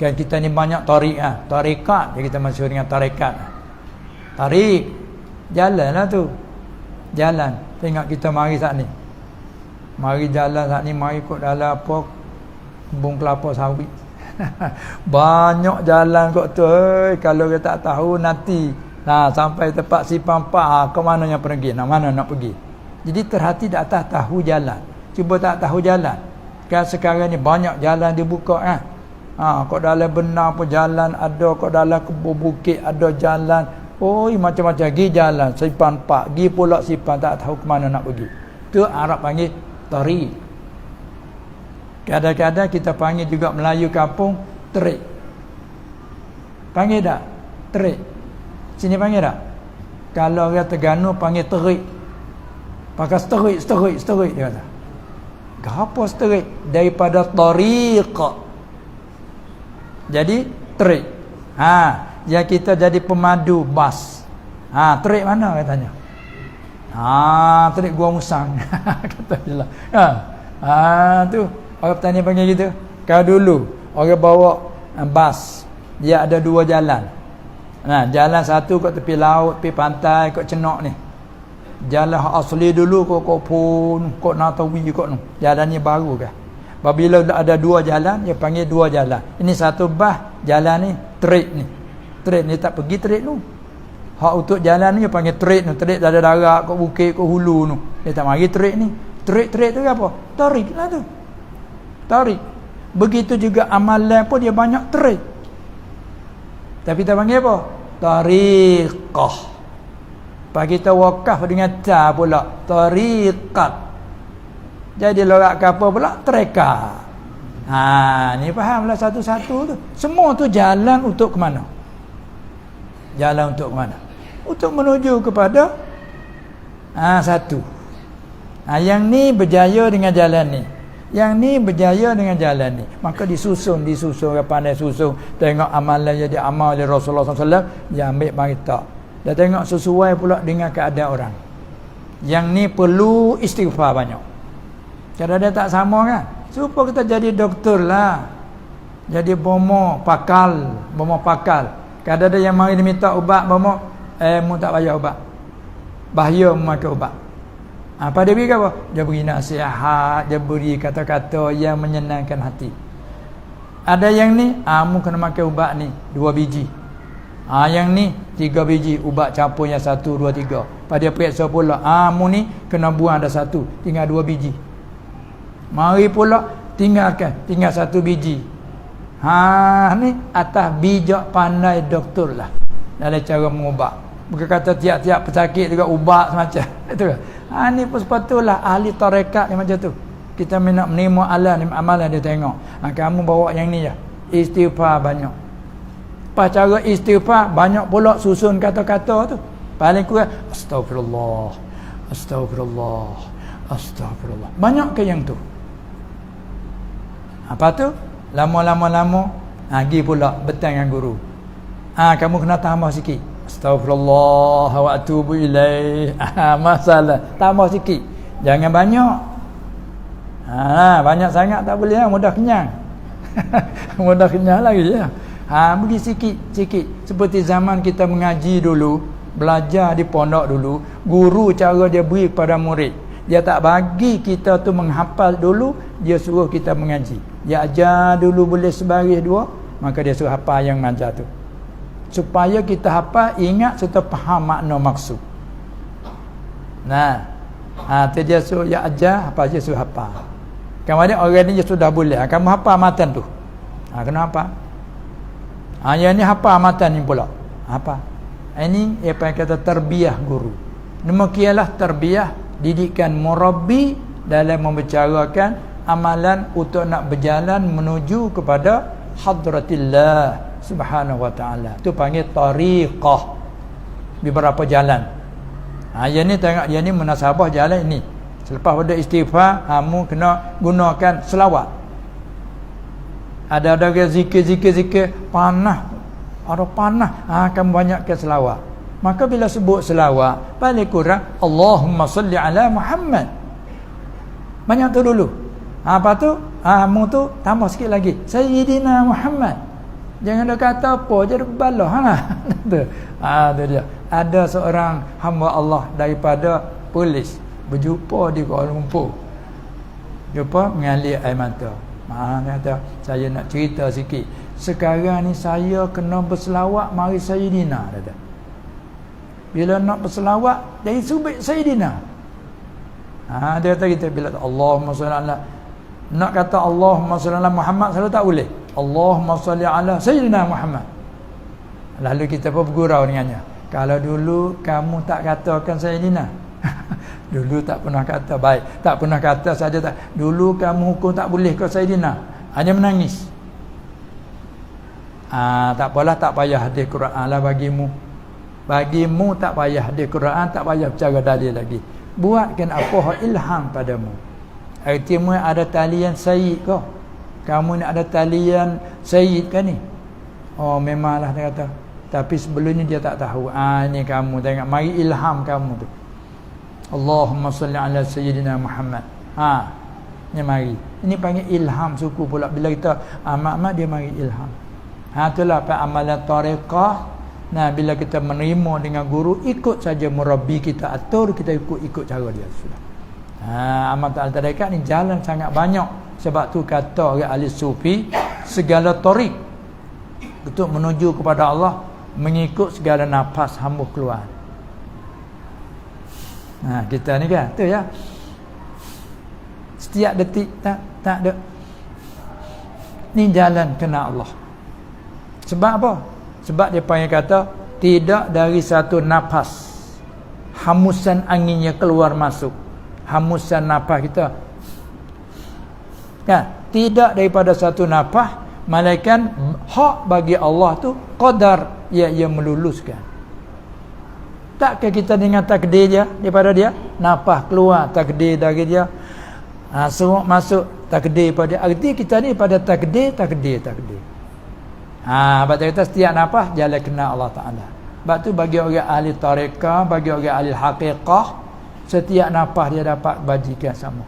Kan kita ni banyak tarik tarikat, kita masyhur dengan tarikat. Tarik jalanlah tu. Jalan. Tengok kita mari saat ni. Mari jalan saat ni, mari ikut dalam apa kebun kelapa sawit. Banyak jalan kok tu. Kalau kita tak tahu nanti sampai tempat simpang pak, ke mana yang pergi, mana nak pergi. Jadi terhati di atas tahu jalan. Cuba tak tahu jalan. Kan sekarang ni banyak jalan dibuka kok dalam benar pun jalan ada, kok dalam kebun bukit ada jalan. Macam-macam pergi jalan simpang pak, pergi pula simpang tak tahu ke mana nak pergi. Tu Arab panggil tariq. Kadang-kadang kita panggil juga Melayu kampung terik. Panggil tak? Terik. Sini panggil tak? Kalau orang Terengganu panggil terik. Pakai sterik dia kata. Apa sterik? Daripada tariq. Jadi terik. Yang kita jadi pemadu bas. Terik mana katanya? Terik Gua Musang. Kata je lah. Tu Orang petani panggil gitu. Kalau dulu orang bawa bas, dia ada 2 jalan. Nah, jalan satu kat tepi laut, tepi pantai, kat Cenok ni. Jalan asli dulu kok pun kok Natawi kok nu. Jalan ni baru ke? Apabila ada 2 jalan, dia panggil 2 jalan. Ini satu bah, jalan ni trade ni. Trade ni tak pergi trade tu. Hak untuk jalan ni dia panggil trade tu. Trade ada darat kat bukit kat hulu tu. Dia tak mari trade ni. Trade tu apa? Tarik lah tu. Tarik. Begitu juga amalan pun dia banyak trade. Tapi kita panggil apa? Tariqah. Pak kita wakaf dengan ta pula. Tariqat. Jadi lorak kapal pula treka. Ni fahamlah satu-satu tu. Semua tu jalan untuk ke mana? Jalan untuk ke mana? Untuk menuju kepada satu. Yang ni berjaya dengan jalan ni. Yang ni berjaya dengan jalan ni. Maka disusun pandai susun. Tengok amalan jadi amal oleh Rasulullah SAW, dia ambil mari tak. Dia tengok sesuai pula dengan keadaan orang. Yang ni perlu istighfar banyak. Cara dia tak sama kan? Supaya kita jadi doktor lah. Jadi bomo pakal. Kadang ada yang mari diminta ubat bomo, mu tak payah ubat. Bahaya memakai ubat. Apa dia beri apa? Dia beri nasihat, dia beri kata-kata yang menyenangkan hati. Ada yang ni, mu kena makan ubat ni 2 biji. Yang ni 3 biji ubat campur yang 1, 2, 3. Pada periksa pula, mu ni kena buang ada 1, tinggal 2 biji. Mari pula tinggal 1 biji. Ni atas bijak pandai doktor lah dalam cara mengubat. Bukan kata tiap-tiap pesakit juga ubat semacam itu kan. Ni pun sepatutlah ahli tarekat yang macam tu. Kita nak menerima amalan dia tengok. Kamu bawa yang ni je. Istighfar banyak. Pas cara istighfar banyak pula susun kata-kata tu. Paling kurang astagfirullah. Banyak ke yang tu? Apa tu? Lama-lama pergi pula bertang dengan guru. Kamu kena tambah sikit. Astaghfirullah wa atubu ilaih. Masalah tambah sikit. Jangan banyak. Banyak sangat tak boleh mudah kenyang. Mudah kenyang lagi ya. Bagi sikit. Seperti zaman kita mengaji dulu, belajar di pondok dulu, guru cara dia beri pada murid. Dia tak bagi kita tu menghafal dulu, dia suruh kita mengaji. Dia ajar dulu boleh sebaris 2, maka dia suruh hafal yang mengajar tu. Supaya kita hafal, ingat serta faham makna maksud. Tu dia suruh dia ajar, apa dia suruh hafal. Kemudian orang ni dia sudah boleh. Kamu hafal matan tu. Kenapa? Yang ni hafal matan ni pula. Apa? Ini apa yang kata tarbiyah guru. Demikianlah tarbiyah, didikan murabbi dalam membicarakan amalan untuk nak berjalan menuju kepada hadratillah subhanahu wa ta'ala. Itu panggil tariqah. Beberapa jalan. Yang ni tengok, yang ni munasabah jalan ini. Selepas pada istighfar, kamu kena gunakan selawat. Ada zikir panah. Ada panah. Kamu banyakkan selawat. Maka bila sebut selawat, paling kurang Allahumma salli ala Muhammad. Banyak tu dulu. Apa tu? Mu tu tambah sikit lagi. Sayyidina Muhammad. Jangan dia kata apa je dia balah tu. Tu dia. Ada seorang hamba Allah daripada polis berjumpa di Kuala Lumpur. Jumpa mengalir air mata. Dia kata, saya nak cerita sikit. Sekarang ni saya kena berselawat mari Sayyidina, kata. Bila nak berselawat dari subit Sayyidina. Dia kata kita bila Allahumma salli ala, nak kata Allahumma salli ala Muhammad selalu tak boleh. Allahumma salli ala Sayyidina Muhammad. Lalu kita pun bergurau dengannya. Kalau dulu kamu tak katakan Sayyidina. Dulu tak pernah kata baik. Tak pernah kata saja tak. Dulu kamu hukum tak boleh kau Sayyidina. Hanya menangis. Tak apalah, tak payah hadis Quran lah bagimu. Bagimu tak payah hadis Quran, tak payah bercara dalil lagi. Buatkan apa ilham padamu. Artinya ada talian sayyid kau. Kamu ni ada talian sayyid kan ni? Oh memanglah dia kata. Tapi sebelum ni dia tak tahu. Ni kamu tengok, mari ilham kamu tu. Allahumma salli ala Sayyidina Muhammad. dia mari. Ini panggil ilham suku pula. Bila kita amat-amat dia mari ilham. Itulah amalan tariqah. Nah, bila kita menerima dengan guru, ikut saja murabbi kita atur, kita ikut cara dia sudah. Amal tariqah ni jalan sangat banyak. Sebab tu kata orang ahli sufi, segala tariq untuk menuju kepada Allah mengikut segala nafas hamba keluar. Kita ni kan tu ya. Setiap detik tak ada. Ni jalan kena Allah. Sebab apa? Sebab dia panggil kata tidak dari satu nafas hamusan anginnya keluar masuk. Hamusan nafas kita. Kan? Tidak daripada satu nafas malaikat hak bagi Allah tu qadar ia meluluskan. Takkah kita dengan takdir dia daripada dia? Nafas keluar takdir dari dia. Semua masuk takdir pada arti kita ni pada takdir. Sebab kita setiap nafas jalan kena Allah Ta'ala. Sebab tu bagi orang ahli tariqah, bagi orang ahli haqiqah, setiap nafas dia dapat bajikan sama.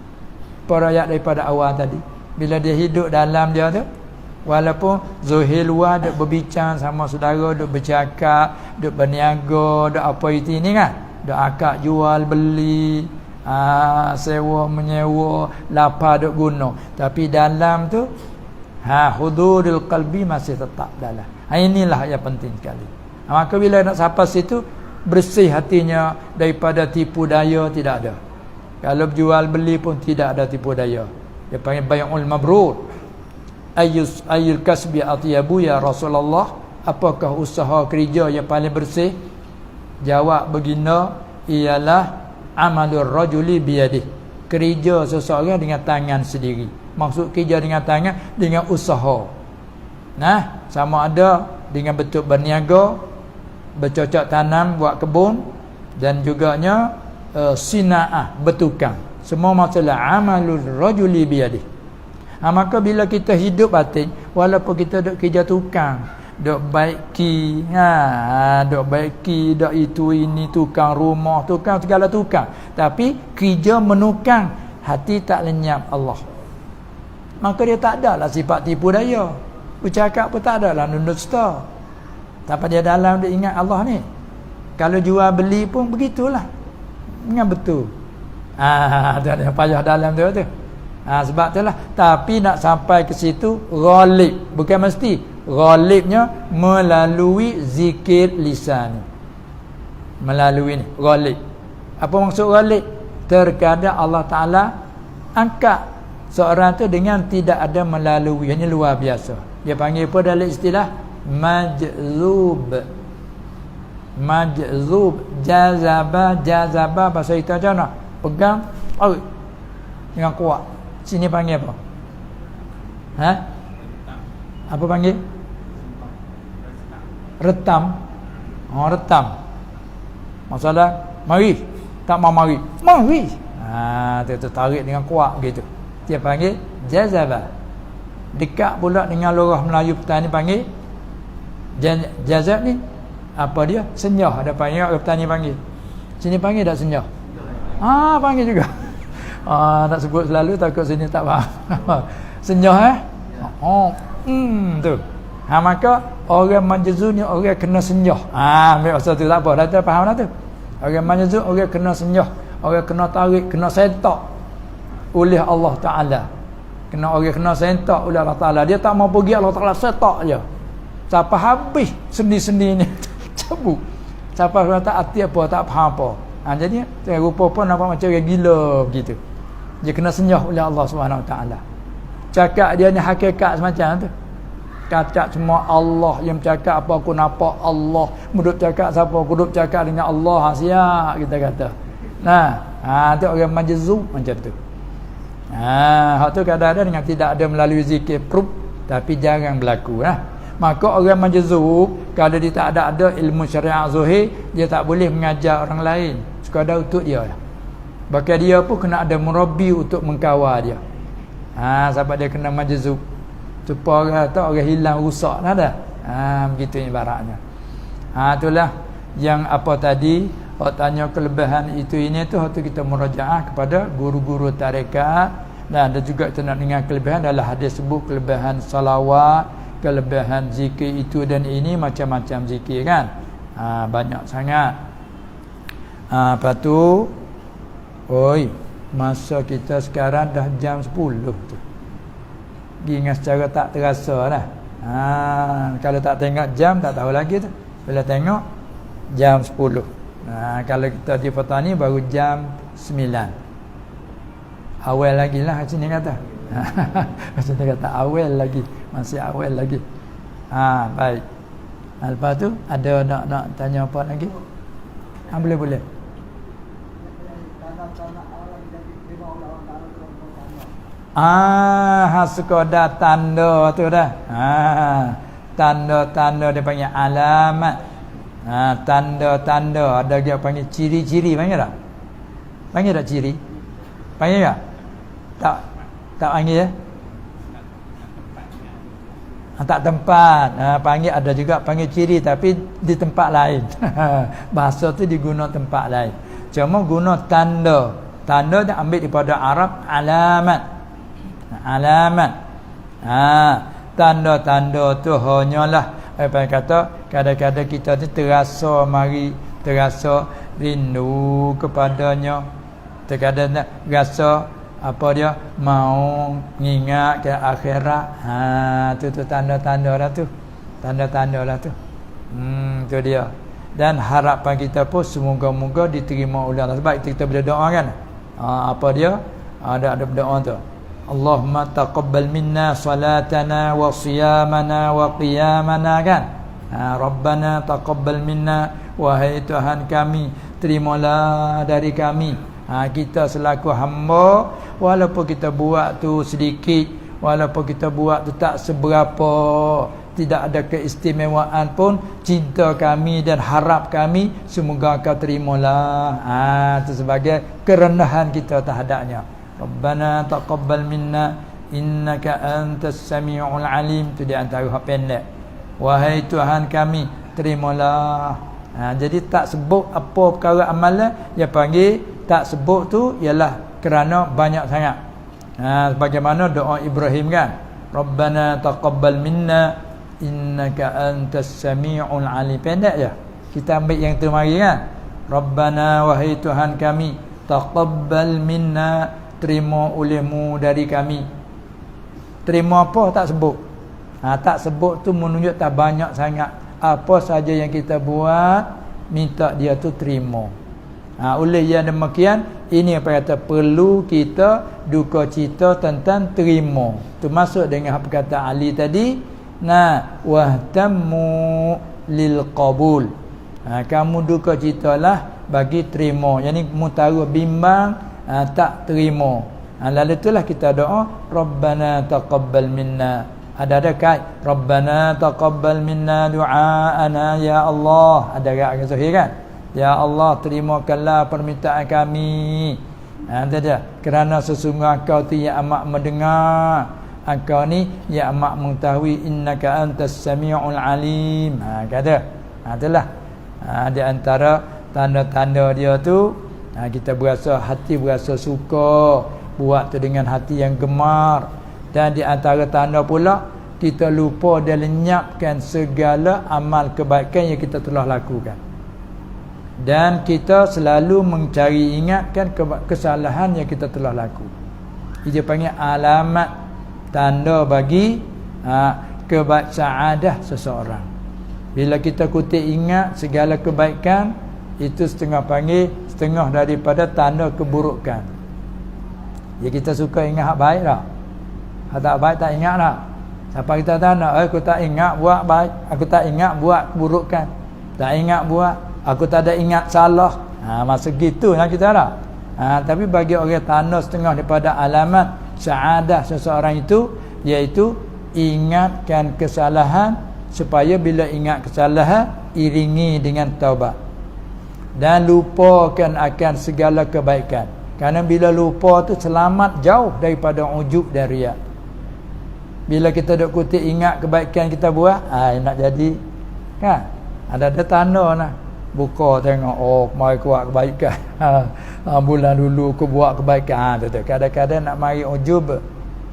Para ayat daripada awal tadi, bila dia hidup dalam dia tu, walaupun zuhir luar duk berbincang sama saudara, duk bercakap, duk berniaga, duk apa itu ni kan, duk akad jual beli, sewa menyewa, lapar duk guna, tapi dalam tu hudurul qalbi masih tetap dalam. Inilah yang penting sekali. Maka bila nak sampai situ, bersih hatinya daripada tipu daya, tidak ada. Kalau jual beli pun tidak ada tipu daya. Dia panggil bai'ul mabrur. Ayyul kasbi atyabu ya Rasulullah, apakah usaha kerja yang paling bersih? Jawab begina, ialah amalur rajuli biyadih, kerja seseorang dengan tangan sendiri. Maksud kerja dengan tangan dengan usaha. Sama ada dengan bentuk berniaga, bercocok tanam, buat kebun, dan juganya sinaah, bertukang. Semua masalah amalur rajuli biyadih. Maka bila kita hidup batin, walaupun kita duk kerja tukang, duk baiki, duk baiki, duk itu ini, tukang rumah, tukang segala tukang, tapi kerja menukang, hati tak lenyap Allah, maka dia tak ada lah sifat tipu daya. Bercakap pun tak ada lah dusta. Tapi dia dalam dia ingat Allah ni. Kalau jual beli pun begitulah, ingat betul. Tak ada payah dalam tu. Sebab itulah. Tapi nak sampai ke situ ghalib, bukan mesti. Ghalibnya melalui zikir lisan. Melalui ni ghalib. Apa maksud ghalib? Terkadang Allah Ta'ala angkat seorang tu dengan tidak ada melalui. Ini luar biasa. Dia panggil apa dalam istilah majzub. Majzub, jazaba bahasa kita macam mana? Pegang, tarik dengan kuat. Sini panggil apa? Apa panggil? Retam. Retam. Masalah mari, tak mau mari. Mari. Dia tarik dengan kuat gitu. Dia panggil jazaba. Dekat pula dengan lorah Melayu petani panggil jazab ni. Apa dia? Senyah. Ada panggil, orang petani panggil. Sini panggil tak senyah? Panggil juga. Nak sebut selalu takut sini tak faham. Senyah tu. Maka orang majzub ni orang kena senyah. Ambil masa tu tak apa. Dah faham dah tu. Orang majzub orang kena senyah, orang kena tarik, kena sentak oleh Allah Ta'ala. Orang kena sentak oleh Allah Ta'ala. Dia tak mau pergi, Allah Ta'ala sentak je. Sampai habis sendi-sendi ni cabut. Sampai kata hati apa tak faham apa. Jadi rupa pun nampak macam orang gila begitu. Dia kena senyah oleh Allah Subhanahu Wa Ta'ala. Cakap dia ni hakikat semacam tu. Cakap semua Allah yang cakap apa aku nampak Allah. Muduk cakap siapa aku duduk cakap dengan Allah. Siap kita kata. Tu orang majzub macam tu. Hak tu kadang-kadang dengan tidak ada melalui zikir proof, tapi jarang berlaku. Maka orang majzub kalau dia tak ada ilmu syariat zuhir, dia tak boleh mengajar orang lain. Sekadar untuk dia. Bahkan dia pun kena ada murabbi untuk mengkawal dia. Sebab dia kena majzub. Supaya orang hilang rusak dah dah. Begitu ibaratnya. Itulah yang apa tadi, tanya kelebihan itu ini tu, waktu kita murajaah kepada guru-guru tarekat. Dan ada juga kita nak dengar kelebihan adalah hadis sebut kelebihan salawat, kelebihan zikir itu dan ini, macam-macam zikir kan. Banyak sangat. Lepas tu masa kita sekarang dah jam 10 tu. Ingat secara tak terasa dah. Kalau tak tengok jam tak tahu lagi tu. Bila tengok jam 10. Kalau kita di petani baru jam 9. Awal lagi lah sini kata. Sini kata awal lagi. Masih awal lagi. Baik. Lepas tu ada nak tanya apa lagi? Boleh. Sekadar tanda tu dah. Tanda-tanda dia panggil alamat. Tanda-tanda ada dia panggil ciri-ciri, panggil tak? Panggil tak ciri? Panggil tak? Tak panggil ya? Tak tempat. Panggil ada juga panggil ciri tapi di tempat lain. Bahasa tu diguna tempat lain. Cuma guna tanda. Tanda dia ambil daripada Arab alamat. Alamat. Tanda-tanda tu hanyalah apa kata kadang-kadang kita ni terasa rindu kepadanya. Terkadang rasa apa dia mau ingat ke akhirat. Tu tanda-tanda lah tu. Tanda-tanda lah tu. Tu dia. Dan harapan kita pun semoga-moga diterima oleh Allah. Sebab kita boleh doa kan. Apa dia? Ada doa tu. Allahumma taqabbal minna salatana wa siyamana wa qiyamana kan. Rabbana taqabbal minna, wahai Tuhan kami, terimalah dari kami. Kita selaku hamba, walaupun kita buat tu sedikit, walaupun kita buat tu tak seberapa, tidak ada keistimewaan pun, cinta kami dan harap kami semoga kau terimalah. Itu sebagai kerendahan kita terhadapnya. Rabbana taqabbal minna innaka antas sami'ul alim. Itu di antara hak pendek. Wahai Tuhan kami, terimalah. Jadi tak sebut apa perkara amalan, dia panggil tak sebut tu ialah kerana banyak sangat. Bagaimana doa Ibrahim kan, Rabbana taqabbal minna innaka antas sami'ul alim. Pendek je. Kita ambil yang tu mari kan. Rabbana, wahai Tuhan kami, taqabbal minna, terima olehmu dari kami. Terima apa tak sebut. Tak sebut tu menunjuk tak banyak sangat. Apa saja yang kita buat, minta dia tu terima. Oleh yang demikian, ini apa kata perlu kita duka cita tentang terima. Tu masuk dengan apa kata Ali tadi, wahtammu lil qabul. Kamu duka citalah bagi terima. Yani mutaru bimbang, tak terima. Lalu itulah kita doa Rabbana taqabbal minna. Ada kait Rabbana taqabbal minna du'aana ya Allah. Ada kait sahih kan? Ya Allah, terimakanlah permintaan kami. Itu dia. Kerana sesungguhnya Engkau tu yang amat mendengar. Engkau ni yang amat mengetahui. Innaka antas sami'ul alim. Kata. Itulah. Di antara tanda-tanda dia tu, kita berasa hati berasa suka, buat tu dengan hati yang gemar. Dan di antara tanda pula, kita lupa dan lenyapkan segala amal kebaikan yang kita telah lakukan. Dan kita selalu mencari ingatkan kesalahan yang kita telah laku. Dia panggil alamat, tanda bagi saadah seseorang. Bila kita kutip ingat segala kebaikan, itu setengah daripada tanda keburukan. Ya, kita suka ingat hak baik tak? Hak tak baik tak ingat tak? Siapa kita tanya, aku tak ingat buat baik, aku tak ingat buat keburukan, tak ingat buat, aku tak ada ingat salah. Masa gitu lah kita tak. Tapi bagi orang tanda setengah daripada alamat saadah seseorang itu, iaitu ingatkan kesalahan, supaya bila ingat kesalahan iringi dengan taubat dan lupakan akan segala kebaikan. Kerana bila lupa tu selamat jauh daripada ujub dan riak. Bila kita duk kutip ingat kebaikan kita buat, nak jadi kan? Ada tanda lah. buka tengok, oh mari kuat kebaikan. Bulan dulu aku buat kebaikan. Tu kadang-kadang nak mari ujub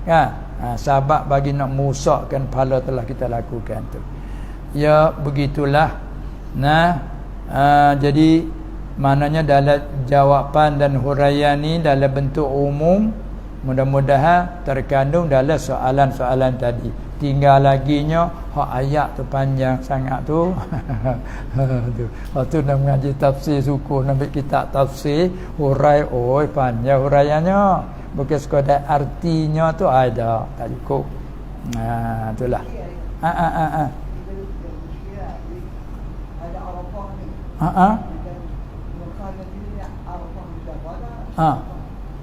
kan. Sebab bagi nak merosakkan pahala telah kita lakukan tu. Ya begitulah. Nah, jadi maknanya dalam jawapan dan huraian ni dalam bentuk umum, mudah-mudahan terkandung dalam soalan-soalan tadi. Tinggal laginya hak ayat tu panjang sangat tu. Tu nak mengaji tafsir suku, nak ambil kitab tafsir, hurai oi panjang huraiannya. Bukan sekadar artinya tu ada, tak cukup. Itulah.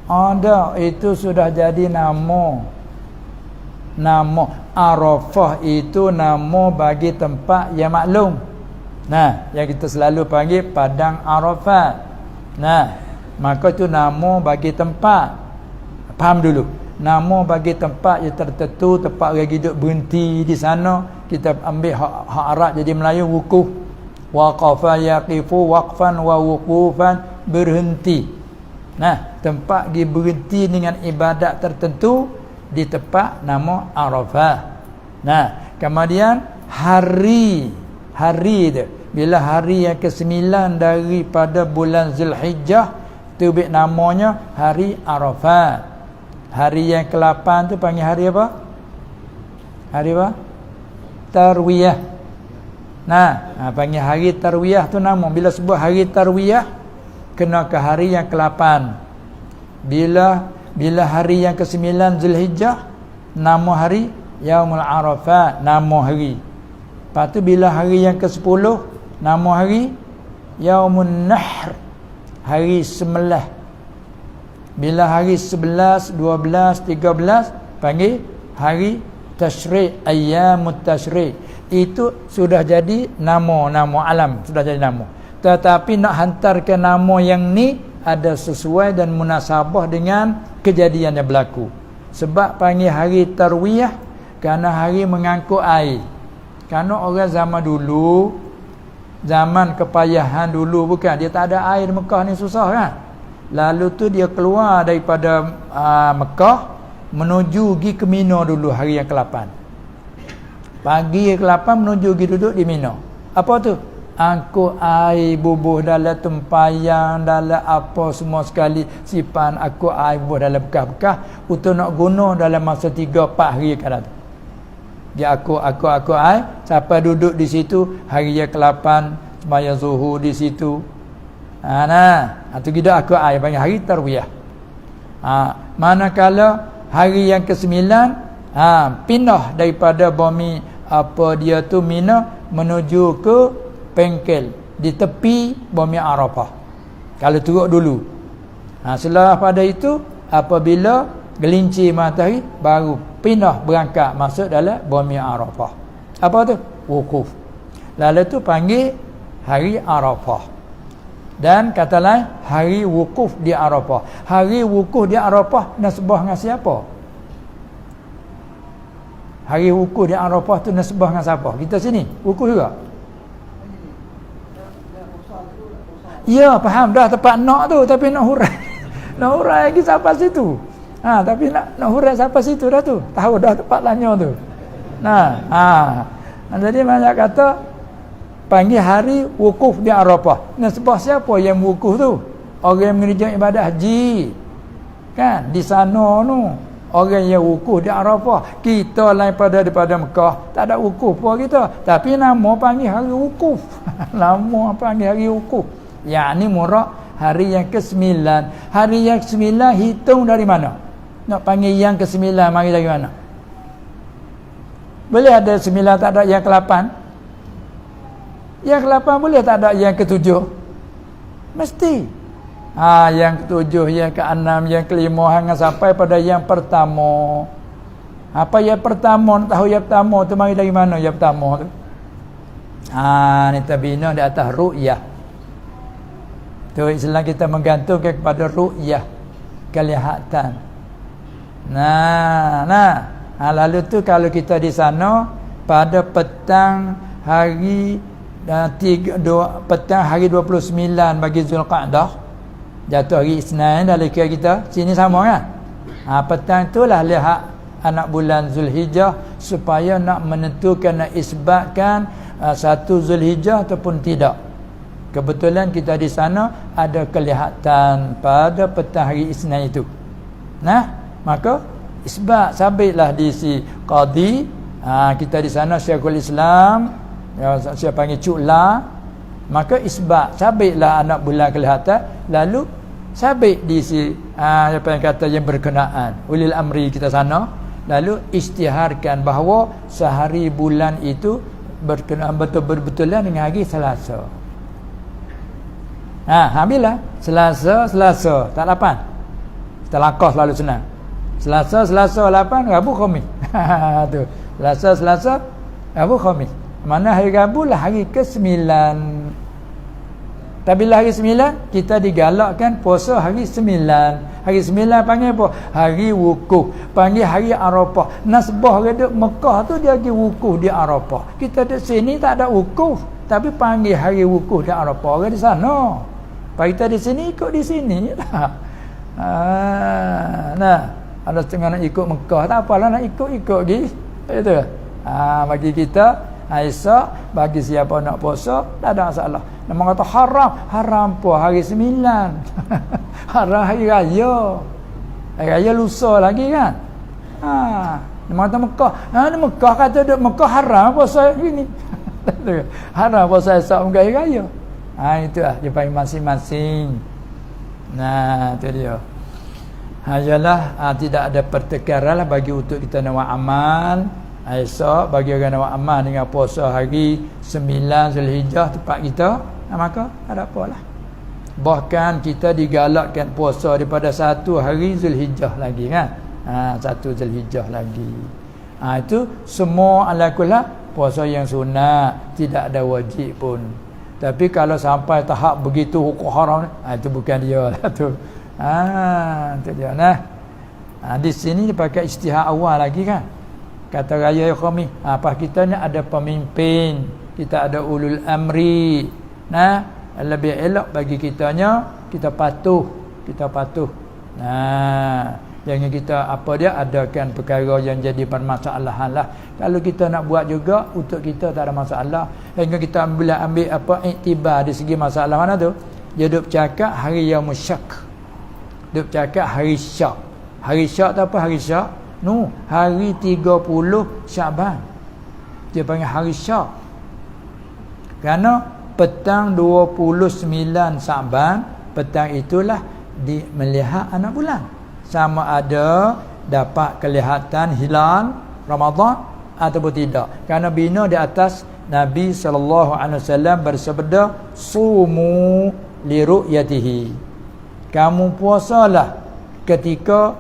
Ada, itu sudah jadi nama. Nama Arafah itu nama bagi tempat yang maklum. Nah, yang kita selalu panggil Padang Arafat. Nah, maka itu nama bagi tempat. Faham dulu. Nama bagi tempat yang tertentu, tempat orang hidup berhenti di sana. Kita ambil hak Arab jadi Melayu wukuf. Waqafa yaqifu waqfan wa wuqufan, berhenti. Nah, tempat pergi berhenti dengan ibadat tertentu di tempat nama Arafah. Nah, kemudian hari tu, bila hari yang ke-9 daripada bulan Zulhijjah tu namanya hari Arafah. Hari yang ke-8 tu panggil hari apa? Hari apa? Tarwiyah. Nah, panggil hari Tarwiyah tu nama. Bila sebut hari Tarwiyah kena ke hari yang ke-8. Bila hari yang ke-9 Zulhijjah, nama hari Yaumul Arafat, nama hari. Lepas tu bila hari yang ke-10, nama hari Yaumun Nahr, hari sembelih. Bila hari 11, 12, 13 panggil hari Tasyrik, Ayyamut Tasyrik. Itu sudah jadi nama-nama alam, sudah jadi nama. Tetapi nak hantarkan nama yang ni ada sesuai dan munasabah dengan kejadian yang berlaku. Sebab panggil hari Tarwiyah kerana hari mengangkut air. Kerana orang zaman dulu, zaman kepayahan dulu bukan, dia tak ada air. Mekah ni susah kan. Lalu tu dia keluar daripada Mekah menuju pergi ke Mina dulu hari yang ke-8. Pagi yang ke-8 menuju pergi duduk di Mina. Apa tu? Angkut air bubuh dalam tempayan, dalam apa semua sekali, sipan angkut air bubuh dalam bekas-bekas untuk nak guna dalam masa 3-4 hari akan datang. Dia angkut air sampai duduk di situ hari yang ke-8 sembahyang zuhur di situ. Itu kita angkut air panggil hari Tarwiyah. Manakala hari yang ke-9 pindah daripada bumi apa dia tu Mina menuju ke Pengkel di tepi bumi Arafah. Kalau turut dulu. Selepas pada itu apabila gelincir matahari baru pindah berangkat masuk dalam bumi Arafah. Apa tu? Wukuf. Lalu tu panggil hari Arafah. Dan kata lain hari wukuf di Arafah. Hari wukuf di Arafah nasbah dengan siapa? Hari wukuf di Arafah tu nasbah dengan siapa? Kita sini wukuf juga. Ya, faham dah tempat nak tu, tapi nak hurai. Nak hurai lagi sampai situ. Tapi nak hurai sampai situ dah tu. Tahu dah tempat lanya tu. Jadi banyak kata panggil hari wukuf di Arafah. Sebab siapa yang wukuf tu? Orang yang mengerjakan ibadah haji. Kan? Di sana tu. Orang yang wukuf di Arafah. Kita lain daripada Mekah, tak ada wukuf pun kita. Tapi nama panggil hari wukuf. Nama panggil hari wukuf. Yang ni murak hari yang ke-9. Hari yang ke-9 hitung dari mana? Nak panggil yang ke-9 mari dari mana? Boleh ada 9 tak ada yang ke-8? Yang ke-8 boleh tak ada yang ke-7? Mesti. Yang ke-7, yang ke-6, yang ke-5 hingga sampai pada yang pertama. Apa yang pertama? Nak tahu yang pertama tu mari dari mana yang pertama tu? Ni tabina di atas ru'yah. Tu Islam kita menggantungkan kepada ru'yah, kelihatan. Lalu tu kalau kita di sana pada petang hari petang hari 29 bagi Zulqa'dah, jatuh hari Isnin dalam kira kita sini sama kan. Petang itulah lihat anak bulan Zulhijjah, supaya nak menentukan, nak isbatkan satu Zulhijjah ataupun tidak. Kebetulan kita di sana ada kelihatan pada petang hari Isnin itu. Maka isbat sabitlah di si qadi. Kita di sana Syekhul Islam, saya panggil Cukla. Maka isbat sabitlah anak bulan kelihatan, lalu sabit di si apa yang kata yang berkenaan ulil amri kita sana, lalu isytiharkan bahawa sehari bulan itu berkenaan betul-betulan dengan hari Selasa. Ambillah Selasa tak 8. Kita lakah selalu senang. Selasa 8, Rabu Khamis. Tu. Selasa, Rabu Khamis. Mana hari Rabu lah hari ke-9. Tapi bila hari 9 kita digalakkan puasa hari 9. Hari 9 panggil apa? Hari wukuf. Panggil hari Arafah. Nasbah duduk Mekah tu dia pergi wukuf di Arafah. Kita di sini tak ada wukuf, tapi panggil hari wukuf di Arafah. Orang di sana. Pak kita di sini ikut di sini lah. Ada setengah nak ikut Mekah, tak apalah, nak ikut pergi. Itu. Bagi kita Aisyah, bagi siapa nak puasa tak ada masalah. Nama kata haram apa hari 9. Haram hari raya. Hari raya lusa lagi kan. Nama kata Mekah. Mekah kata duk Mekah haram puasa gini. Haram puasa Aisyah muka hari raya. Itulah dia panggil masing-masing. Itu dia. Hajalah tidak ada pertengkaran lah bagi untuk kita nak buat amal. Esok bagi orang nak buat amal dengan puasa hari 9 Zulhijjah tempat kita, maka ada apalah. Bahkan kita digalakkan puasa daripada satu hari Zulhijjah lagi kan. Satu Zulhijjah lagi. Itu semua ala kullah puasa yang sunat, tidak ada wajib pun. Tapi kalau sampai tahap begitu hukum haram, itu bukan dia lah tu. Itu dia di sini dipakai istihad awal lagi kan. Kata Raya Khamis, apa kita ni ada pemimpin, kita ada ulul amri. Lebih elok bagi kitanya kita patuh. Jangan kita adakan perkara yang jadi permasalahan lah. Kalau kita nak buat juga untuk kita tak ada masalah. Hingga kita ambil iktibar di segi masalah mana tu? Dia duk cakap hari yaumul syak. Duk cakap hari syak. Hari syak tu apa hari syak? Hari 30 Syaban. Dia panggil hari syak. Kerana petang 29 Syaban, petang itulah melihat anak bulan. Sama ada dapat kelihatan hilal Ramadan ataupun tidak. Kerana bina di atas Nabi SAW bersabda, sumu li ru'yatihi. Kamu puasalah ketika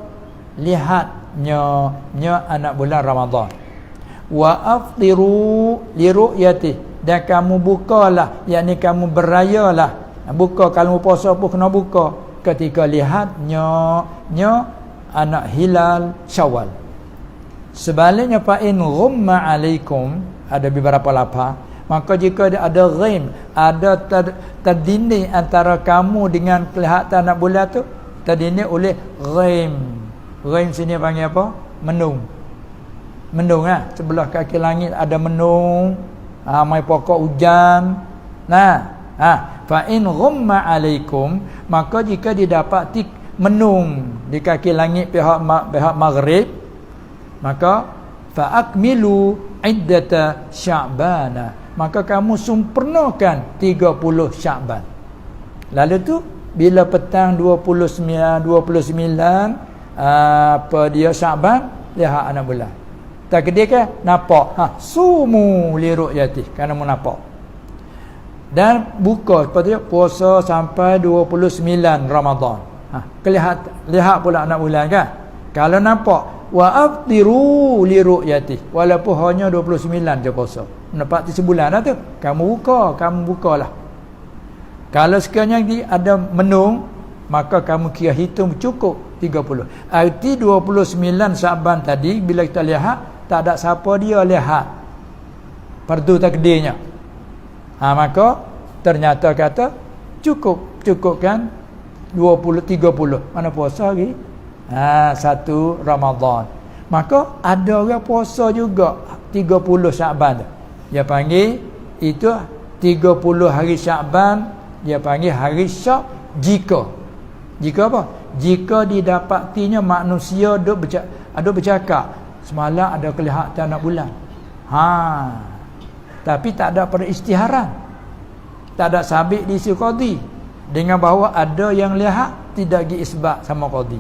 lihatnya anak bulan Ramadan. Wa aftiru li ru'yatihi, dan kamu bukalah, yakni kamu berayalah. Buka, kalau puasa pun kena buka ketika lihatnya anak hilal Syawal. Sebaliknya fa in ghumma alaikum, ada beberapa lapar. Maka jika ada ghaim, ada terdinding antara kamu dengan kelihatan anak bulan tu, terdinding oleh ghaim. Ghaim sini panggil apa? Mendung. Sebelah kaki langit ada mendung. Mai pokok hujan. Fa in ghumma alaikum, maka jika didapati mendung di kaki langit pihak maghrib, maka fa akmilu iddata sya'bana, maka kamu sempurnakan 30 Sya'ban. Lalu tu bila petang 29 dia Sya'ban, lihat anak bulan. Takdir ke nampak, sumu li ru'yati, kerana mu nampak. Dan buka sepatutnya puasa sampai 29 Ramadan. Lihat pula anak bulan kan. Kalau nampak, wa aftiru li ru'yati, walaupun hanya 29 je puasa. Nampak sebulan dah tu, kamu bukalah. Kalau sekiranya ada mendung, maka kamu kira hitung cukup 30. Arti 29 Syaban tadi bila kita lihat, tak ada siapa dia lihat. Fardu takdirnya. Maka ternyata kata cukup kan 20 30 mana puasa lagi 1 Ramadan. Maka ada orang puasa juga 30 Syaban. Dia panggil itu 30 hari Syaban, dia panggil hari Syak. Jika apa? Jika didapatinya manusia duk bercakap semalam ada kelihatan anak bulan. Tapi tak ada peristiharan, tak ada sabit di isi qadi dengan bahawa ada yang lihat tidak pergi isbat sama qadi.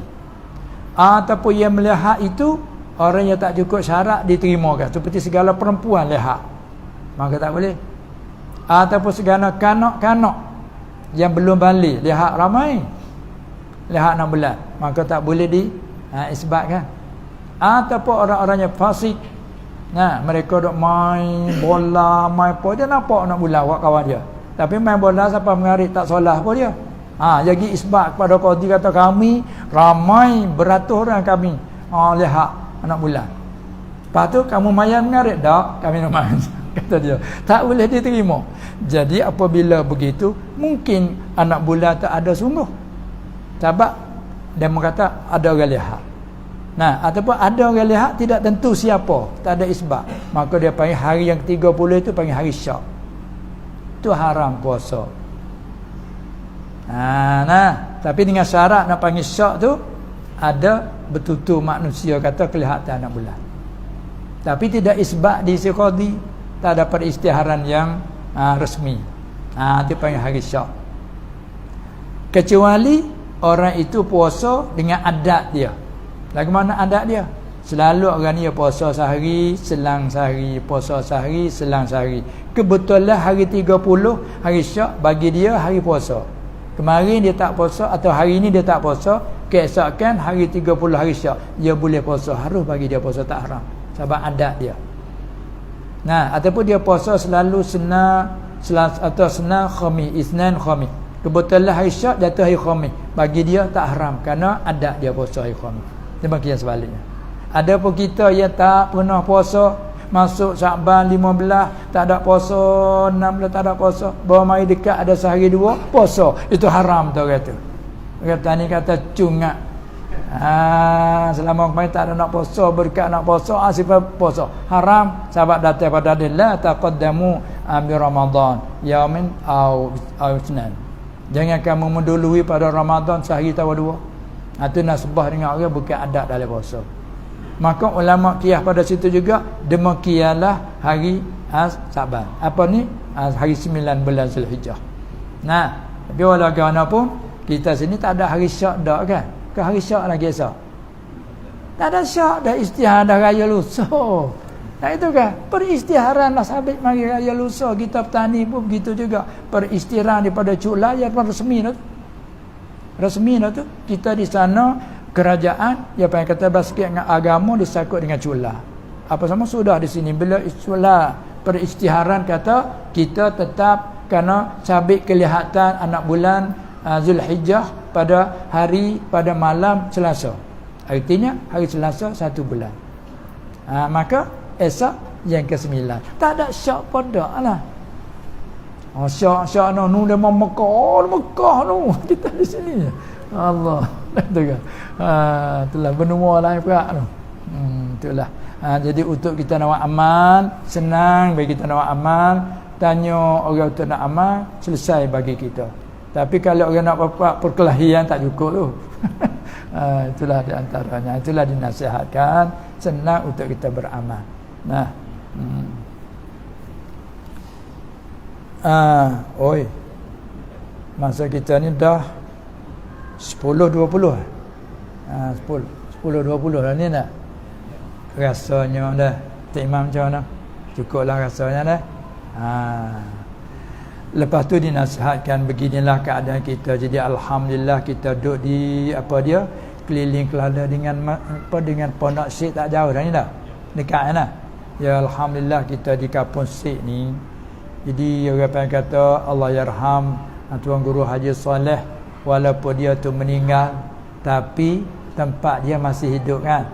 Ataupun yang melihat itu orang yang tak cukup syarat diterimakan, seperti segala perempuan lihat, maka tak boleh. Ataupun segala kanak-kanak yang belum balik lihat ramai, lihat 6 bulan, maka tak boleh isbatkan. Ataupun orang-orang yang fasik, mereka duk main bola, main apa, dia nampak 6 bulan buat kawan dia, tapi main bola sampai mengarik tak solat pun dia. Jadi isbat kepada qadi, kata kami ramai beratus orang kami lihat anak bulan. Lepas tu kamu mayan mengarik tak? Kami nak main. Kata dia, tak boleh diterima. Jadi apabila begitu, mungkin anak bulan tak ada sungguh. Sebab dia kata ada orang lihat. Ataupun ada orang lihat tidak tentu siapa, tak ada isbat. Maka dia panggil hari yang 30 itu panggil hari Syak. Itu haram puasa. Tapi dengan syarat nak panggil Syak tu ada betul-betul manusia kata kelihatan anak bulan. Tapi tidak isbat di isi qadi, tak ada peristiharan yang resmi. Itu panggil hari Syak. Kecuali orang itu puasa dengan adat dia. Bagaimana adat dia? Selalu orang ni puasa sehari, selang sehari, puasa sehari, selang sehari. Kebetulan hari 30 hari Syak bagi dia hari puasa. Kemarin dia tak puasa atau hari ini dia tak puasa, keesokan hari 30 hari Syak dia boleh puasa, harus bagi dia puasa, tak haram sebab adat dia. Ataupun dia puasa selalu Senin atau Senin Khamis, Isnin Khamis. Kebetulan hari Syak jatuh hari Khamis, bagi dia tak haram kerana adat dia puasa hari Khamis. Demikian sebaliknya. Ada pun kita yang tak pernah puasa, masuk Syaban 15 tak ada puasa, 16 tak ada puasa, baru mari dekat ada sehari 2 puasa, itu haram tu kata. Kata ni kata cungak. Selama kemarin tak ada nak puasa, berkat nak puasa, sifat puasa haram sebab datang pada hadis la taqaddamu bi Ramadan yaumin au isnan. Jangan kamu mendului pada Ramadan sehari atau 2. Itu nasbah dengan orang bukan adat dalam puasa. Maka ulama qiyas pada situ juga, demikianlah hari Syaban. Apa ni? Hari 9 bulan Zulhijjah. Tapi walaupun kita sini tak ada hari Syak dak kan? Ke hari Syak lagi esok. Tak ada Syak dah, istihadah raya lusa. Itu kan? Peristiharan lah sabit mari raya lusa. Kita petani pun begitu juga. Peristiharan daripada cuk layar pun resmi dah. Resmi dah tu. Kita di sana kerajaan dia panggil kata basket dengan agama disangkut dengan cula. Apa sama sudah di sini bila cula peristiharan kata kita tetap kena sabit kelihatan anak bulan Zulhijjah pada malam Selasa. Artinya hari Selasa 1 bulan. Maka esok yang ke-9. Tak ada Syak pun dak lah. Syak nu dia Mekah nu kita di sini. Allah. Itu kan. Itulah benua lain pula tu. Itulah. Jadi untuk kita nak amal, senang bagi kita nak amal, tanya orang untuk nak amal, selesai bagi kita. Tapi kalau orang nak buat perkelahian tak cukup tu. Itulah di antaranya. Itulah dinasihatkan, senang untuk kita beramal. Masa kita ni dah 10.20 10.20 dah ni nak. Rasanya dah Tok Imam macam mana? Cukuplah rasanya dah. Lepas tu dinasihatkan beginilah keadaan kita. Jadi alhamdulillah kita duduk di keliling Kelada dengan Pondok Syekh tak jauh dah ni dah. Dekat dah. Ya alhamdulillah kita di kampung Syekh ni. Jadi orang kata Allah yarham Tuan Guru Haji Saleh, walaupun dia tu meninggal tapi tempat dia masih hidup kan.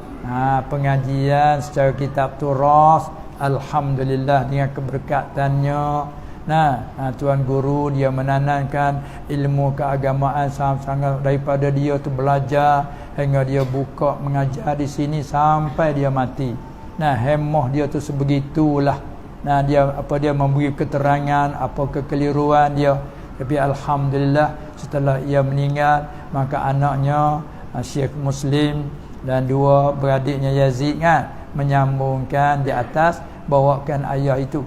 Pengajian secara kitab turas alhamdulillah dengan keberkatannya Tuan guru dia menanamkan ilmu keagamaan sangat daripada dia tu belajar hingga dia buka mengajar di sini sampai dia mati. Hemah dia tu sebegitulah. Dia memberi keterangan apa kekeliruan dia. Tapi alhamdulillah setelah ia meninggal, maka anaknya Syekh Muslim dan dua beradiknya Yazid menyambungkan di atas, bawakan ayah itu,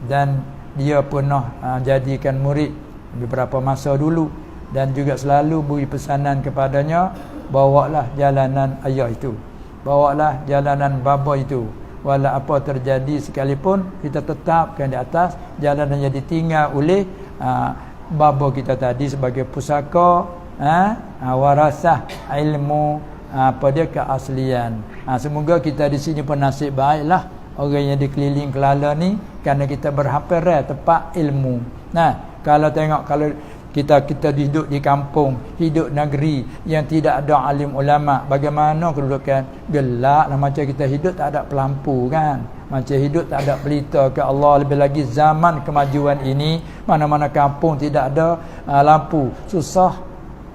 dan dia pernah jadikan murid beberapa masa dulu, dan juga selalu beri pesanan kepadanya, bawalah jalanan ayah itu, bawalah jalanan bapa itu, walau apa terjadi sekalipun kita tetapkan di atas jalan yang ditinggal oleh bapa kita tadi sebagai pusaka warasah ilmu keaslian. Semoga kita di sini pun nasib baiklah orang yang dikeliling Kelala ni, kerana kita berhampir tempat ilmu. Kalau tengok, kalau kita hidup di kampung, hidup negeri yang tidak ada alim ulama, bagaimana kedudukan? Gelap lah, macam kita hidup tak ada pelampu kan, macam hidup tak ada pelita ke Allah. Lebih lagi zaman kemajuan ini, mana-mana kampung tidak ada lampu, susah.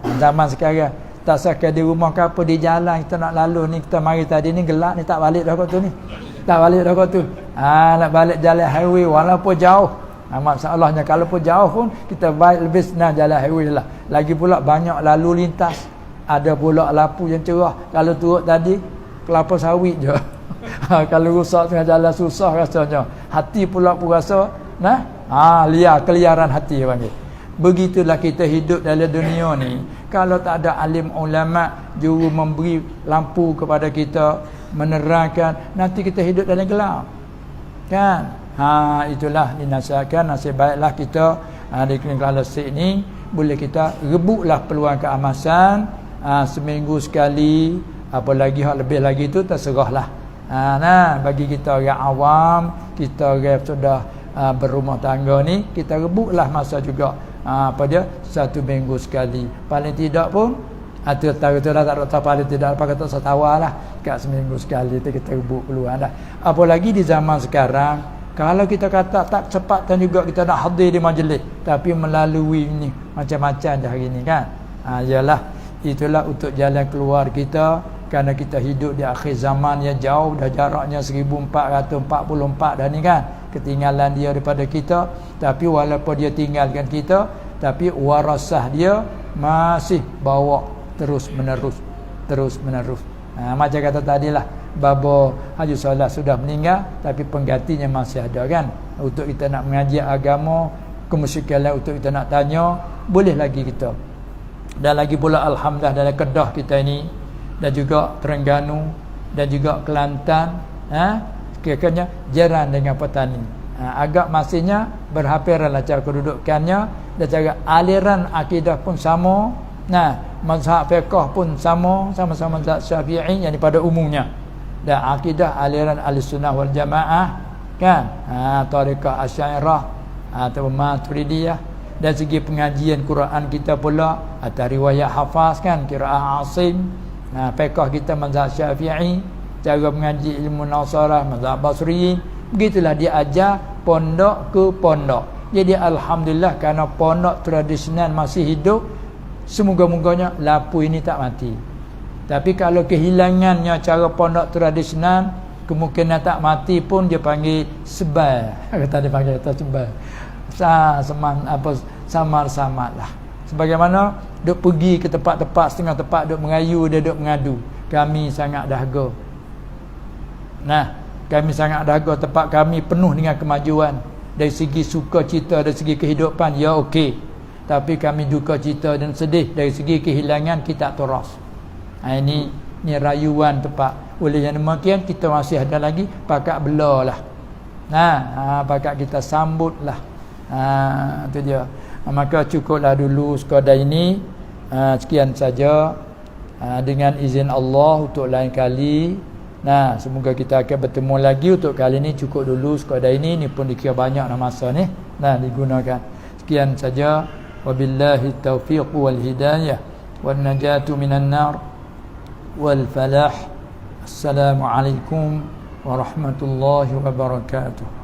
Zaman sekarang tak sakit di rumah ke apa, di jalan kita nak lalu ni, kita mari tadi ni gelap ni, tak balik dah kot tu ni, tak balik dah kot tu. Nak balik jalan highway walaupun jauh, masalahnya kalau pun jauh pun kita baik lebih senang jalan highway lah. Lagi pula banyak lalu lintas, ada pula lampu yang cerah. Kalau turut tadi kelapa sawit je. Kalau rusak tengah jalan susah rasanya. Hati pula pun rasa liar, keliaran hati panggil. Begitulah kita hidup dalam dunia ni. Kalau tak ada alim ulama juru memberi lampu kepada kita, menerangkan, nanti kita hidup dalam gelap kan. Itulah dinasihatkan. Nasib baiklah kita di Kelala Sik ni boleh kita rebutlah peluang keamasan seminggu sekali, apalagi hak lebih lagi tu terserahlah. Bagi kita orang awam, kita orang sudah berumah tangga ni, kita rebutlah masa juga satu minggu sekali, paling tidak pun tahu dah tak ada paling tidak apa kata setawalah kat seminggu sekali tu kita rebut peluang dah. Apalagi di zaman sekarang, kalau kita kata tak cepatkan juga kita nak hadir di majlis, tapi melalui ni macam-macam dah hari ni kan. Yalah, itulah untuk jalan keluar kita, kerana kita hidup di akhir zaman yang jauh dah, jaraknya 1444 dah ni kan, ketinggalan dia daripada kita. Tapi walaupun dia tinggalkan kita, tapi warasah dia masih bawa terus menerus. Macam kata tadilah, Baba Haji Saleh sudah meninggal, tapi penggantinya masih ada kan. Untuk kita nak mengaji agama, kemusyrikan untuk kita nak tanya, boleh lagi kita. Dan lagi pula alhamdulillah dalam Kedah kita ini, dan juga Terengganu, dan juga Kelantan, kira-kiranya jiran dengan petani. Agak masihnya berhampiran cara kedudukannya, dan cara aliran akidah pun sama. Mazhab fiqh pun sama-sama mazhab Syafi'i yang pada umumnya. Dan akidah aliran Ahlussunnah wal Jamaah kan, tariqah Asy'ariyah atau Maturidiyah. Dan segi pengajian Quran kita pula atas riwayat hafaz kan, qiraah Asim. Fiqh kita mazhab Syafi'i, cara mengaji ilmu Nasarah mazhab Basri. Begitulah dia ajar pondok ke pondok. Jadi alhamdulillah, kerana pondok tradisional masih hidup, semoga-moganya lampu ini tak mati. Tapi kalau kehilangannya cara pondok tradisional, kemungkinan tak mati pun dia panggil sebar. Kata dia panggil sebar. Samar-samar lah. Sebagaimana duk pergi ke tempat-tempat, setengah tempat duk mengayu, dia duk mengadu, kami sangat dahaga. Kami sangat dahaga, tempat kami penuh dengan kemajuan. Dari segi sukacita, dari segi kehidupan, ya okey. Tapi kami duka cita dan sedih dari segi kehilangan kitab Taurat. Ini rayuan tempat. Oleh yang demikian, kita masih ada lagi pakat belalah. Pakat kita sambutlah. Itu dia. Maka cukuplah dulu sekadar ini. Sekian saja. Dengan izin Allah untuk lain kali. Semoga kita akan bertemu lagi. Untuk kali ini cukup dulu sekadar ini. Ini pun dikira banyak masa ni digunakan. Sekian saja. Wabillahi taufiq wal hidayah wan najatu minan nar wal falah. Assalamualaikum warahmatullahi wabarakatuh.